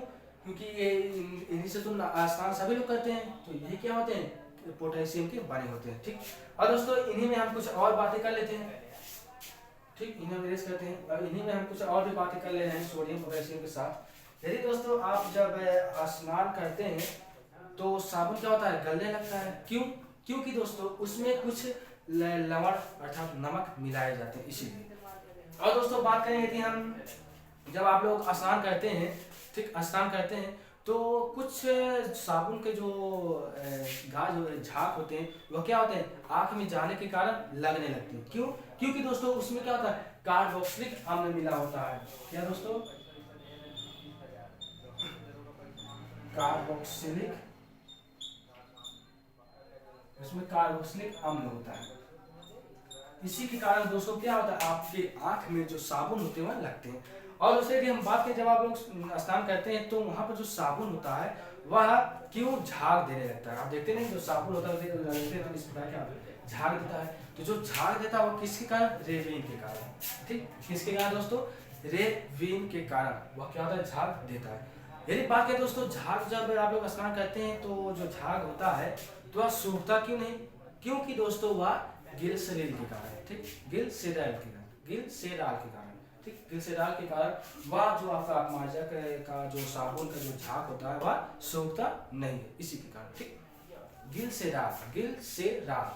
क्योंकि ये इन्हीं से तो स्नान सभी लोग करते हैं, तो ये क्या होते हैं, पोटेशियम के बने होते हैं। ठीक, और दोस्तों इन्हीं में हम कुछ और बातें कर लेते हैं। ठीक, इन्हें हम इरेज करते हैं। अब इन्हीं में हम कुछ और भी बातें कर ले रहे हैं सोडियम पोटेशियम के साथ। यदि दोस्तों आप जब स्नान करते हैं तो साबुन क्या होता है, गलने लगता है। क्यों? क्योंकि दोस्तों उसमें कुछ लवण अर्थात नमक मिलाए जाते हैं, इसीलिए। और दोस्तों बात करें यदि हम, जब आप लोग स्नान करते हैं, ठीक, स्नान करते हैं तो कुछ साबुन के जो गाज झाग होते हैं वो क्या होते हैं, आंख में जाने के कारण लगने लगते हैं। क्यों? क्योंकि दोस्तों उसमें क्या होता है, कार्बोक्सिलिक अम्ल मिला होता है। क्या दोस्तों? कार्बोक्सिलिक, उसमें कार्बोक्सिलिक अम्ल होता है। इसी के कारण दोस्तों क्या होता है, आपके आंख में जो साबुन होते हैं वह लगते हैं। और उससे यदि हम बात करें, जब आप लोग स्नान करते हैं तो वहां पर जो साबुन होता है वह क्यों झाग देने लगता है। आप देखते नहीं, जो साबुन होता है तो इस प्रकार क्या झाग देता है। तो जो झाग देता है वो किसके कारण, रेविन के कारण। ठीक, किसके कारण दोस्तों, रेविन के कारण वह क्या होता है, झाग देता है। यदि बात करें दोस्तों, झाग जब आप लोग स्नान करते हैं तो जो झाग होता है तो वह सूखता क्यों नहीं, क्योंकि दोस्तों वह ग्लिसरीन के कारण, ठीक, ग्लिसरॉल के कारण, ग्लिसरॉल के कारण, ठीक, ग्लिसरॉल के कारण वह जो आपका अपमार्जक का जो साबुन का जो झाग होता है वह सूखता नहीं है, इसी के कारण। ठीक, ग्लिसरॉल, ग्लिसरॉल।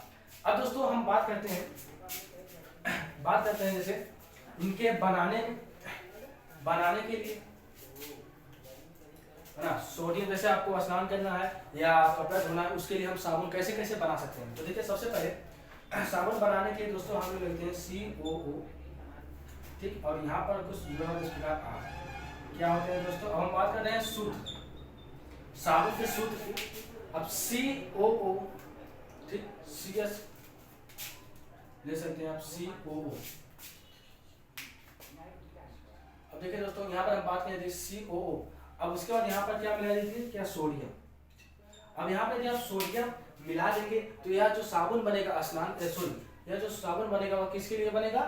अब दोस्तों हम बात करते हैं जैसे इनके बनाने के लिए, है ना, सोडियम, जैसे आपको स्नान करना है या कपड़ा धोना है, उसके लिए हम साबुन कैसे कैसे बना सकते हैं। तो देखिए, सबसे पहले साबुन बनाने के लिए दोस्तों हम लोग लेते हैं COO, ठीक, और यहाँ पर कुछ इस प्रकार क्या होते हैं दोस्तों। अब हम बात कर रहे हैं सूत्र, साबुन के सूत्र की। अब COO, ठीक, CS ले सकते हैं आप, COO। अब देखिए दोस्तों, यहाँ पर हम बात करें COO, अब उसके बाद यहाँ पर क्या मिला दीजिए, क्या, सोडियम। अब यहाँ पे जब आप सोडियम मिला देंगे तो यह जो साबुन बनेगा यह जो साबुन बनेगा वह किसके लिए बनेगा,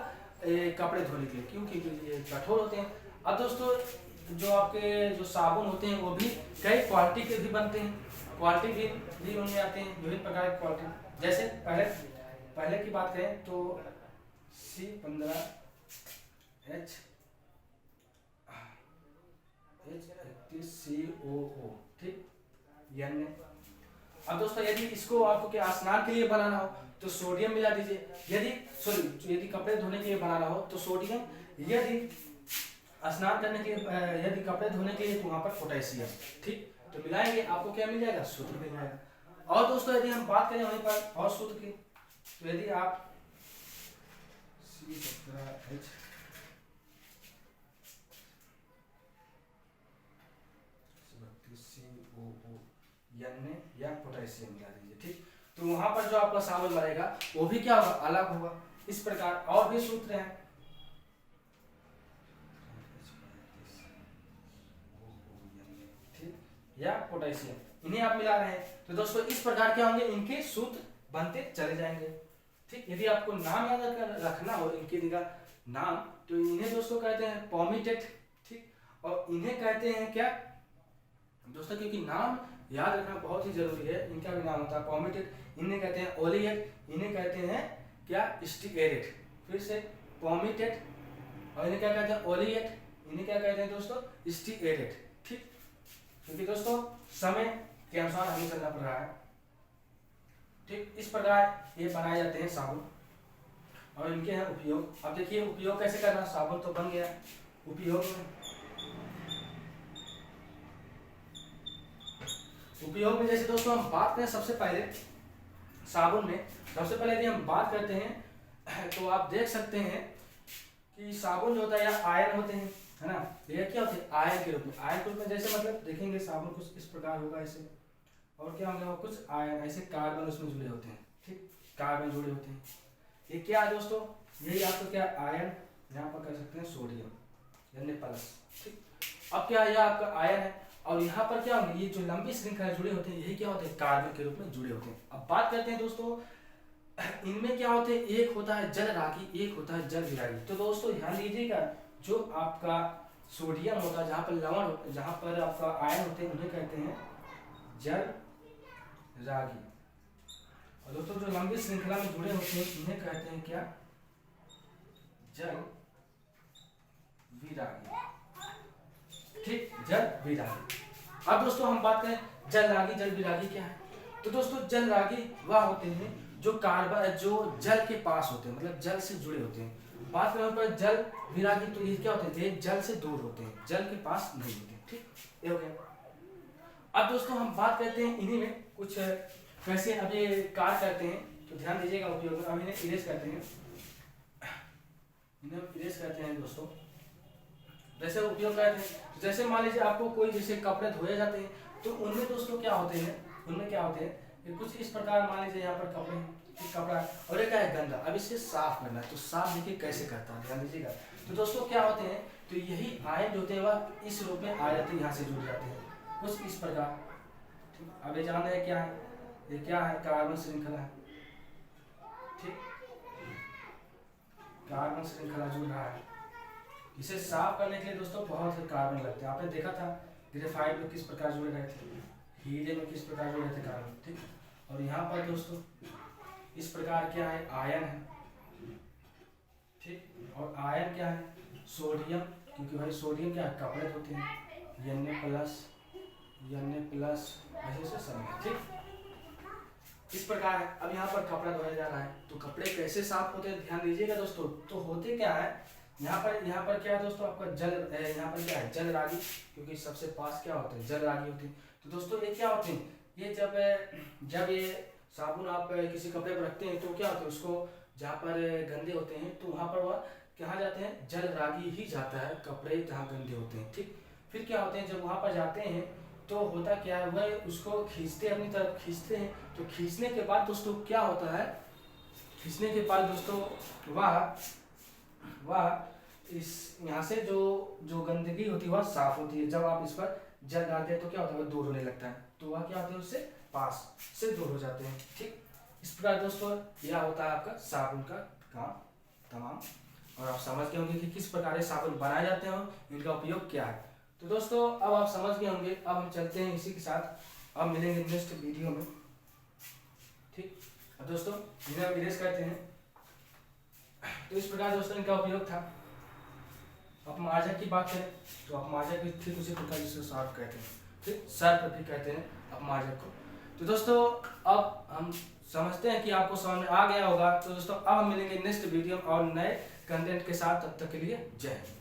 कपड़े धोने के लिए, क्योंकि ये कठोर होते हैं। अब दोस्तों जो आपके जो साबुन होते हैं वो भी कई क्वालिटी के भी बनते हैं, क्वालिटी भी उनमें आते हैं, विभिन्न प्रकार की क्वालिटी। जैसे पहले की बात करें तो C15H31, COO, ठीक, N। अब दोस्तों यदि इसको आपको क्या स्नान के लिए बनाना हो तो सोडियम मिला दीजिए, यदि कपड़े धोने के लिए बनाना हो तो सोडियम, यदि स्नान करने के यदि कपड़े धोने के लिए तो वहां पर पोटेशियम, ठीक, तो मिलाएंगे आपको क्या मिल जाएगा, सूत्र मिल जाएगा। और दोस्तों यदि हम बात करें वहीं पर और सूत्र की, तो यदि आप C17H या पोटेशियम मिला दीजिए, ठीक, तो वहां पर जो आपका साबुन बनेगा वो भी क्या होगा, अलग होगा। इस प्रकार और भी सूत्र हैं, ठीक, या पोटेशियम, इन्हें आप मिला रहे हैं तो दोस्तों इस प्रकार क्या होंगे, इनके सूत्र बनते चले जाएंगे। ठीक, यदि आपको नाम याद रखना हो इनके नाम, तो इन्हें दोस्तों कहते हैं पॉमिटेट, ठीक, और इन्हें कहते हैं क्या दोस्तों, क्योंकि नाम याद रखना बहुत ही जरूरी है। इनका भी नाम होता है पॉमिटेट, इन्हें कहते हैं ओलिएट, इन्हें कहते हैं क्या, स्टिएरेट। फिर से पॉमिटेट, और इन्हें क्या कहते हैं, ओलिएट, इन्हें क्या कहते हैं दोस्तों, स्टिएरेट। ठीक, क्योंकि दोस्तों समय के अनुसार हमें चलना पड़ रहा है। ठीक, इस प्रकार ये बनाए जाते हैं साबुन, और इनके हैं उपयोग। अब देखिए उपयोग कैसे करना, साबुन तो बन गया, उपयोग में जैसे दोस्तों हम बात करें सबसे पहले साबुन में, सबसे पहले यदि हम बात करते हैं तो आप देख सकते हैं कि साबुन जो होता है या आयन होते हैं, है ना, ये क्या होते हैं, आयन के रूप में। आयन के रूप में जैसे मतलब देखेंगे साबुन कुछ इस प्रकार होगा ऐसे, और क्या होगा, कुछ आयन ऐसे कार्बन उसमें जुड़े होते हैं, ठीक, कार्बन जुड़े होते हैं। ये क्या है दोस्तों, यही आपको क्या, आयन, यहाँ पर कह सकते हैं सोडियम यानी प्लस। ठीक, अब क्या है, यह आपका आयन है, और यहाँ पर क्या होंगे, ये जो लंबी श्रृंखला जुड़े होते हैं यही क्या होते हैं, कार्बन के रूप में जुड़े होते हैं। अब बात करते हैं दोस्तों इनमें क्या होते हैं, एक होता है जल रागी, एक होता है जल विरागी। तो दोस्तों ध्यान दीजिएगा, जो आपका सोडियम होता है, जहाँ पर लवण, जहाँ पर आपका आयन होते हैं उन्हें कहते हैं जल रागी, और दोस्तों जो लंबी श्रृंखला में जुड़े होते हैं इन्हें कहते हैं क्या, जल विरागी, ठीक, जल विरागी। अब दोस्तों हम बात करें जल रागी जल विरागी क्या है। तो दोस्तों जल रागी वह होते हैं जो कार्बन जो जल के पास होते हैं, मतलब जल से जुड़े होते हैं। बात करें पर जल विरागी तो ये क्या होते हैं, ये जल से दूर होते हैं, जल के पास नहीं होते, ठीक, ये हो गया। अब दोस्तों हम बात करते हैं इन्हीं में कुछ कैसे अब ये कार्य करते हैं, तो ध्यान दीजिएगा उपयोग में। अब इन्हें इरेज करते हैं, इन्हें इरेज करते हैं दोस्तों। जैसे उपयोग करते हैं, जैसे मान लीजिए आपको कोई जैसे कपड़े धोए जाते हैं, तो उनमें दोस्तों क्या होते हैं, उनमें क्या होते हैं कि कुछ इस प्रकार, मान लीजिए यहाँ पर कपड़े एक कपड़ा है और ये क्या है गंदा, अब इसे साफ करना है। तो साफ देखिए कैसे करता है, ध्यान दीजिएगा। तो दोस्तों क्या होते हैं, तो यही आयन जो होते हैं वह इस रूप में आ जाते हैं, यहाँ से जुड़ जाते हैं कुछ इस प्रकार, ठीक। अब ये जान रहे हैं क्या है, ये क्या है, कार्बन श्रृंखला है, ठीक, कार्बन श्रृंखला जुड़ रहा है। इसे साफ करने के लिए दोस्तों बहुत से कार्बन लगते हैं। आपने देखा था ग्रेफाइट में किस प्रकार जुड़े गए थे, हीरे में किस प्रकार जुड़े थे कार्बन, ठीक। और यहाँ पर दोस्तों इस प्रकार क्या है, आयन है, ठीक। और आयन क्या है, सोडियम, क्योंकि भाई सोडियम क्या है, कपड़े होते हैं, Na+ ऐसे से सब, ठीक, इस प्रकार है। अब यहाँ पर कपड़ा धोया जा रहा है, तो कपड़े कैसे साफ होते हैं ध्यान दीजिएगा दोस्तों। तो होते क्या है, यहाँ पर क्या है दोस्तों, आपका जल, यहाँ पर क्या है, जल रागी, क्योंकि सबसे पास क्या होते हैं, जल रागी होते हैं। तो दोस्तों ये क्या होते हैं, ये जब ये साबुन आप किसी कपड़े पर रखते हैं तो क्या होता है, उसको जहाँ पर गंदे होते हैं तो वहाँ पर वह कहाँ जाते हैं, जल रागी ही जाता है, कपड़े जहाँ गंदे होते हैं, ठीक। फिर क्या होते हैं, जब वहाँ पर जाते हैं तो होता क्या है, वह उसको खींचते अपनी तरफ खींचते हैं। तो खींचने के बाद दोस्तों क्या होता है, खींचने के बाद दोस्तों वह इस यहाँ से जो गंदगी होती है वह साफ होती है। जब आप इस पर जल डालते हैं तो क्या होता है, वह दूर होने लगता है, तो वह क्या होता है, उससे पास से दूर हो जाते हैं, ठीक। इस प्रकार दोस्तों यह होता है आपका साबुन का काम तमाम। और आप समझ गए होंगे कि किस प्रकार साबुन बनाए जाते हैं और इनका उपयोग क्या है। तो दोस्तों अब आप समझ गए होंगे। अब हम चलते हैं इसी के साथ, अब मिलेंगे नेक्स्ट वीडियो में, ठीक। अब दोस्तों इन्हें हम इरेज करते हैं। तो इस प्रकार दोस्तों इनका उपयोग था। अपमार्जक की बात करें तो अपमार्जक भी ठीक उसी प्रकार जिसको सर्फ कहते हैं, ठीक, सर्फ भी कहते हैं अपमार्जक को। तो दोस्तों अब हम समझते हैं कि आपको समझ में आ गया होगा। तो दोस्तों अब हम मिलेंगे नेक्स्ट वीडियो और नए कंटेंट के साथ, तब तक के लिए जय हिंद।